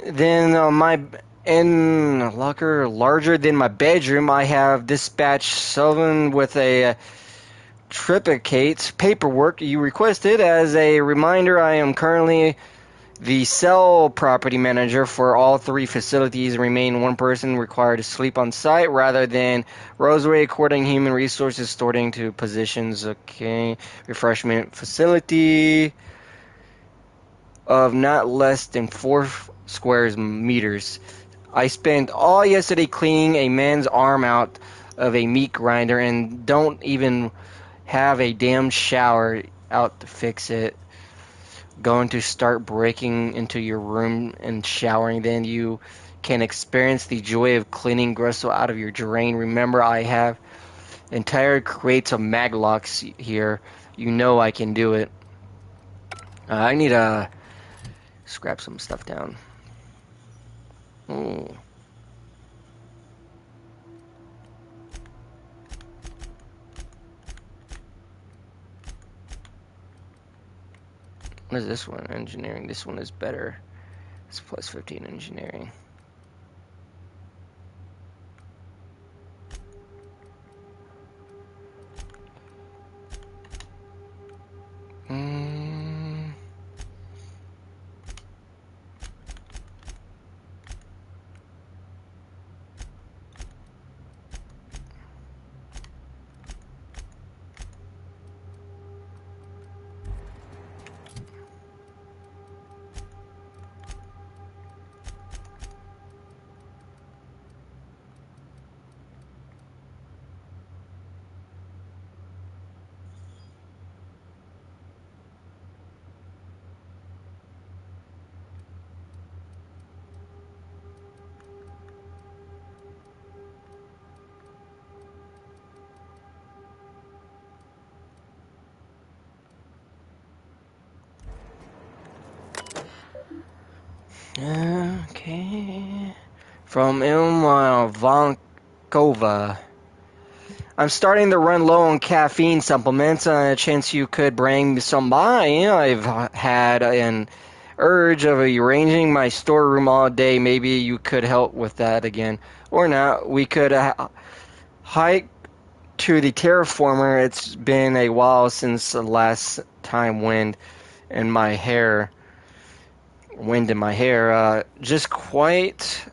Then my locker larger than my bedroom. I have dispatched Sylvan with a triplicate paperwork you requested. As a reminder, I am currently the cell property manager for all 3 facilities. Remain one person required to sleep on site rather than Roseway, according human resources sorting to positions. Okay, refreshment facility of not less than 4 square meters. I spent all yesterday cleaning a man's arm out of a meat grinder and don't even have a damn shower out to fix it. Going to start breaking into your room and showering, then you can experience the joy of cleaning Grussel out of your drain. Remember, I have entire crates of maglocks here. You know I can do it. I need to scrap some stuff down. Oh. What is this one? Engineering. This one is better. It's plus 15 engineering. Okay. From Ilma Vankova. I'm starting to run low on caffeine supplements. A chance you could bring some by. I've had an urge of arranging my storeroom all day. Maybe you could help with that again. Or not. We could hike to the terraformer. It's been a while since the last time wind in my hair. Just quite,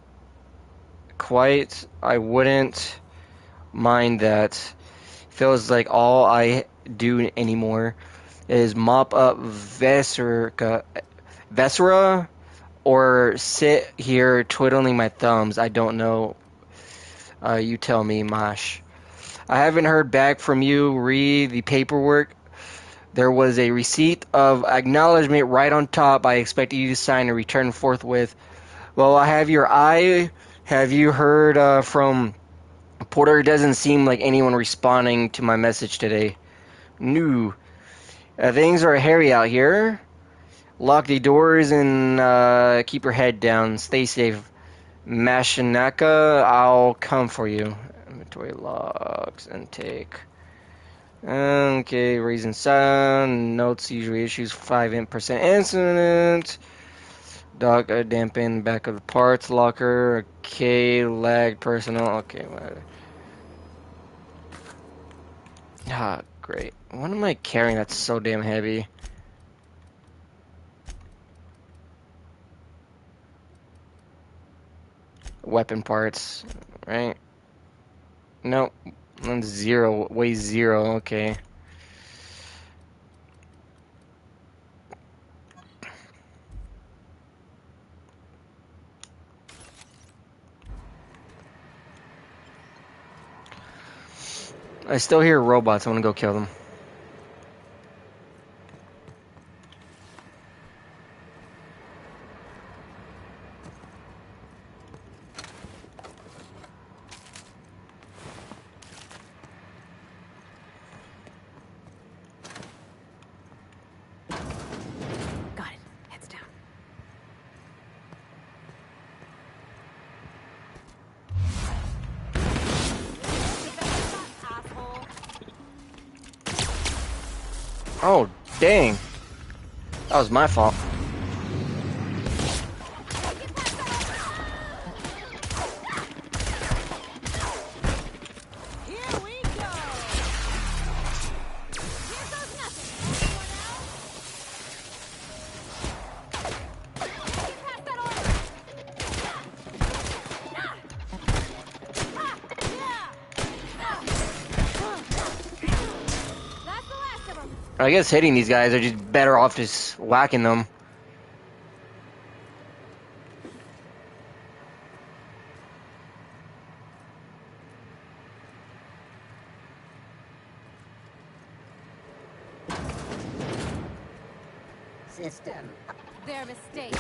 I wouldn't mind that. Feels like all I do anymore is mop up Vesera or sit here twiddling my thumbs. I don't know. You tell me, Mosh. I haven't heard back from you. Read the paperwork. There was a receipt of acknowledgement right on top. I expect you to sign and return forthwith. Well, I have your eye. Have you heard from Porter? It doesn't seem like anyone responding to my message today. No. Things are hairy out here. Lock the doors and keep your head down. Stay safe. Mashinaka, I'll come for you. Inventory logs and take. Okay, raising sound, notes usually issues 5% incident. Dock dampen back of the parts locker. Okay, lag personnel. Okay, whatever. Ah, great. What am I carrying that's so damn heavy? Weapon parts, right? Nope. Zero, weighs 0, okay. I still hear robots, I'm gonna go kill them. Oh, dang. That was my fault. I guess hitting these guys are just better off just whacking them. System. Their mistake.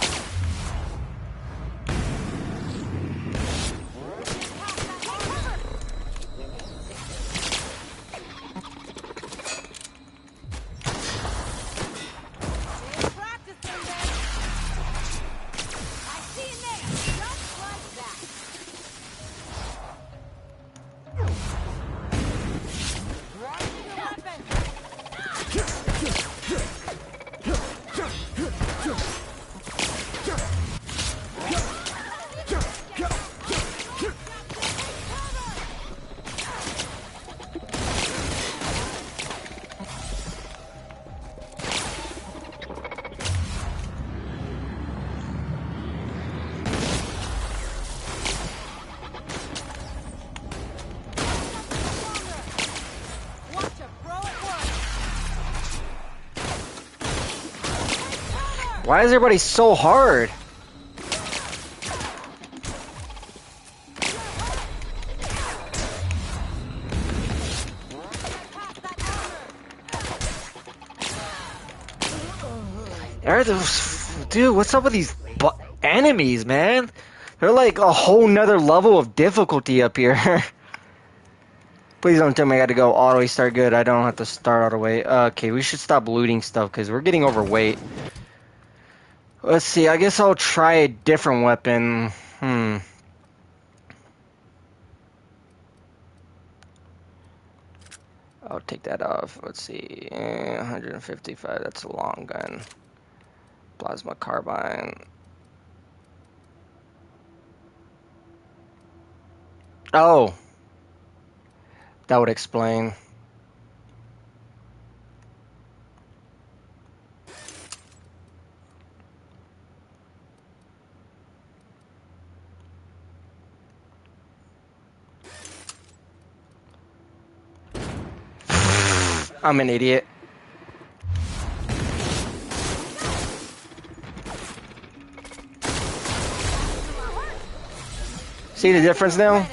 Why is everybody so hard? Dude, what's up with these enemies, man? They're like a whole nother level of difficulty up here. Please don't tell me I gotta go auto start good. I don't have to start all the way. Okay, we should stop looting stuff because we're getting overweight. Let's see, I guess I'll try a different weapon. I'll take that off. Let's see. 155, that's a long gun. Plasma carbine. Oh! That would explain. I'm an idiot. See the difference now?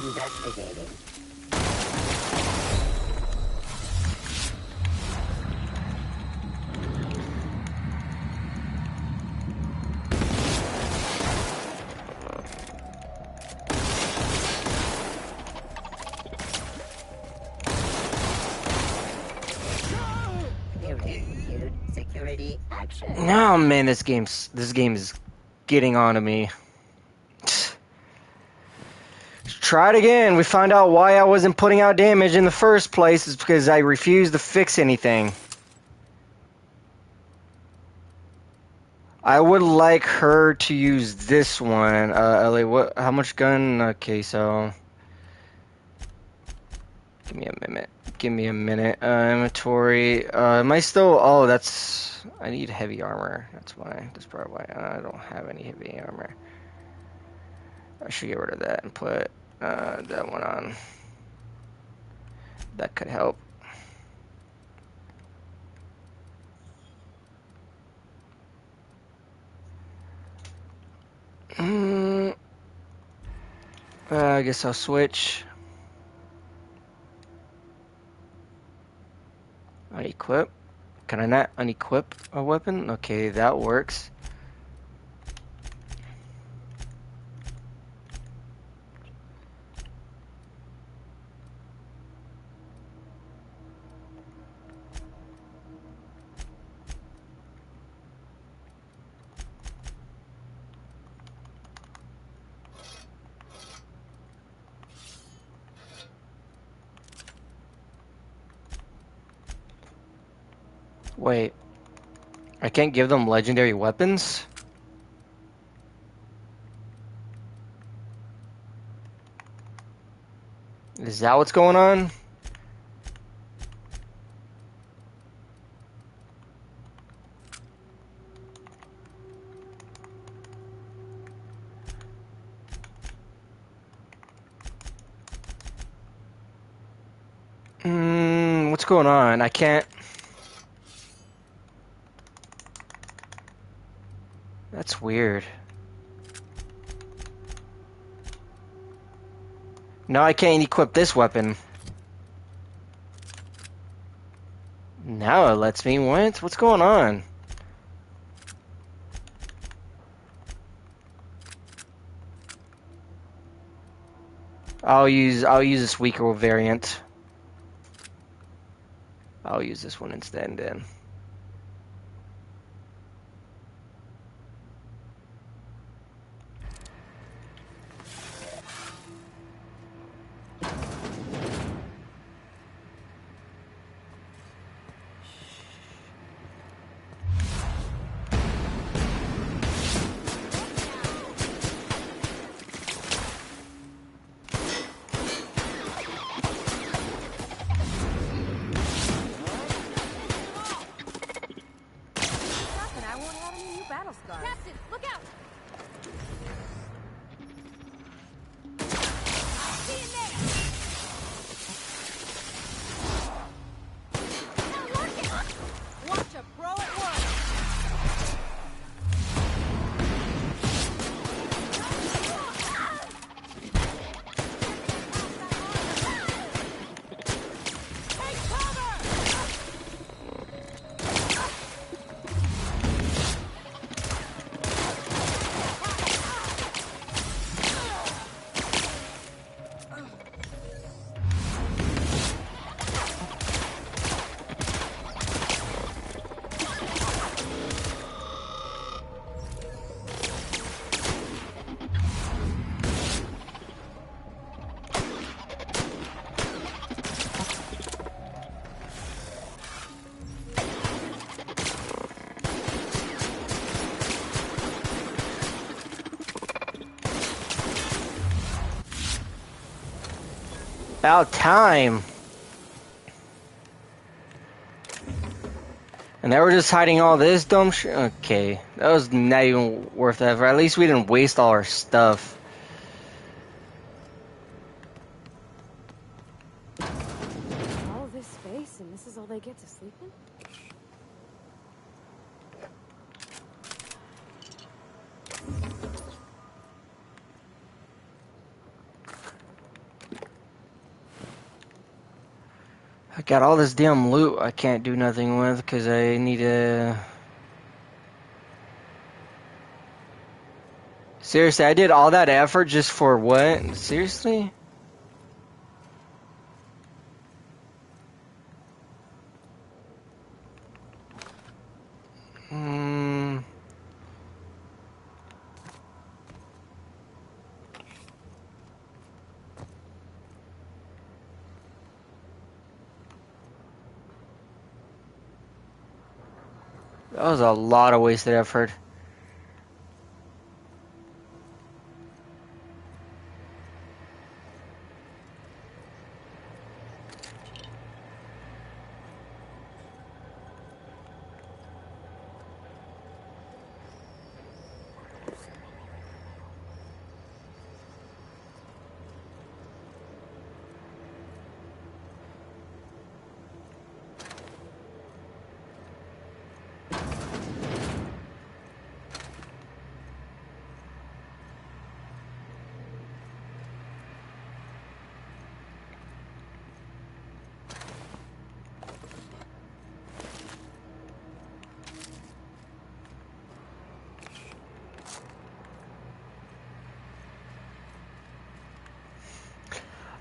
Investigating. Security action. Oh man, this game is getting on to me. Try it again. We found out why I wasn't putting out damage in the first place. It's because I refused to fix anything. I would like her to use this one. Ellie, how much gun? Okay, so give me a minute. Give me a minute. Inventory. Am I still? Oh, that's. I need heavy armor. That's why. That's probably why I don't have any heavy armor. I should get rid of that and put that one on. That could help. I guess I'll switch. Unequip. Can I not unequip a weapon? Okay, that works. Wait, I can't give them legendary weapons? Is that what's going on? What's going on? I can't... That's weird. No, I can't equip this weapon. Now it lets me. What's going on? I'll use this weaker variant. I'll use this one instead then. Captain, look out! See in there! Not working! Watch a pro at work! Take cover! About time. And they were just hiding all this dumb shit? Okay. That was not even worth the effort. At least we didn't waste all our stuff. All this space, and this is all they get to sleep in? I got all this damn loot I can't do nothing with because I need to... Seriously, I did all that effort just for what? Seriously? That was a lot of wasted effort.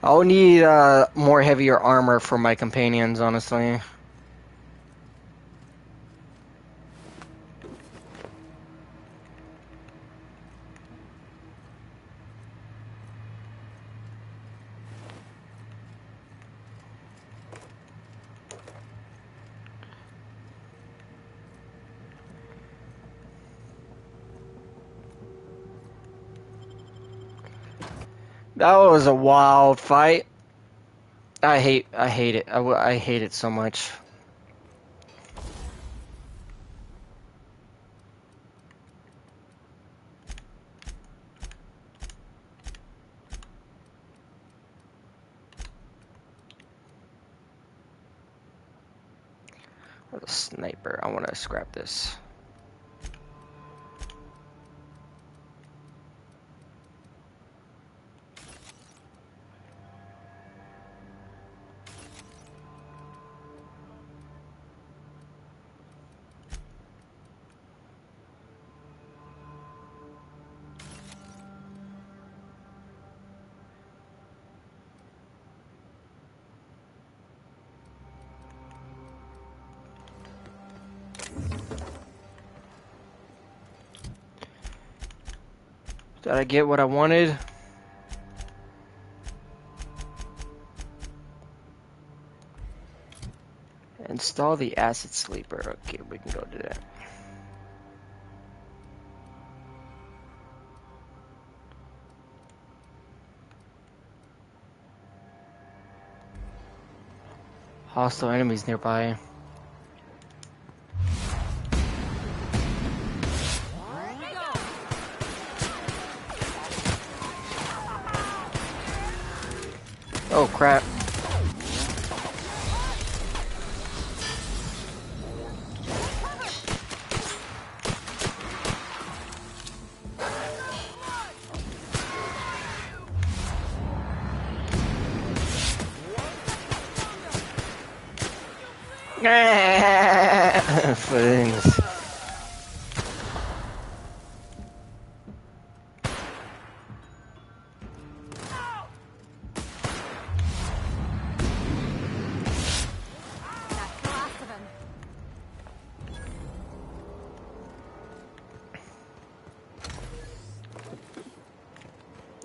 I'll need more heavier armor for my companions, honestly. That was a wild fight. I hate it. I hate it so much. A sniper. I want to scrap this. Did I get what I wanted? Install the acid sleeper. Okay, we can go do that. Hostile enemies nearby. Oh crap. Things.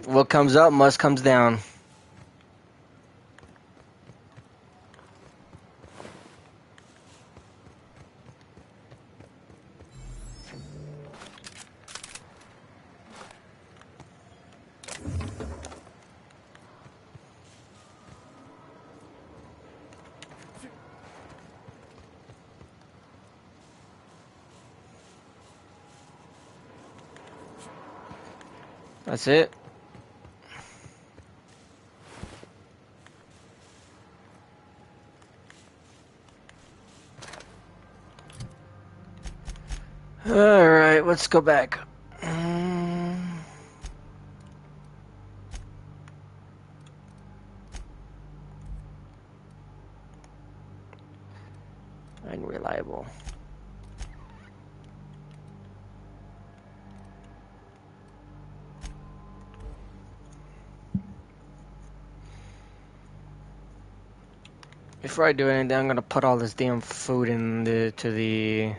What comes up must comes down. That's it. Alright, let's go back. Unreliable. Before I do anything, I'm gonna put all this damn food into the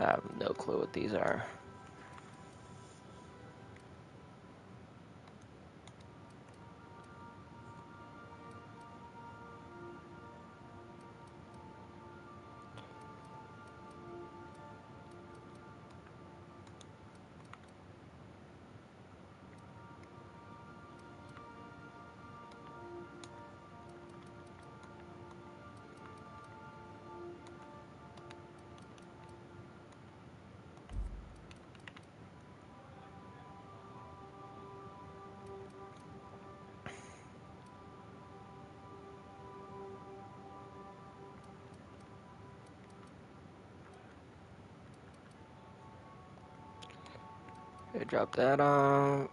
I have no clue what these are. Okay, drop that on.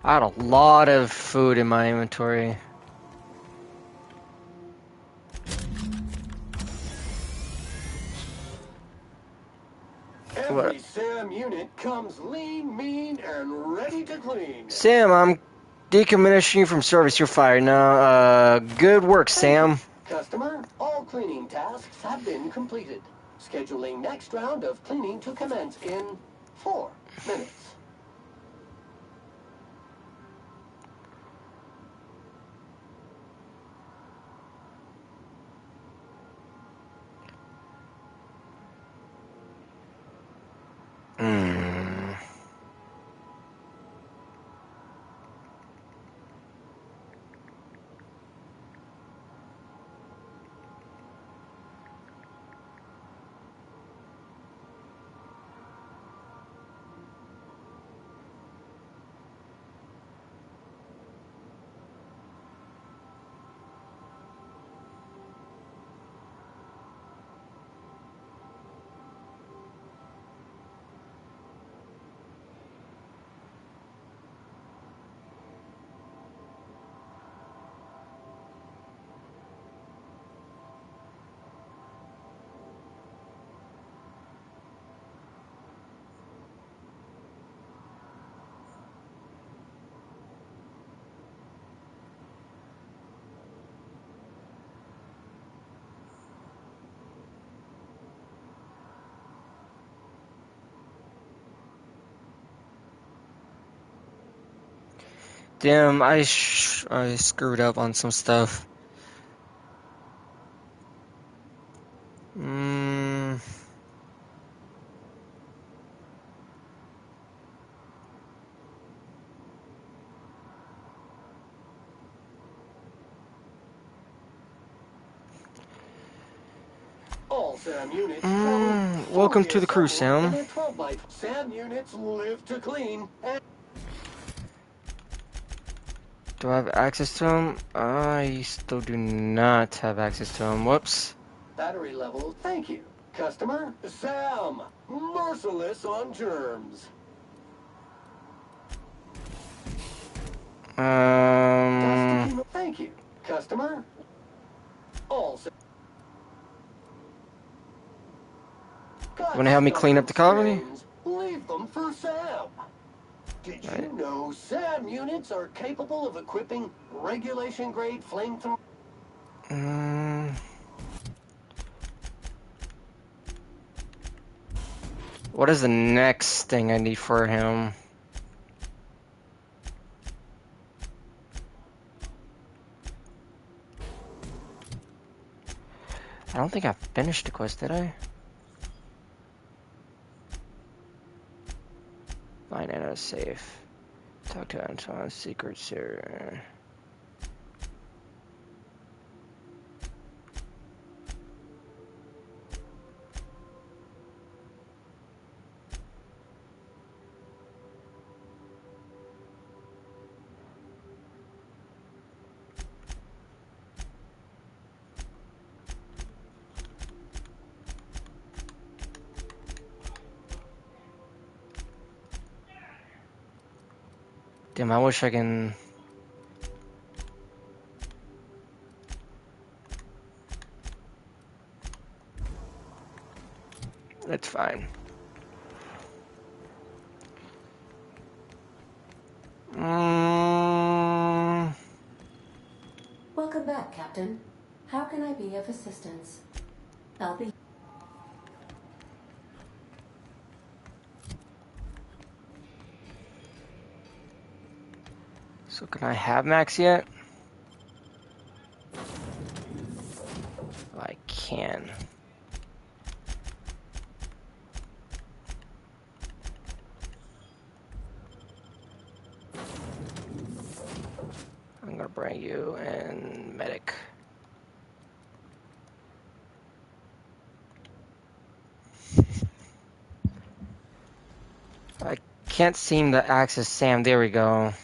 I had a lot of food in my inventory. Every SAM unit comes lean, mean, and ready to clean. Sam, I'm decommissioning you from service. You're fired now. Good work, Sam. Customer, all cleaning tasks have been completed. Scheduling next round of cleaning to commence in 4 minutes. Damn, I screwed up on some stuff. All SAM units Welcome to the crew, Sam. SAM units live to clean. Do I have access to him? I still do not have access to him. Whoops. Battery level, thank you. Customer, Sam, merciless on germs. Thank you. Customer, all SAM. Want to help me clean up the colony? Leave them for Sam. Did you know SAM units are capable of equipping regulation-grade flamethrower? What is the next thing I need for him? I don't think I finished the quest, did I? Find Anna safe. Talk to Anton. Secrets here. Damn, I wish I can... That's fine. Welcome back, Captain. How can I be of assistance? I'll be... So can I have Max yet? I can. I'm gonna bring you and medic. I can't seem to access Sam. There we go.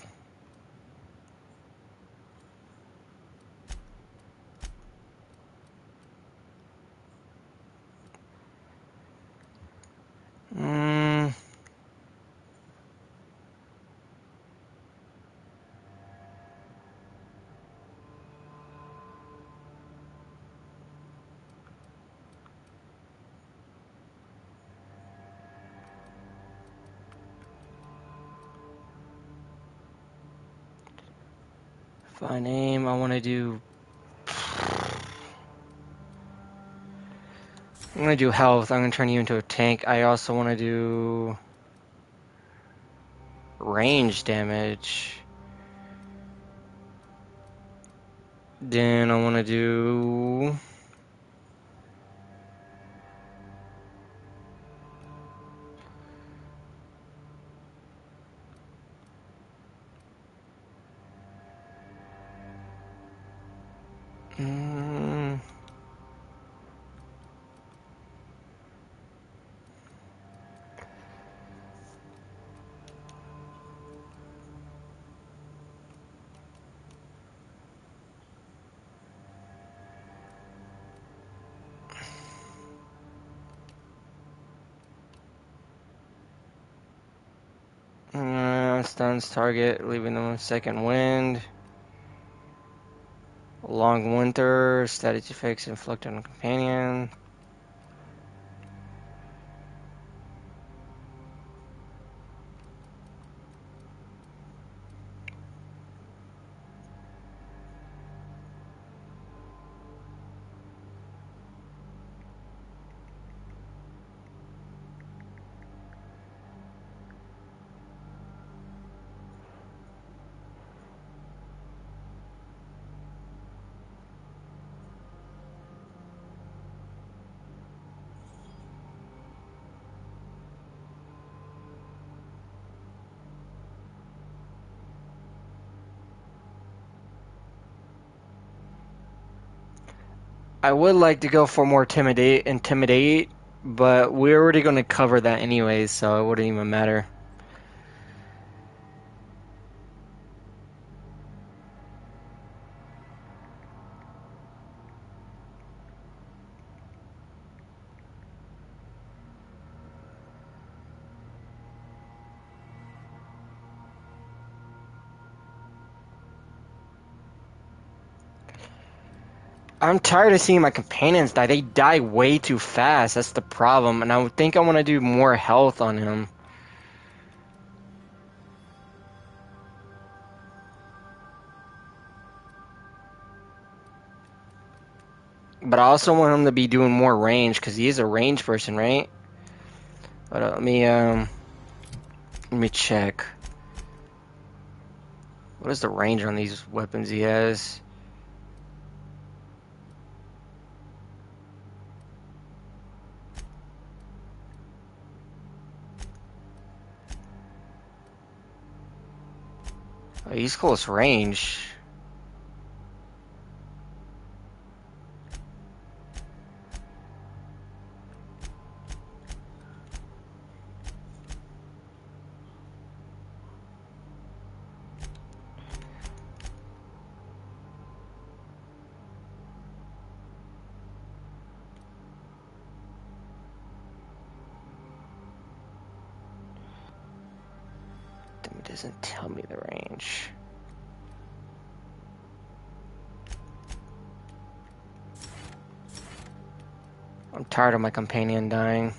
Find name. I want to do. I'm gonna do health. I'm gonna turn you into a tank. I also want to do range damage. Then I want to do stuns target, leaving them with second wind. Long winter, status effects inflict on a companion. I would like to go for more intimidate, but we're already going to cover that anyways, so it wouldn't even matter. I'm tired of seeing my companions die. They die way too fast. That's the problem. And I think I want to do more health on him. But I also want him to be doing more range, because he is a range person, right? But let me check. What is the range on these weapons he has? Oh, he's close range. It doesn't tell me the range. I'm tired of my companion dying.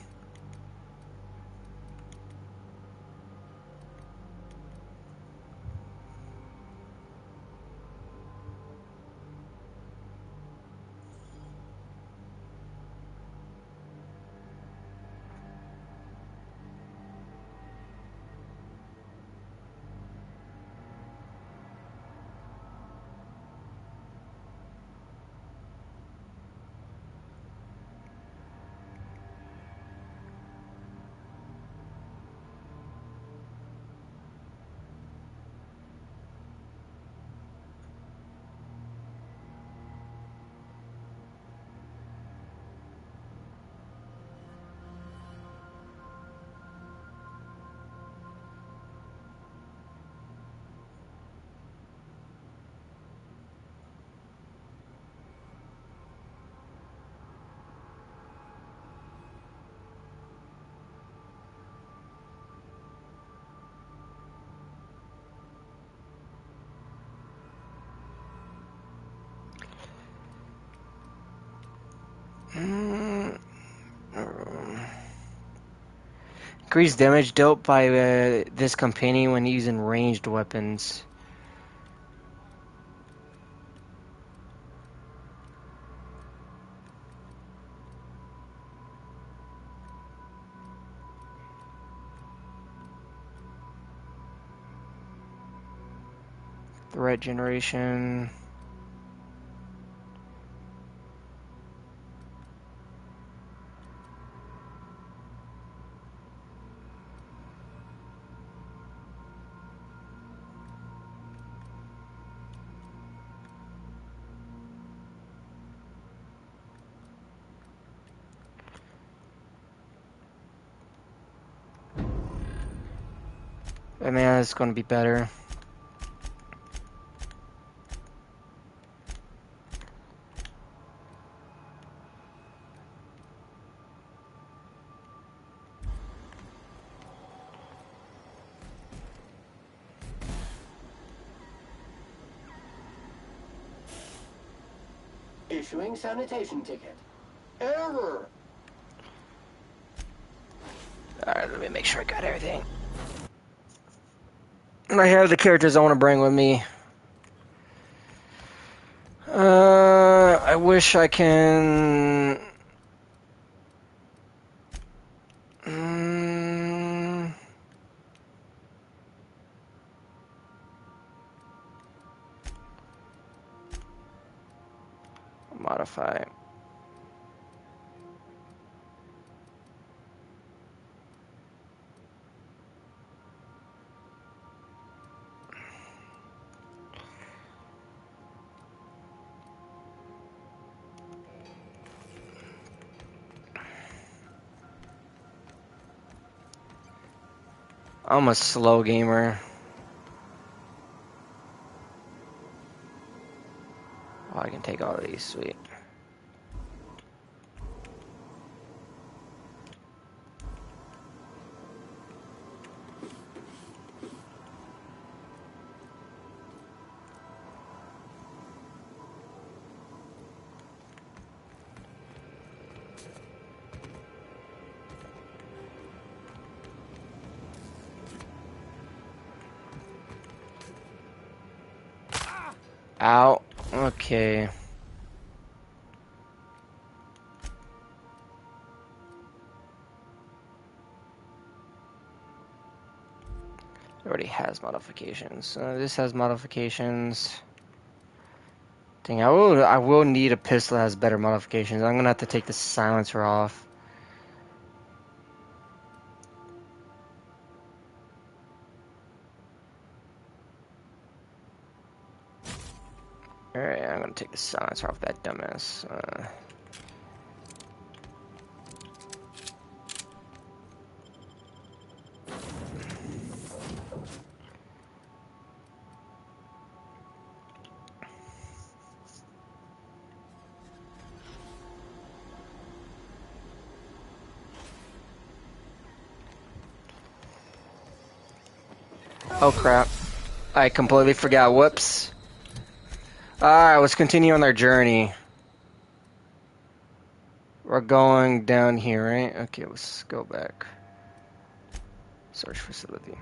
Increased damage dealt by this companion when using ranged weapons. The right generation. I mean, it's going to be better. Issuing sanitation ticket. Error. Alright, let me make sure I got everything. And I have the characters I want to bring with me. I wish I can... Modify. I'm a slow gamer. Oh, I can take all of these, sweet. Ow. Okay. It already has modifications. This has modifications. Dang, I will need a pistol that has better modifications. I'm gonna have to take the silencer off. Alright, I'm gonna take the silencer off that dumbass. Oh crap. I completely forgot. Whoops. Alright, let's continue on our journey. We're going down here, right? Okay, let's go back. Search facility.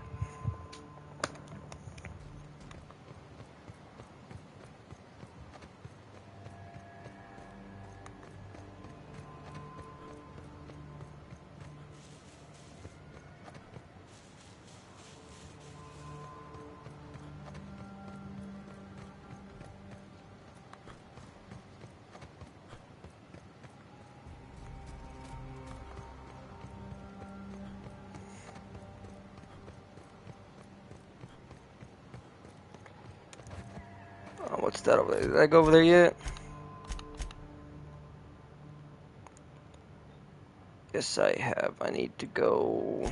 What's that over there? Did I go over there yet? Yes, I have. I need to go...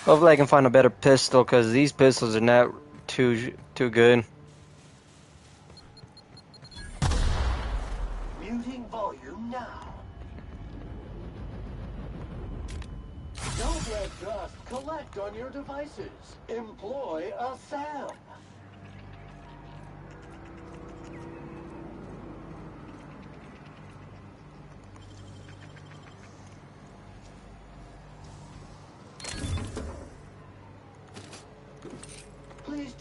Hopefully I can find a better pistol, because these pistols are not too good. Muting volume now. Don't let dust collect on your devices. Employ a SAM.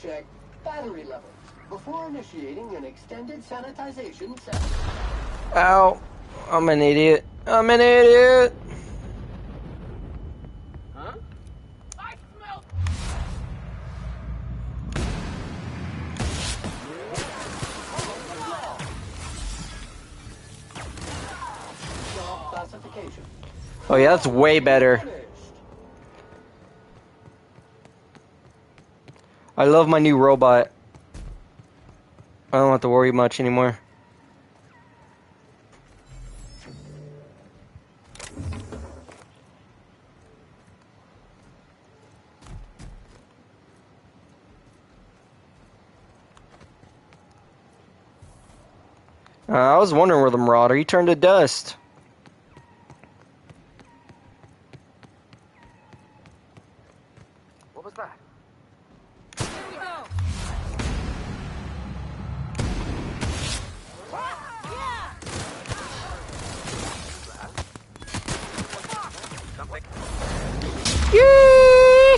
check battery levels before initiating an extended sanitization session. Ow. I'm an idiot. I'm an idiot. Huh? I smell. Classification. Oh yeah, that's way better. I love my new robot. I don't have to worry much anymore. I was wondering where the Marauder, he turned to dust. What was that? Here we go.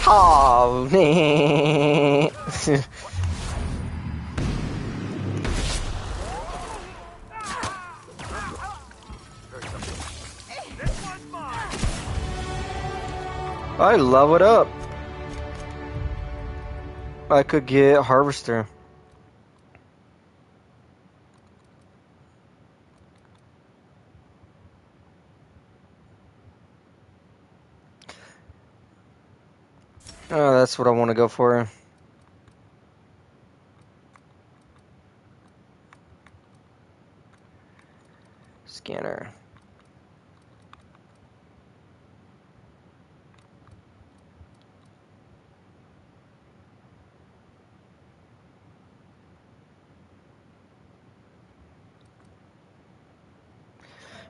Yeehaw! I love it up. I could get Harvester. Oh, that's what I want to go for. Scanner.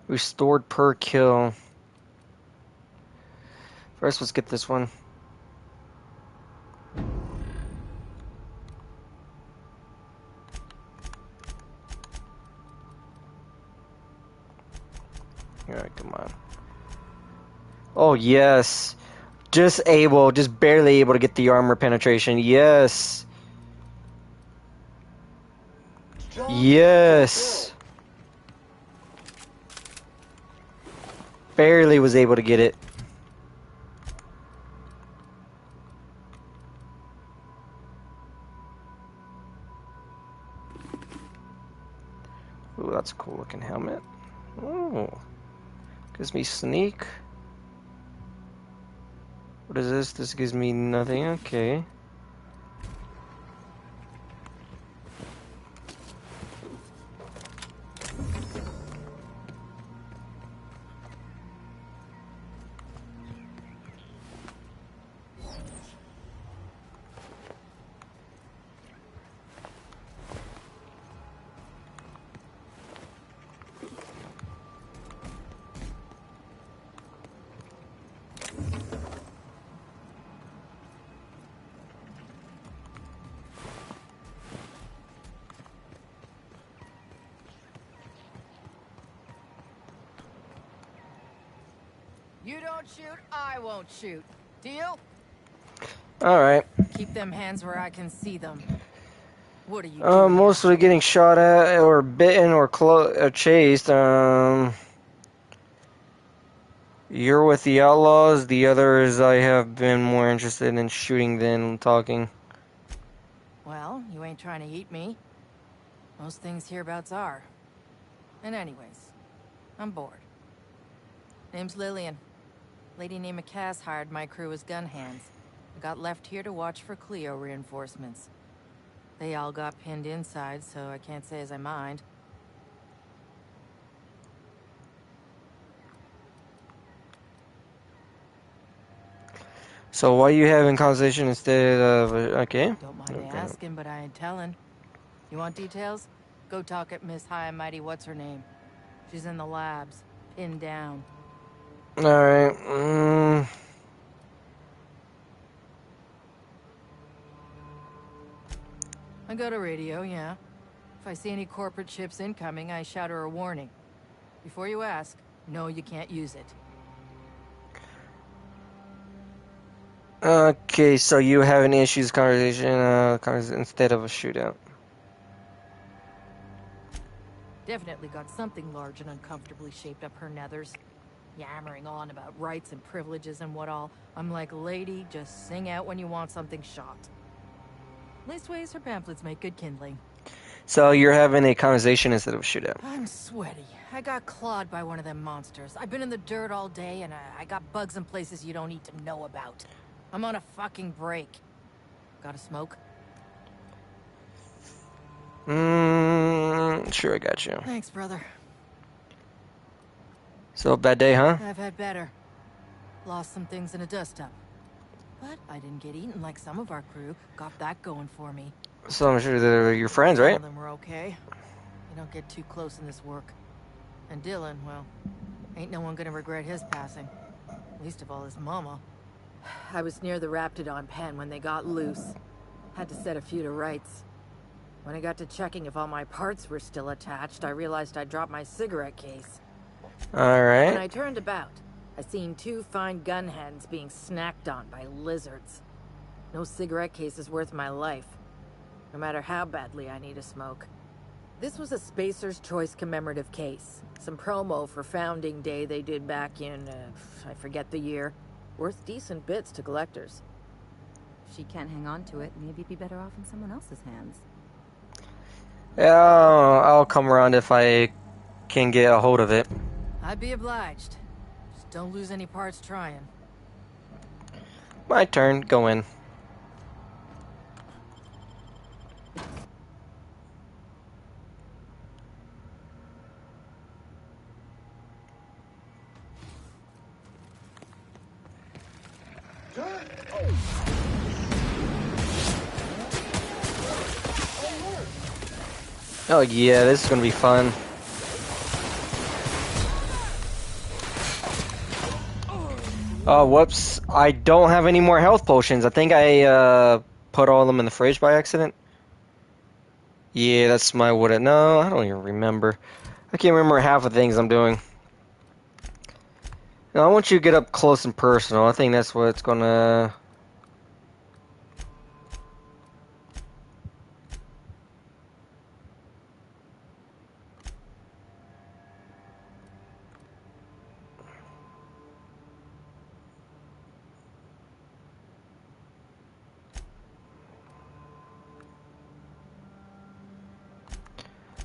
Restored per kill. First, let's get this one. Alright, come on. Oh, yes. Just barely able to get the armor penetration. Yes. Yes. Barely was able to get it. Ooh, that's a cool looking helmet. Ooh. Gives me sneak. What is this? This gives me nothing. Okay. You don't shoot, I won't shoot. Deal? Alright. Keep them hands where I can see them. What are you doing? Mostly getting shot at or bitten or chased. You're with the outlaws. The others, I have been more interested in shooting than talking. Well, you ain't trying to eat me. Most things hereabouts are. And anyways, I'm bored. Name's Lillian. Lady named Cass hired my crew as gun hands. I got left here to watch for Cleo reinforcements. They all got pinned inside, so I can't say as I mind. So why are you having conversation instead of okay? Don't mind asking, but I ain't telling. You want details? Go talk at Miss High and Mighty what's her name. She's in the labs, pinned down. All right. I got a radio, yeah. If I see any corporate ships incoming, I shout her a warning. Before you ask, no, you can't use it. Okay, so you have an issues conversation instead of a shootout. Definitely got something large and uncomfortably shaped up her nethers. Yammering on about rights and privileges and what all. I'm like, lady, just sing out when you want something shot. Leastways, her pamphlets make good kindling. So you're having a conversation instead of a shootout. I'm sweaty. I got clawed by one of them monsters. I've been in the dirt all day, and I got bugs in places you don't need to know about. I'm on a fucking break. Got a smoke? Sure, I got you. Thanks, brother. So, bad day, huh? I've had better. Lost some things in a dust-up. But I didn't get eaten like some of our crew. Got that going for me. So I'm sure they're your friends, right? Some of them were okay. You don't get too close in this work. And Dylan, well, ain't no one gonna regret his passing. Least of all his mama. I was near the Raptidon pen when they got loose. Had to set a few to rights. When I got to checking if all my parts were still attached, I realized I'd dropped my cigarette case. Alright. When I turned about, I seen 2 fine gun hands being snacked on by lizards. No cigarette case is worth my life. No matter how badly I need a smoke. This was a Spacer's Choice commemorative case. Some promo for Founding Day they did back in, I forget the year. Worth decent bits to collectors. If she can't hang on to it, maybe it'd be better off in someone else's hands. Yeah, I'll come around if I can get a hold of it. I'd be obliged. Just don't lose any parts trying. My turn. Go in. Oh yeah, this is gonna be fun. Oh, whoops. I don't have any more health potions. I think I put all of them in the fridge by accident. Yeah, that's my what. No, I don't even remember. I can't remember half the things I'm doing. Now, I want you to get up close and personal. I think that's what's gonna...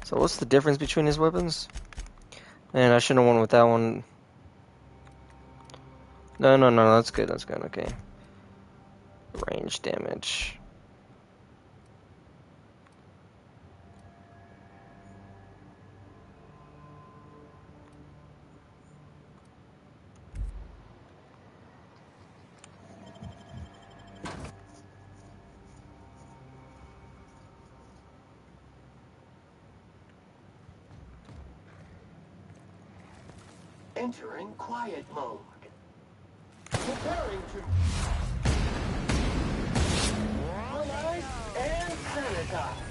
So what's the difference between his weapons? Man, I shouldn't have won with that one. No, that's good, okay. Range damage. Entering quiet mode. Preparing to... Analyze and sanitize.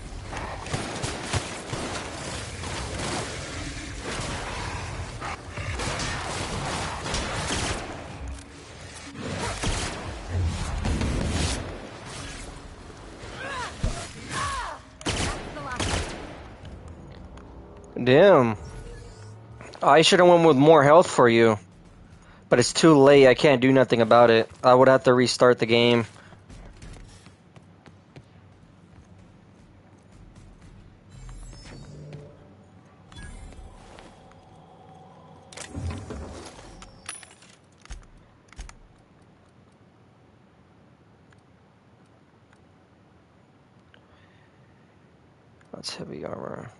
Damn. I should have went with more health for you. But it's too late. I can't do nothing about it. I would have to restart the game. That's heavy armor.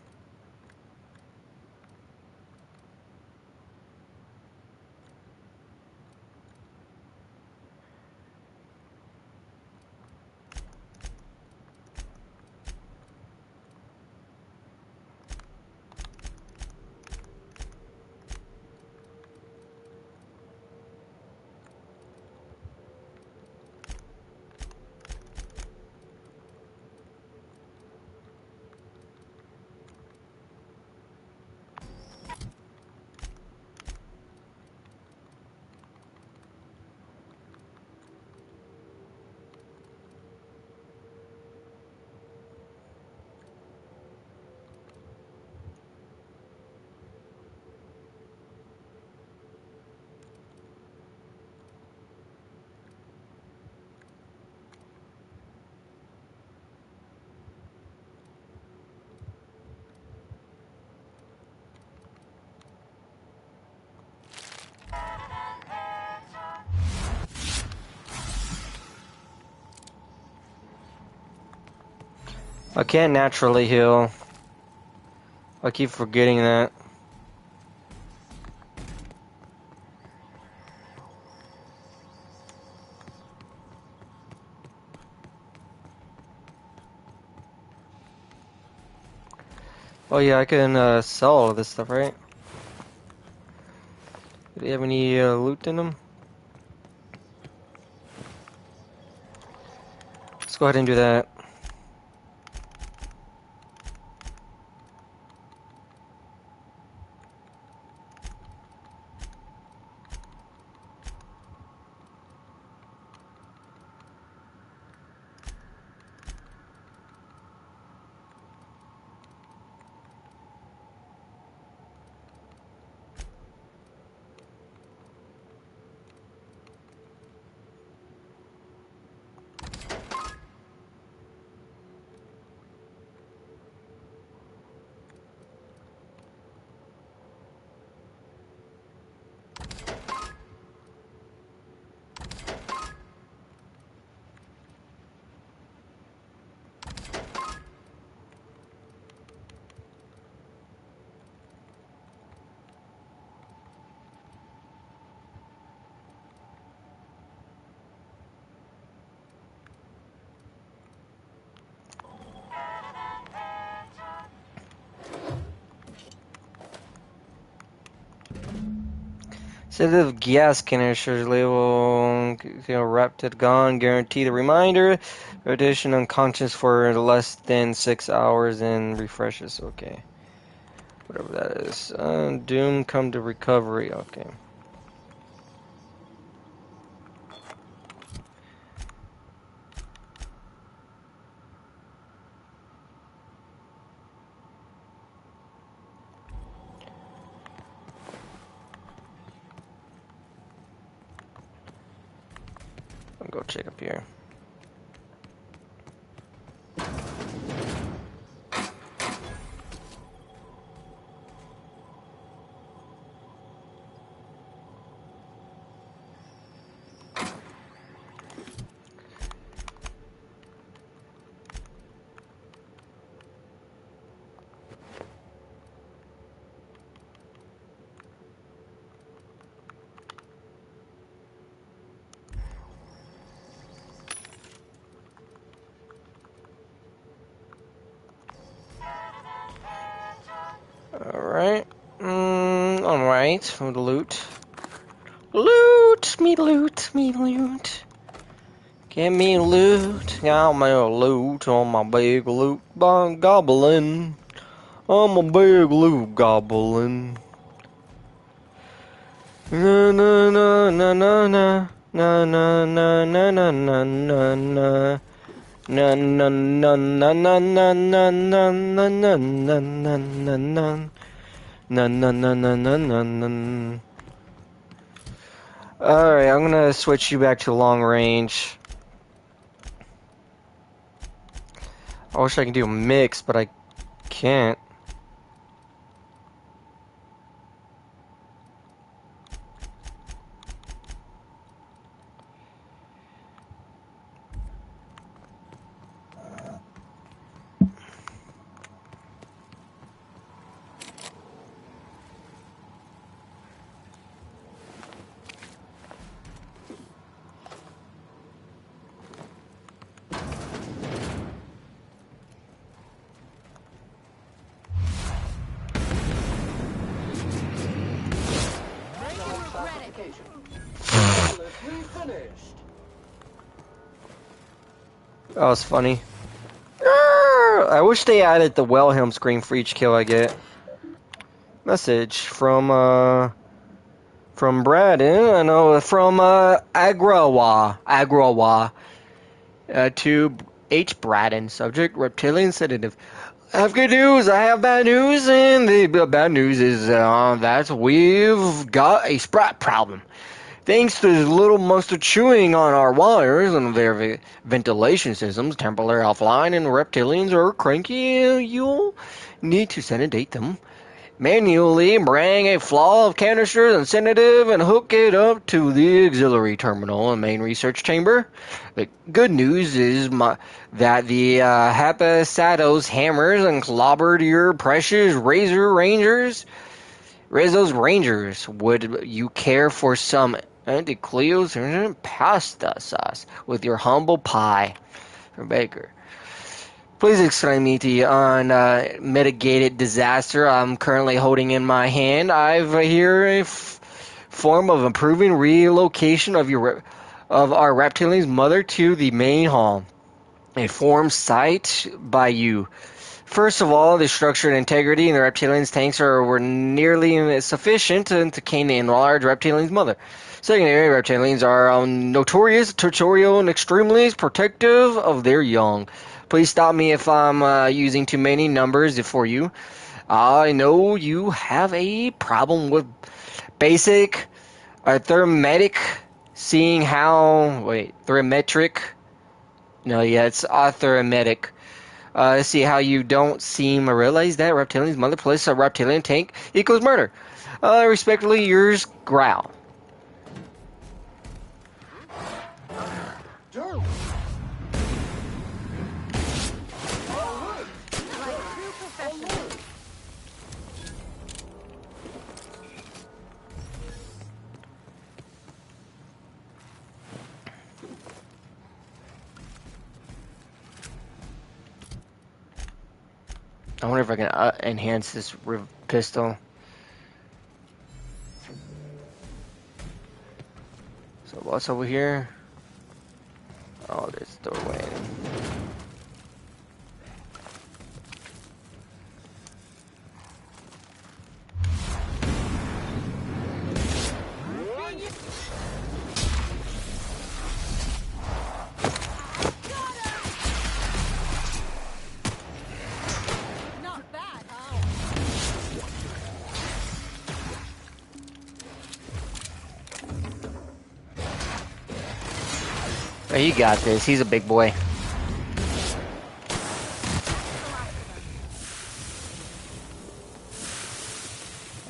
I can't naturally heal. I keep forgetting that. Oh yeah, I can sell all of this stuff, right? Do they have any loot in them? Let's go ahead and do that. Instead of gas canisters, label, wrapped gone, guarantee the reminder, rotation unconscious for less than 6 hours and refreshes, okay. Whatever that is. Doom come to recovery, okay. I'll go check up here. Alright. Alright. For the loot. Loot! Me loot! Me loot! Give me loot. Got me a loot on my big loot goblin. I'm a big loot goblin. Na na na na na na na na na na na na na na. Na na na na na na na na na na na na na na na na na na na. Alright, I'm gonna switch you back to long range. I wish I could do a mix, but I can't. That was funny. I wish they added the Wilhelm scream for each kill I get. Message from Braden, I know, from Agrawa to H. Braden, subject reptilian sedative. I have good news, I have bad news, and the bad news is that we've got a sprat problem. Thanks to the little monster chewing on our wires and their ventilation systems temporarily offline, and reptilians are cranky, you'll need to sedate them Manually bring a flaw of canisters and sedative and hook it up to the auxiliary terminal and main research chamber. The good news is that the Hapasatos hammers and clobbered your precious Rizzo's Rangers. Would you care for some Anticleo's pasta sauce with your humble pie from Baker? Please explain me to you on mitigated disaster I'm currently holding in my hand. I've here a form of improving relocation of our reptilian's mother to the main hall. A form site by you. First of all, the structure and integrity in the reptilian's tanks were nearly sufficient to contain the enlarged reptilian's mother. Secondary, reptilians are notorious, territorial, and extremely protective of their young. Please stop me if I'm using too many numbers for you. I know you have a problem with basic thermetic, seeing how... Wait, thermetric? No, yeah, it's thermetic. See how you don't seem to realize that reptilian's mother plus a reptilian tank equals murder. Respectively, yours, Growl. I wonder if I can enhance this pistol. So what's over here? Oh, there's the doorway. He got this. He's a big boy.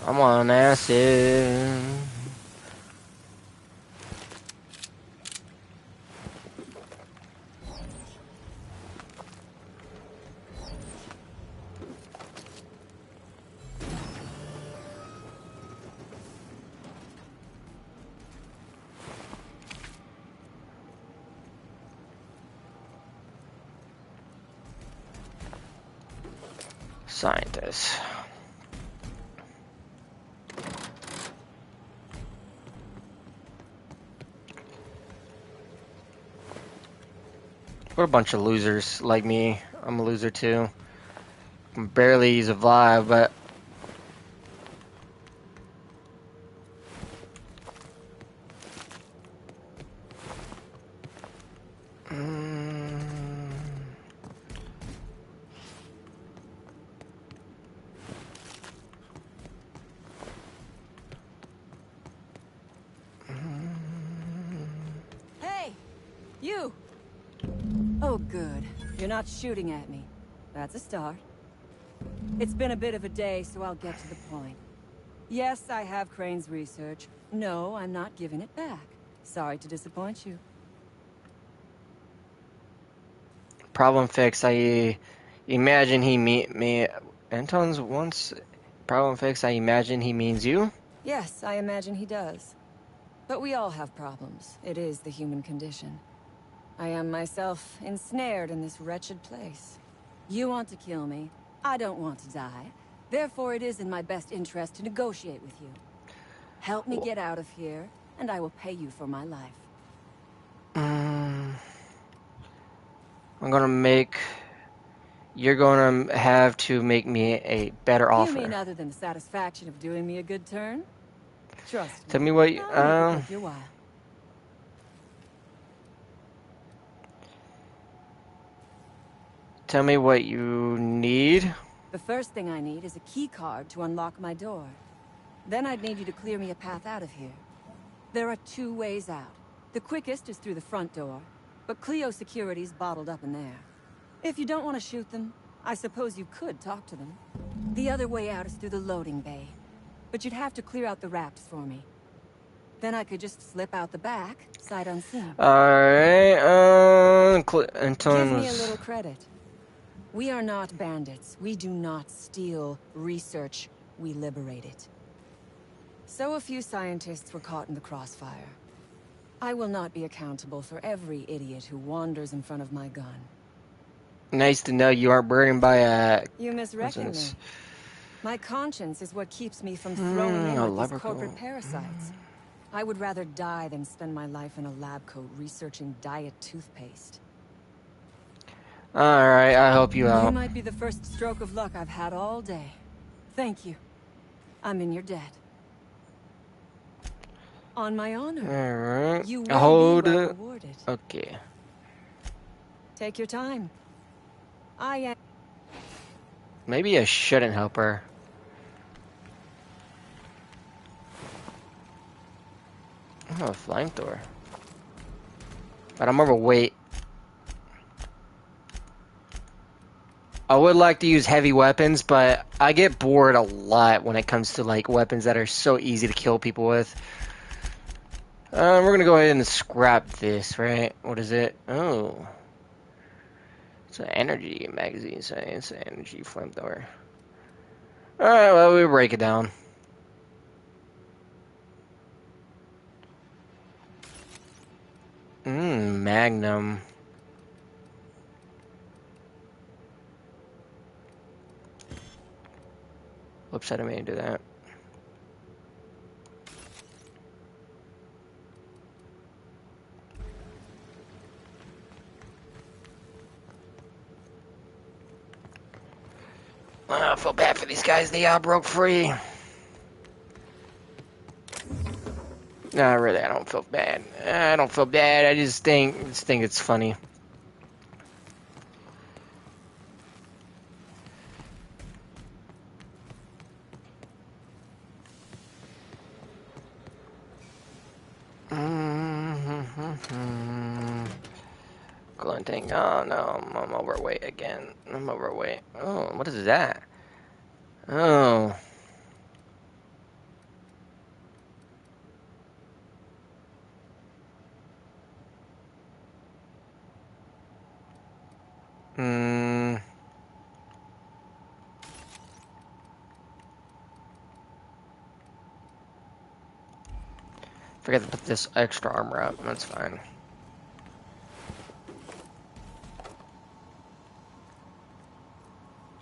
I'm on acid. Scientists. What a bunch of losers like me. I'm a loser too. I can barely survive, but You! Oh, good. You're not shooting at me. That's a start. It's been a bit of a day, so I'll get to the point. Yes, I have Crane's research. No, I'm not giving it back. Sorry to disappoint you. Problem fix. I imagine he me. Anton's once. Problem fix. I imagine he means you. Yes, I imagine he does. But we all have problems. It is the human condition. I am myself ensnared in this wretched place. You want to kill me. I don't want to die. Therefore, it is in my best interest to negotiate with you. Help me get out of here, and I will pay you for my life. I'm gonna make... You're gonna have to make me a better offer. You mean other than the satisfaction of doing me a good turn? Trust me. Tell me what you... I'll make it worth your while. Tell me what you need. The first thing I need is a key card to unlock my door. Then I'd need you to clear me a path out of here. There are 2 ways out. The quickest is through the front door, but Cleo security's bottled up in there. If you don't want to shoot them, I suppose you could talk to them. The other way out is through the loading bay. But you'd have to clear out the rafts for me. Then I could just slip out the back, sight unseen. Alright, Give me a little credit. We are not bandits. We do not steal research. We liberate it. So a few scientists were caught in the crossfire. I will not be accountable for every idiot who wanders in front of my gun. Nice to know you aren't burdened by a... You misreckon me. My conscience is what keeps me from throwing in with these corporate parasites. I would rather die than spend my life in a lab coat researching diet toothpaste. Alright, I help you out. You might be the first stroke of luck I've had all day. Thank you. I'm in your debt. On my honor. Alright. You will Hold be well it. rewarded. Okay. Take your time. I am... Maybe I shouldn't help her. Oh, a flamethrower. But I'm overweight. I would like to use heavy weapons, but I get bored a lot when it comes to like weapons that are so easy to kill people with. We're gonna go ahead and scrap this, right? What is it? Oh. It's an energy magazine, so it's an energy flamethrower. Alright, well, we break it down. Magnum. Whoops, I didn't mean to do that. I feel bad for these guys. They all broke free. No, really, I don't feel bad. I don't feel bad. I just think it's funny. Glinting. Oh no, I'm overweight again. I'm overweight. Oh, what is that? Oh. Forget to put this extra armor up. That's fine.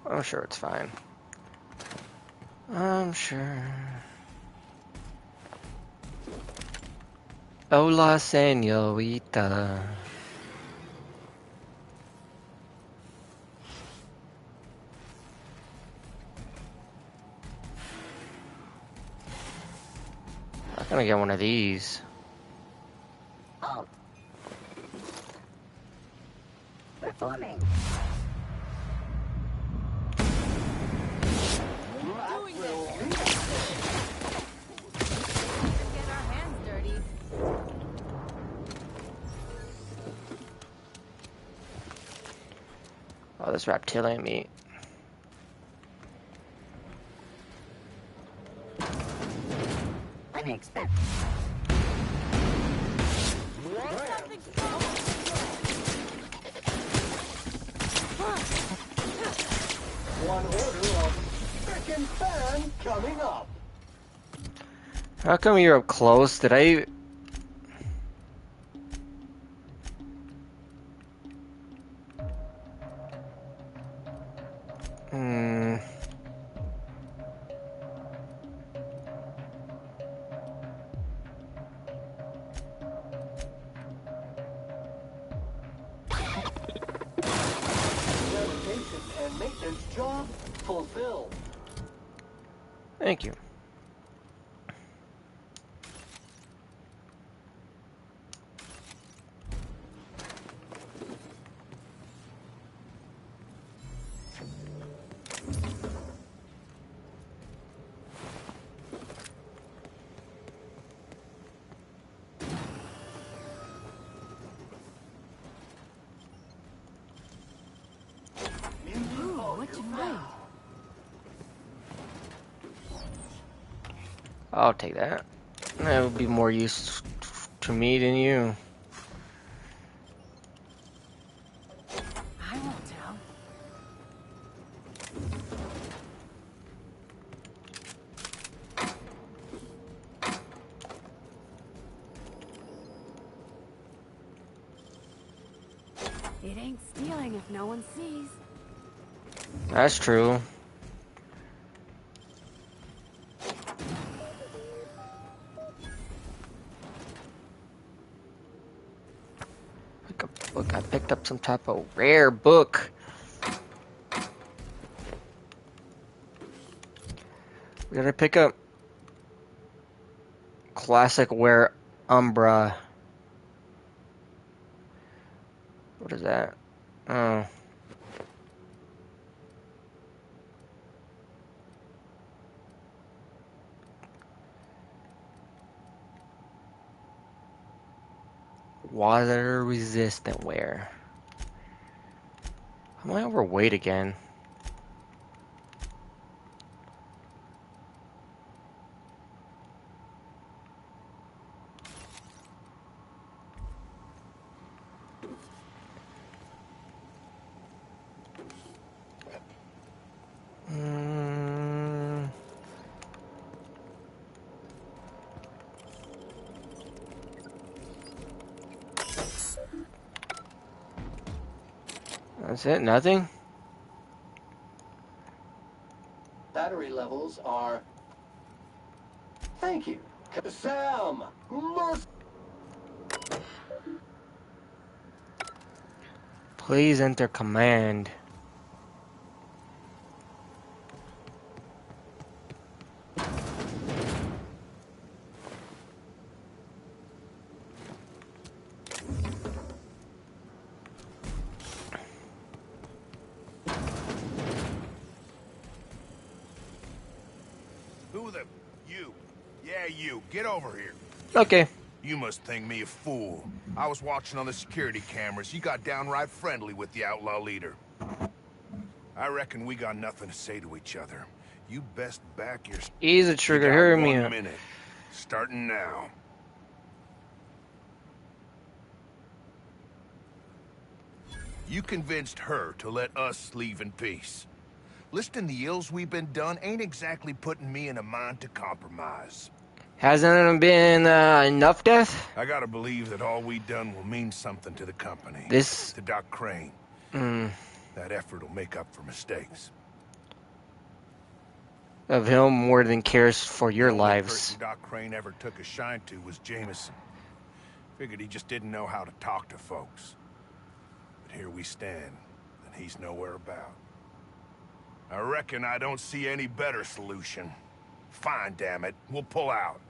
I'm sure it's fine. I'm sure. Hola, señorita. I'm gonna get one of these. Oh. Performing. Oh, this reptilian meat. Unexpected. One order of frickin' fan coming up. How come you're up close? Did I... Navigation and maintenance job fulfilled. Thank you. Ooh, what'd you find? I'll take that. That would be more use to me than you. I won't tell. It ain't stealing if no one sees. That's true. Look, I picked up some type of rare book. We gotta pick up classic wear Umbra. What is that? Oh. Water resistant wear. Am I overweight again? That's it? Nothing? Battery levels are... Thank you. Sam! Please enter command. Who the... You. Yeah, you. Get over here. Okay. You must think me a fool. I was watching on the security cameras. You got downright friendly with the outlaw leader. I reckon we got nothing to say to each other. You best back your... Easy, Trigger. Hear me out. 1 minute. Starting now. You convinced her to let us leave in peace. Listing the ills we've been done ain't exactly putting me in a mind to compromise. Hasn't it been enough death? I gotta believe that all we done will mean something to the company. This... To Doc Crane. That effort will make up for mistakes. Of him more than cares for your lives. The person Doc Crane ever took a shine to was Jameson. Figured he just didn't know how to talk to folks. But here we stand, and he's nowhere about. I reckon I don't see any better solution. Fine, damn it. We'll pull out.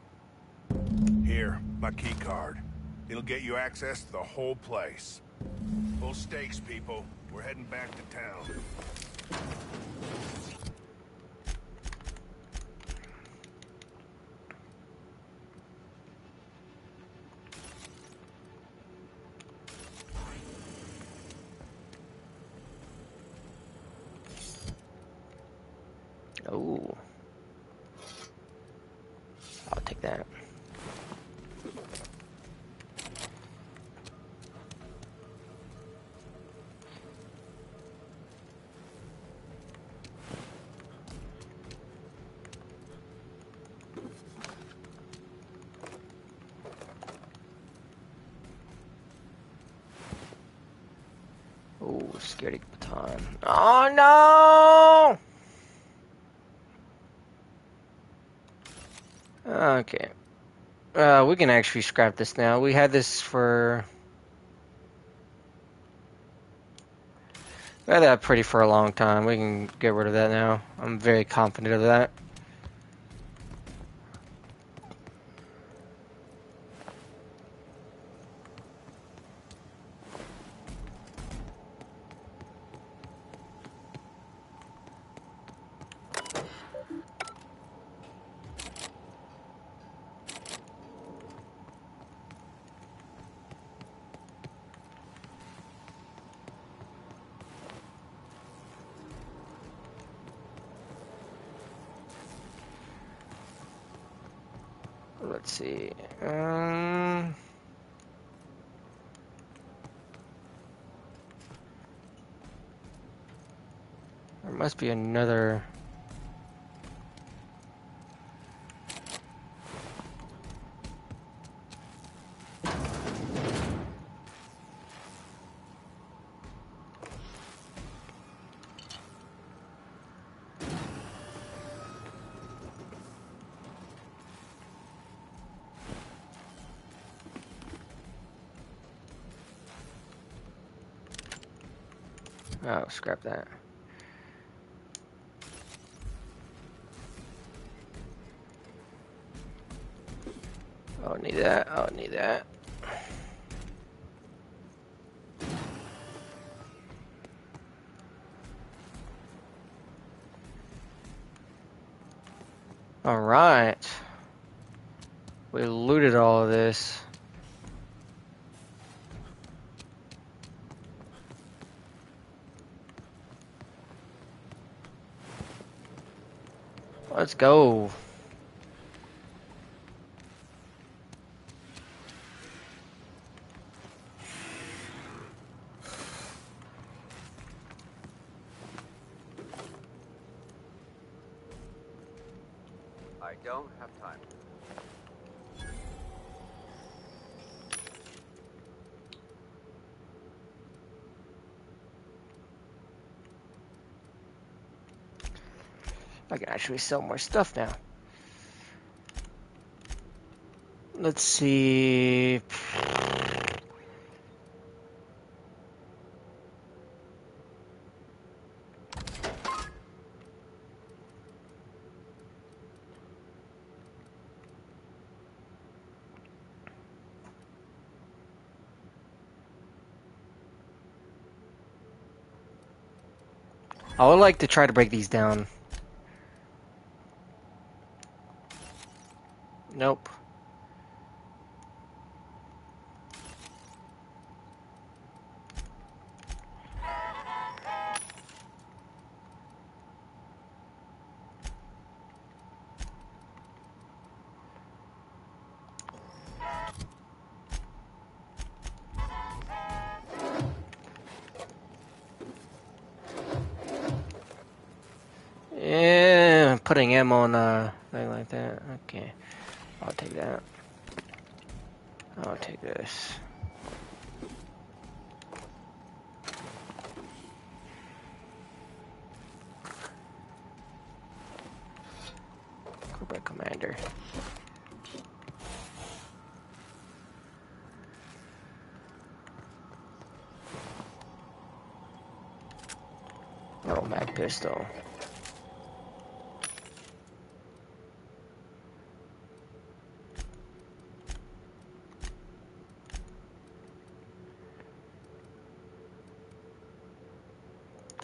Here, my key card. It'll get you access to the whole place. Full stakes, people. We're heading back to town. Oh. I'll take that. Oh, scaredy baton. Oh no! Okay. We can actually scrap this now. We had this for... We had that pretty for a long time. We can get rid of that now. I'm very confident of that. let's see. There must be another. Oh, scrap that. Oh, need that. Oh, need that. All right. We looted all of this. Let's go. I don't have time. I can actually sell more stuff now. Let's see. I would like to try to break these down. Nope. Yeah, putting ammo on a thing like that. Okay, I'll take that. I'll take this. Cobra Commander. Oh, mag pistol.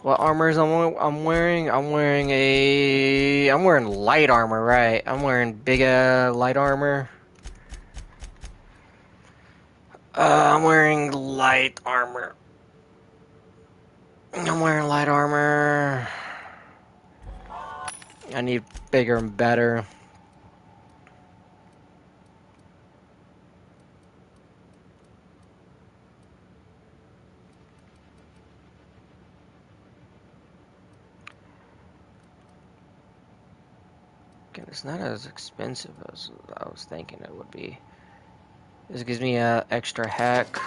What armors I'm wearing? I'm wearing light armor, right? I'm wearing big light armor. I'm wearing light armor. I'm wearing light armor. I need bigger and better. Again, it's not as expensive as I was thinking it would be. This gives me a extra hack.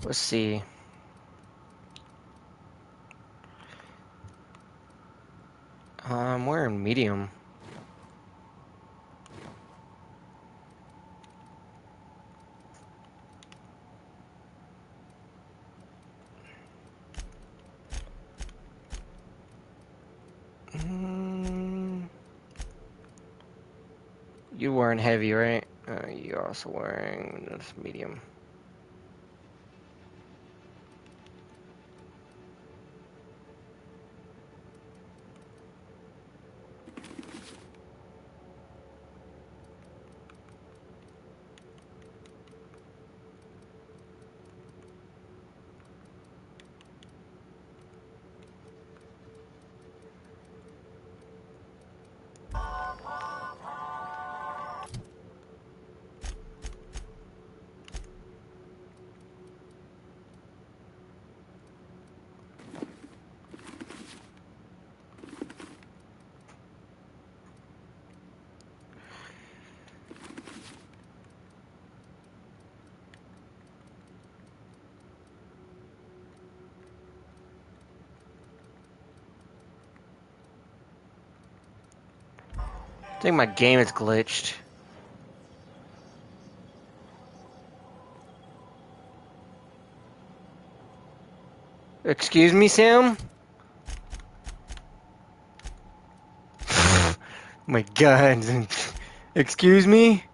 Let's see. I'm wearing medium. You're wearing heavy, right? You're also wearing this medium. think my game is glitched. Excuse me, Sam? My God. Excuse me?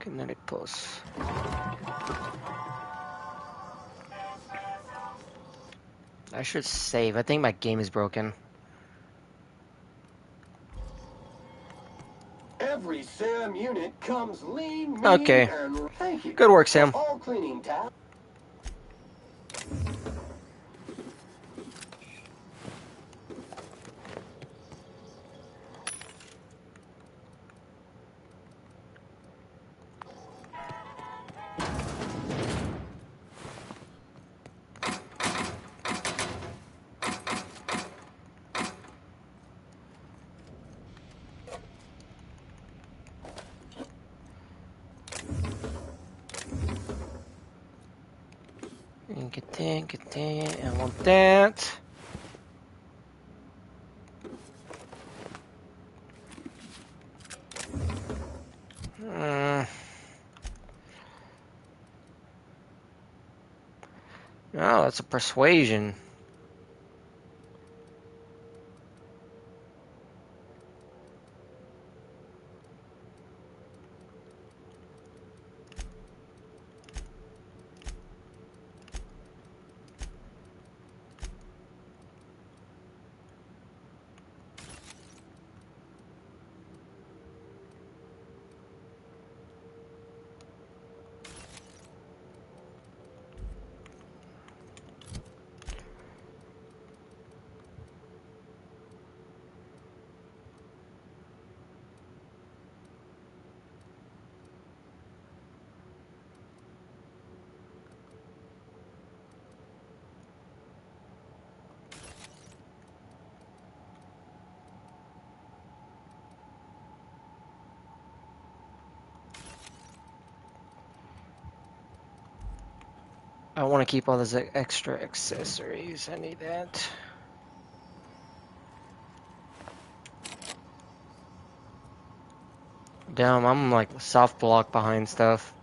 Kinetic pulse. I should save. I think my game is broken. Every Sam unit comes lean, mean, Okay. and thank you. Good work, Sam. All cleaning tasks. Get that. I want that. Oh, that's a persuasion. I want to keep all those extra accessories. I need that. Damn, I'm like soft block behind stuff.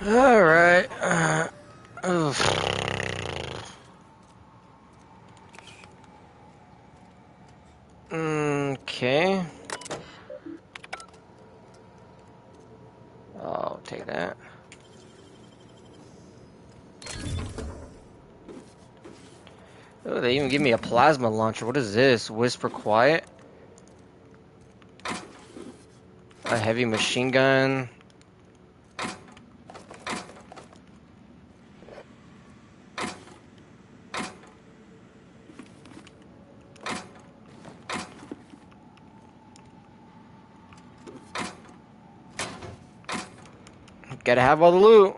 Alright. Okay. I'll take that. Oh, they even give me a plasma launcher. What is this? Whisper Quiet? A heavy machine gun. Gotta have all the loot.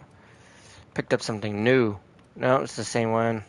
Picked up something new. No, it's the same one.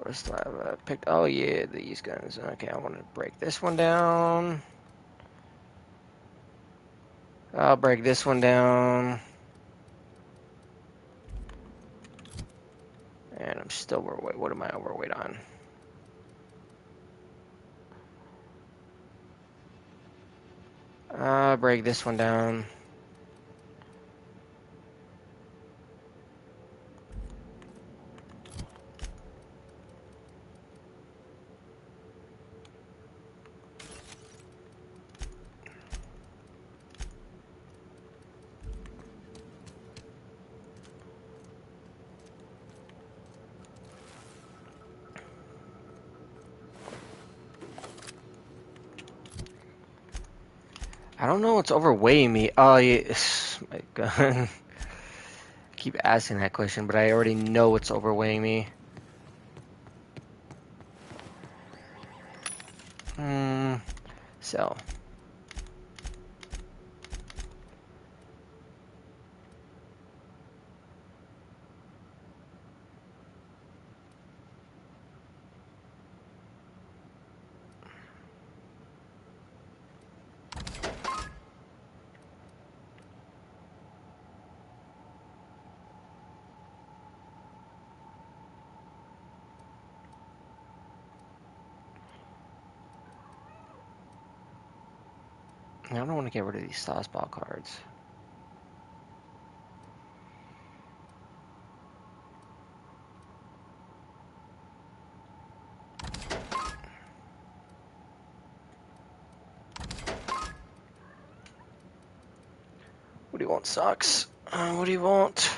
else do I have picked? Oh yeah, these guns. Okay, I want to break this one down. I'll break this one down. And I'm still overweight. What am I overweight on? Break this one down. I don't know what's overweighing me. Oh, yes. My God. I keep asking that question, but I already know what's overweighing me. So. I don't want to get rid of these sauce ball cards. What do you want, socks? What do you want?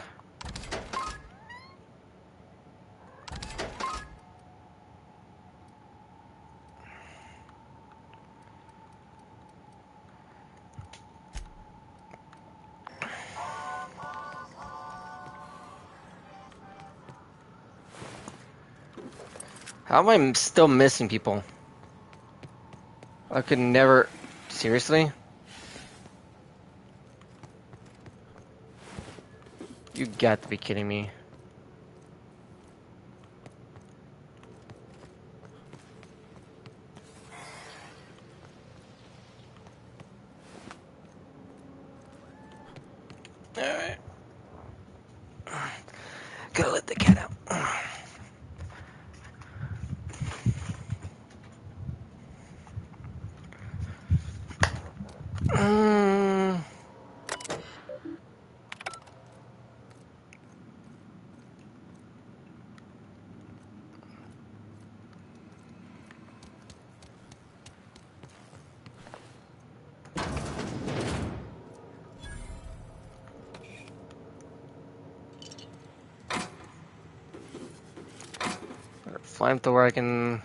How am I still missing people? I could never... Seriously? You got to be kidding me. Alright. Gotta let the cat out. Flamethrower, I can...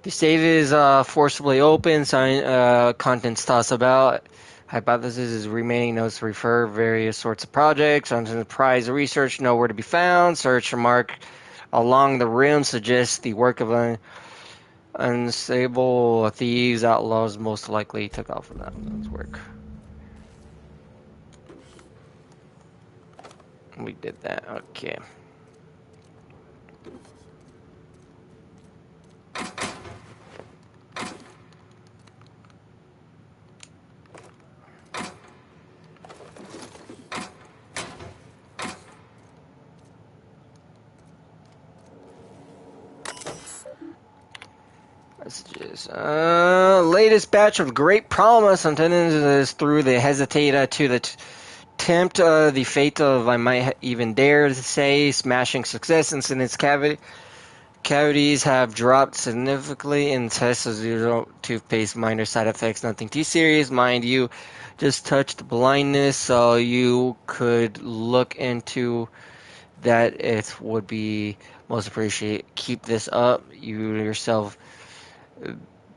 The save is forcibly open, contents tossed about. Hypothesis is remaining notes refer various sorts of projects. Enterprise research nowhere to be found. Search remark along the rim suggests the work of unstable thieves, outlaws most likely took off from that work. We did that, okay. Messages. Latest batch of great promise. Sometimes is through the hesitate to the tempt the fate of, I might even dare to say, smashing success incidents cavities have dropped significantly in tests of zero toothpaste. Minor side effects, nothing too serious. Mind you, just touched blindness, so you could look into that. It would be most appreciated. Keep this up. You yourself.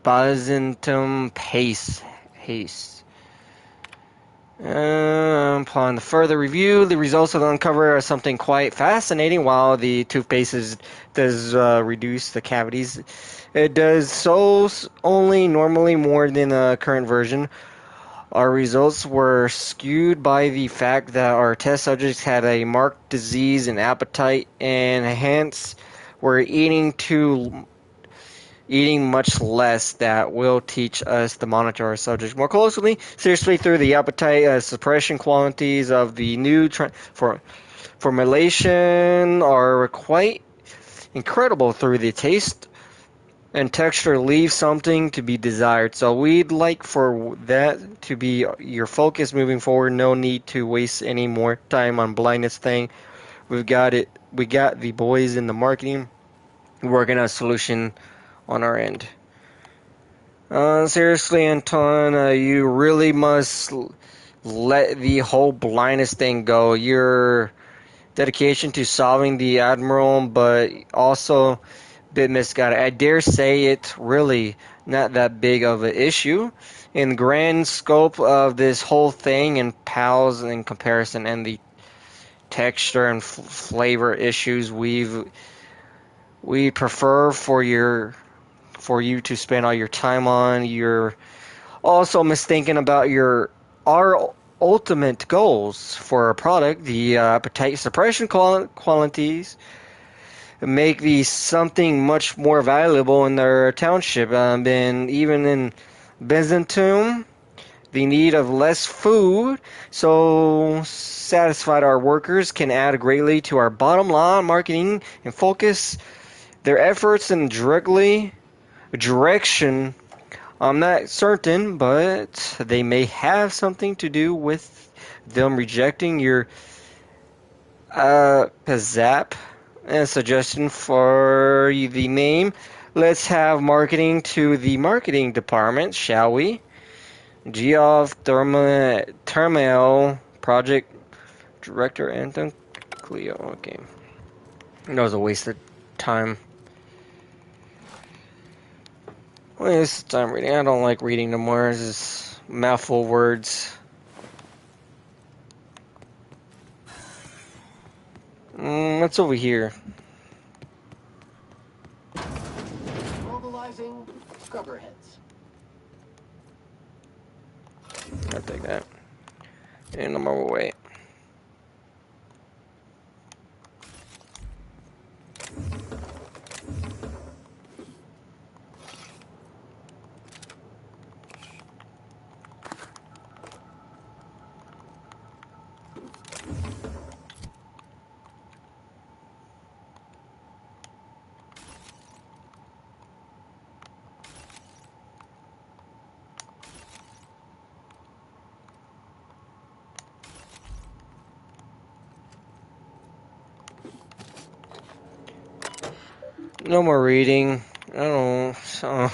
Byzantium haste. Upon the further review, the results of the uncover are something quite fascinating. While the toothpaste does reduce the cavities, it does so only normally more than the current version. Our results were skewed by the fact that our test subjects had a marked disease and appetite, and hence were eating much less. That will teach us to monitor our subjects more closely. Seriously, through the appetite suppression qualities of the new formulation are quite incredible. Through the taste and texture leave something to be desired. So we'd like for that to be your focus moving forward. No need to waste any more time on blindness thing. We got the boys in the marketing working on a solution on our end. Seriously, Anton, you really must let the whole blindness thing go. Your dedication to solving the Admiral, but also bit misguided. I dare say it really not that big of an issue in the grand scope of this whole thing, and pals in comparison, and the texture and flavor issues we prefer for you to spend all your time on. You're also mistaken about our ultimate goals for our product, the appetite suppression qualities. Make these something much more valuable in their township. And even in Byzantium, the need of less food, so satisfied our workers can add greatly to our bottom line marketing and focus their efforts in direction. I'm not certain, but they may have something to do with them rejecting your Pazap. A suggestion for the name. Let's have marketing to the marketing department, shall we? Geoff Termel, project director, Anton Cleo. Okay. That was a waste of time. Waste of time reading. I don't like reading no more. It's just mouthful of words. What's over here? Mobilizing scrubber heads. I'll take that. And I'm on my way. No more reading. I don't know.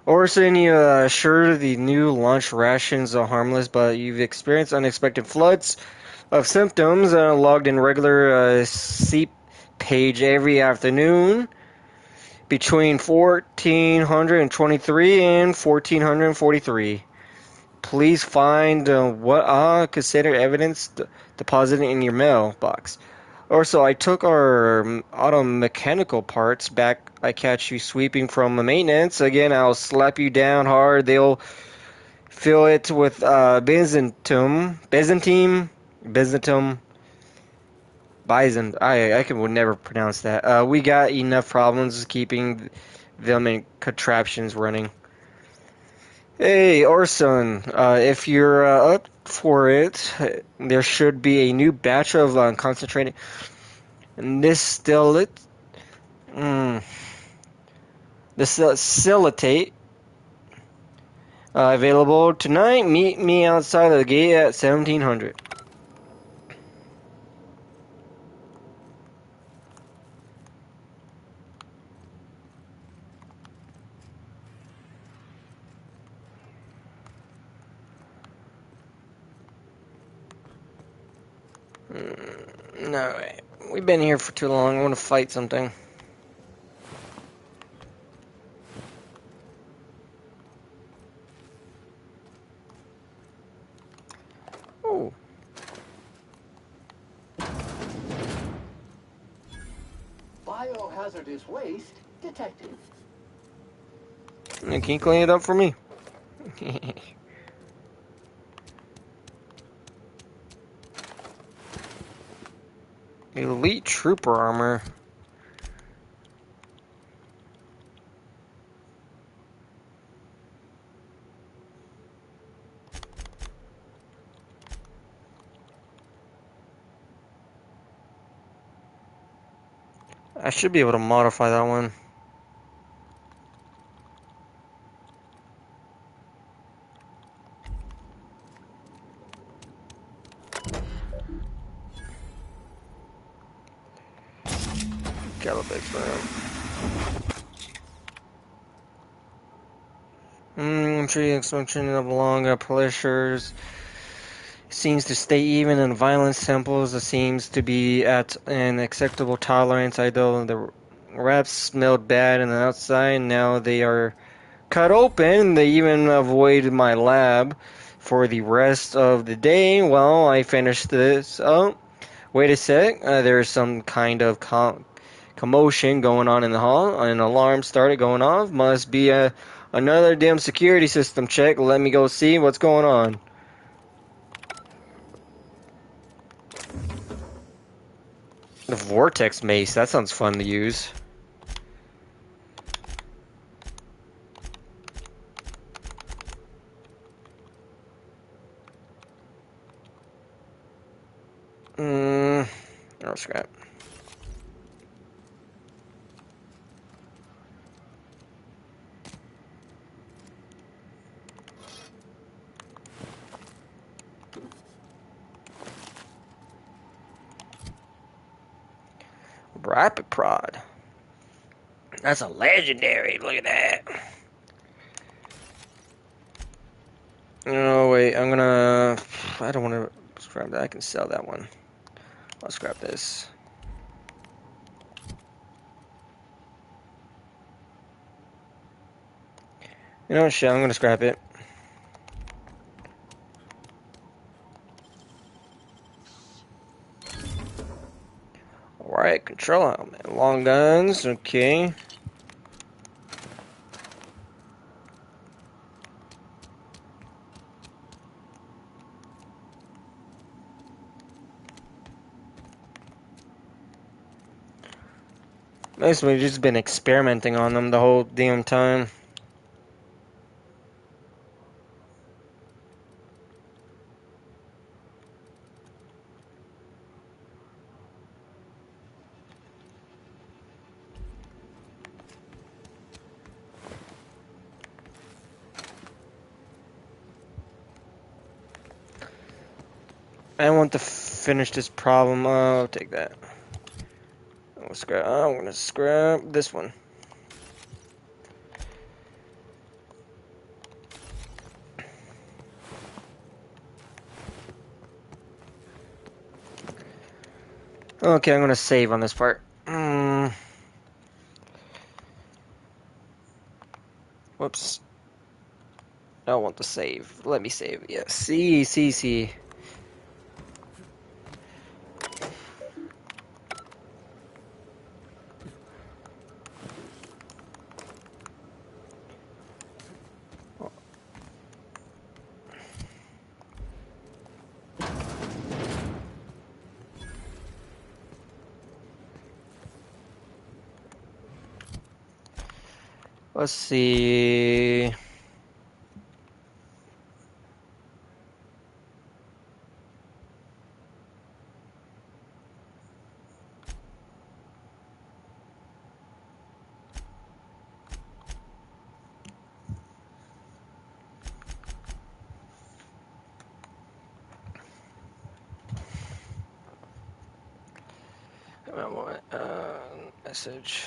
Orson, you assured the new lunch rations are harmless, but you've experienced unexpected floods of symptoms. Logged in regular sleep page every afternoon between 1423 and 1443. Please find what I consider evidence deposited in your mailbox. Also, I took our auto mechanical parts back. I catch you sweeping from the maintenance. Again, I'll slap you down hard. They'll fill it with Byzantium. I would never pronounce that. We got enough problems keeping them in contraptions running. Hey, Orson, if you're up for it, there should be a new batch of concentrated distillate available tonight. Meet me outside of the gate at 1700. No, we've been here for too long. I want to fight something. Oh. Biohazardous waste detected. Can you clean it up for me? Elite trooper armor. I should be able to modify that one. Calibex room. Tree expansion of long polishers seems to stay even in violent samples. It seems to be at an acceptable tolerance. Although the wraps smelled bad on the outside, now they are cut open. They even avoided my lab for the rest of the day while I finished this. Oh, wait a sec. There's some kind of commotion going on in the hall. An alarm started going off. Must be another damn security system check. Let me go see what's going on. The Vortex Mace. That sounds fun to use. Oh, scrap. Rapid Prod. That's a legendary. Look at that. Oh, wait. I'm gonna... I don't want to scrap that. I can sell that one. I'll scrap this. You know what, shit, I'm gonna scrap it. Alright, control helmet. Long guns, okay. Basically, just been experimenting on them the whole damn time. I want to finish this problem. I'll take that. I'm gonna scrap this one. Okay, I'm gonna save on this part. Whoops. I don't want to save. Let me save. Yeah. C. Let's see. Message.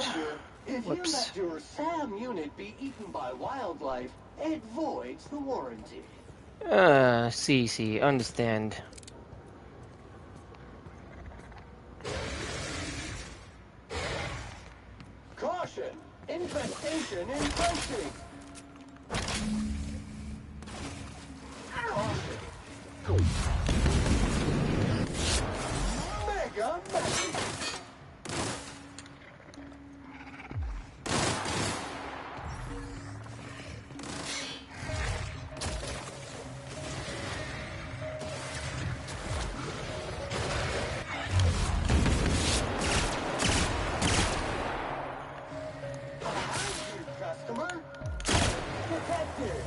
Reminder, if you let your SAM unit be eaten by wildlife, it voids the warranty. see, understand. Caution! Infestation approaching! Caution! Mega message! Customer, detected.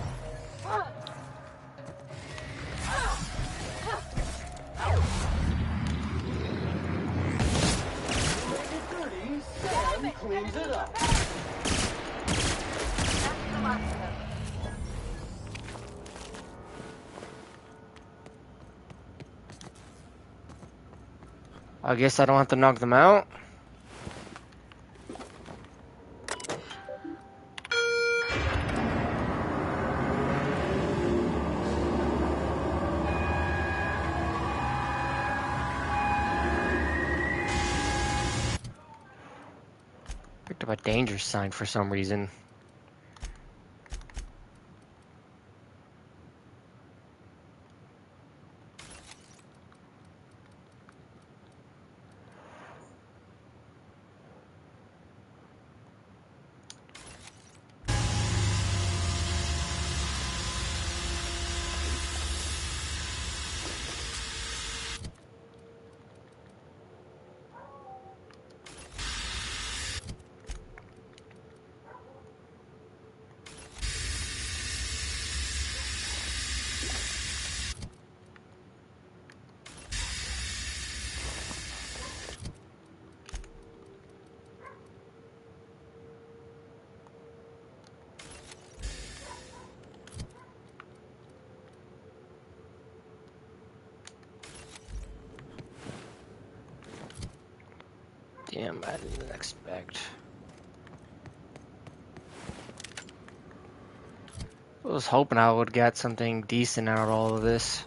Sam cleans it up. I guess I don't have to knock them out. Picked up a danger sign for some reason. Damn, I didn't expect. I was hoping I would get something decent out of all of this.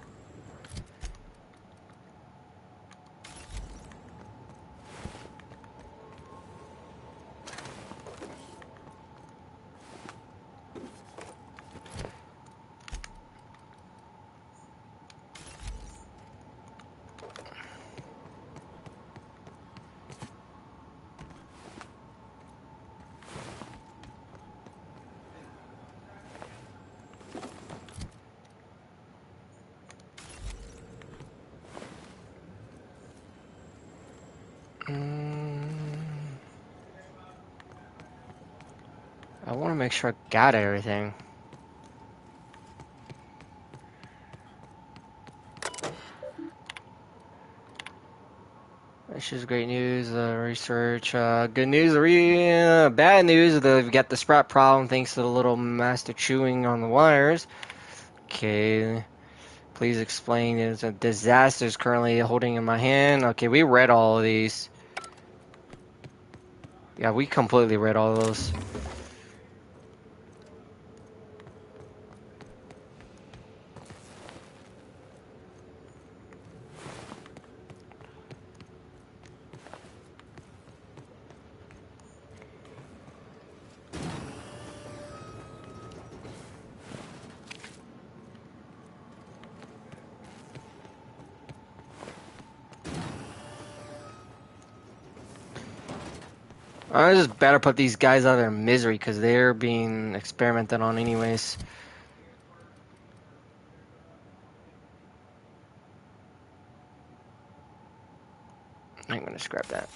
I want to make sure I got everything. This is great news. Research. Good news. Bad news. We've got the sprout problem thanks to the little master chewing on the wires. Okay. Please explain. There's a disaster is currently holding in my hand. Okay, we read all of these. Yeah, we completely read all of those. I just better put these guys out of their misery because they're being experimented on anyways. I'm gonna scrap that.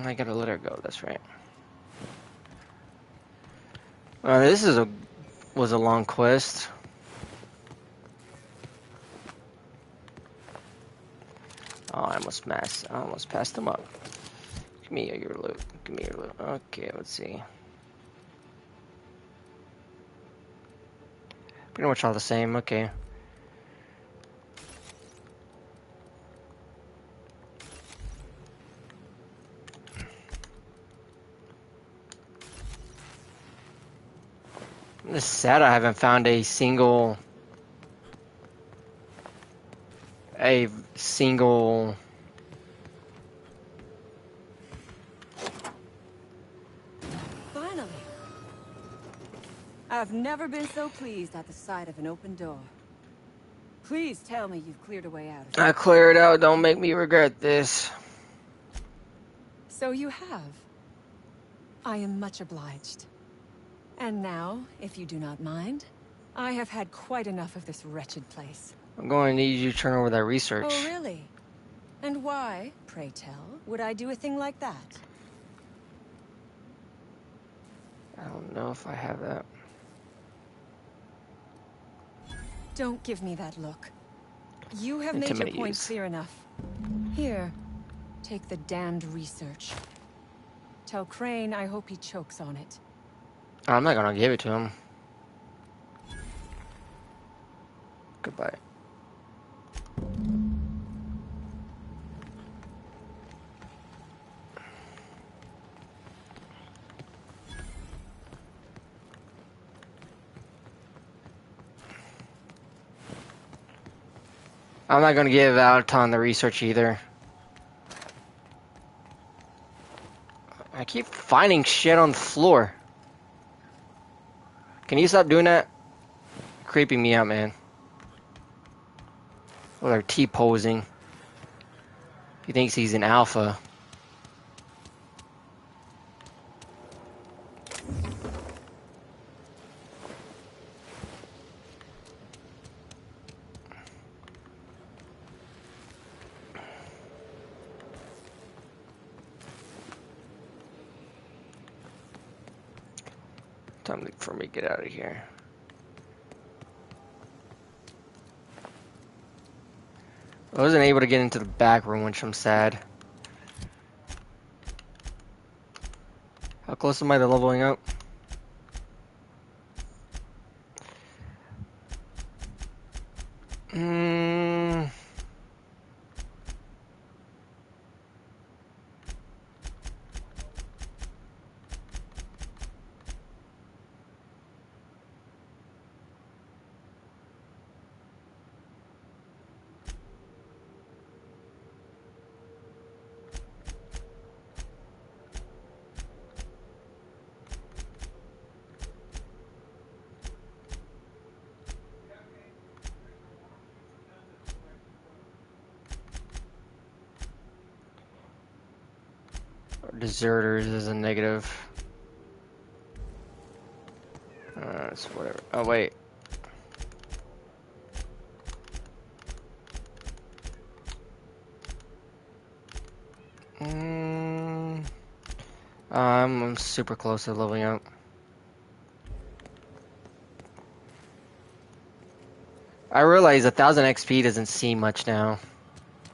I gotta let her go, that's right. This is a was a long quest. Oh, I almost passed him up. Give me your loot. Give me your loot. Okay, let's see. Pretty much all the same. Okay. I'm just sad I haven't found a single Finally. I've never been so pleased at the sight of an open door. Please tell me you've cleared a way out of it. I cleared out. Don't make me regret this. So you have. I am much obliged. And now, if you do not mind, I have had quite enough of this wretched place. I'm going to need you to turn over that research. Oh, really? And why, pray tell, would I do a thing like that? I don't know if I have that. Don't give me that look. You have made your point clear enough. Here, take the damned research. Tell Crane I hope he chokes on it. I'm not gonna give it to him. Goodbye. I'm not gonna give out on the research either. I keep finding shit on the floor. Can you stop doing that? Creeping me out, man. Well, they're T-posing. He thinks he's an alpha. Time for me to get out of here. I wasn't able to get into the back room, which I'm sad. How close am I to leveling up? Deserters is a negative. It's whatever. Oh, wait. I'm super close to leveling up. I realize 1,000 XP doesn't seem much now.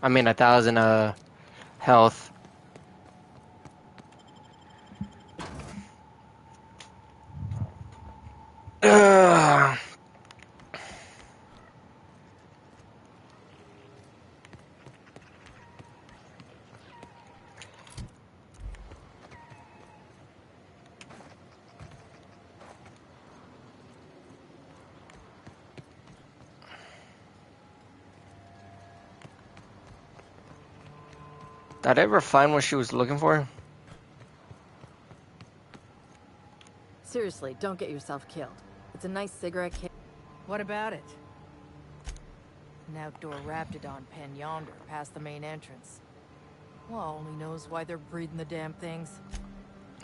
I mean 1,000 health. Did I ever find what she was looking for? Seriously, don't get yourself killed. It's a nice cigarette case. What about it? An outdoor raptidon pen yonder, past the main entrance. Well, only knows why they're breeding the damn things.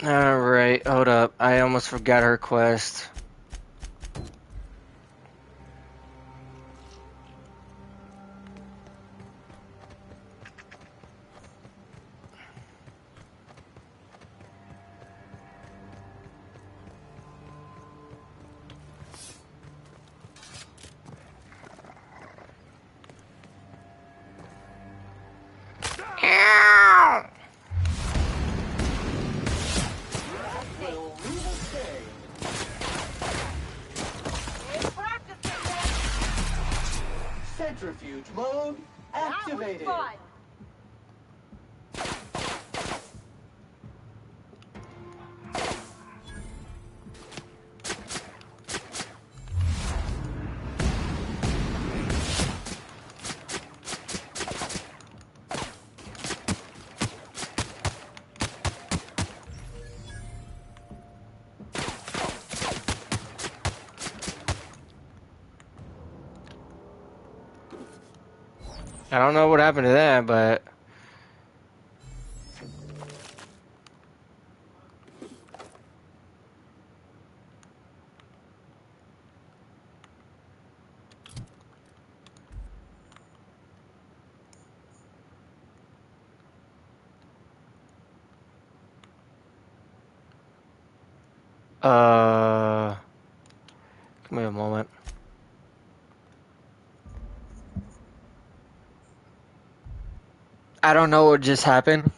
Alright, hold up. I almost forgot her quest. Subterfuge mode activated. I don't know what happened to that, but give me a moment. I don't know what just happened.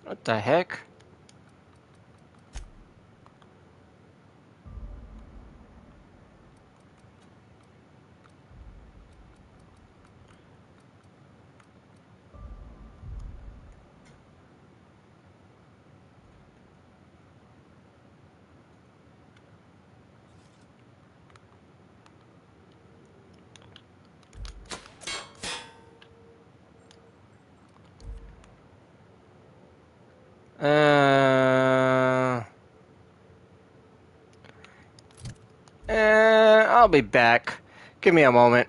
What the heck? I'll be back. Give me a moment.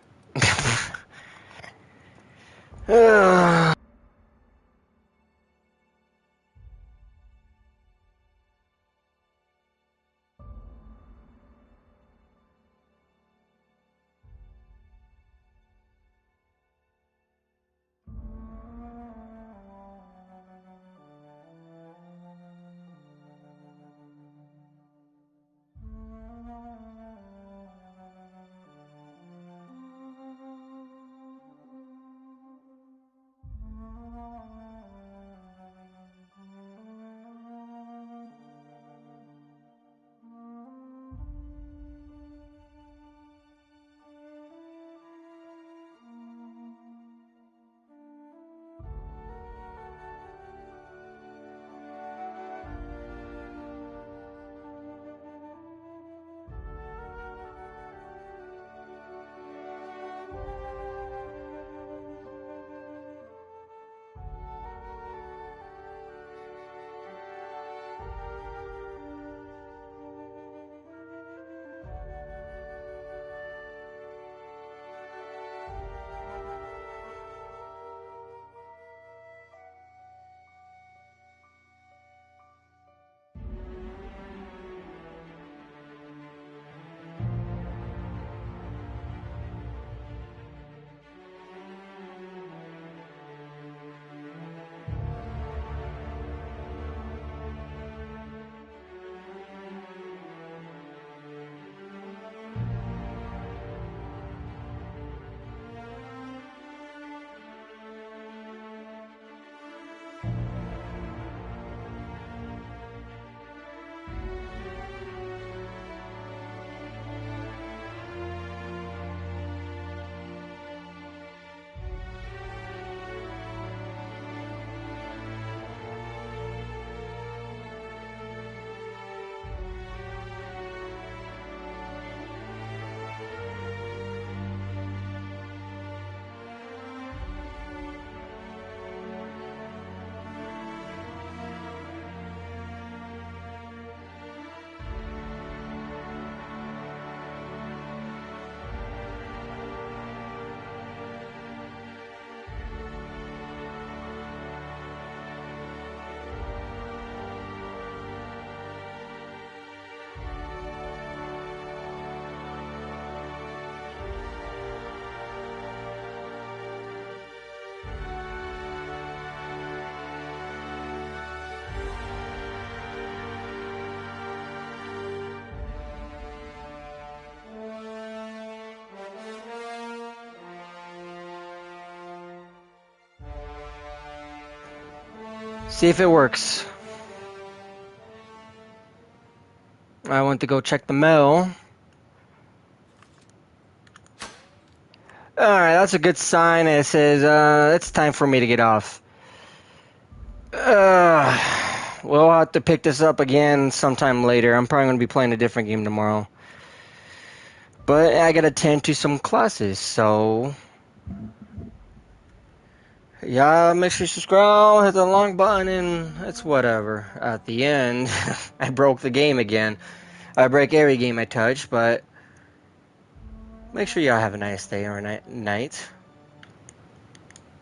See if it works. I went to go check the mail. Alright, that's a good sign. It says, it's time for me to get off. We'll have to pick this up again sometime later. I'm probably going to be playing a different game tomorrow. But I got to attend to some classes, so... Yeah, make sure you subscribe, hit the long button, and it's whatever. At the end, I broke the game again. I break every game I touch, but... Make sure y'all have a nice day or night.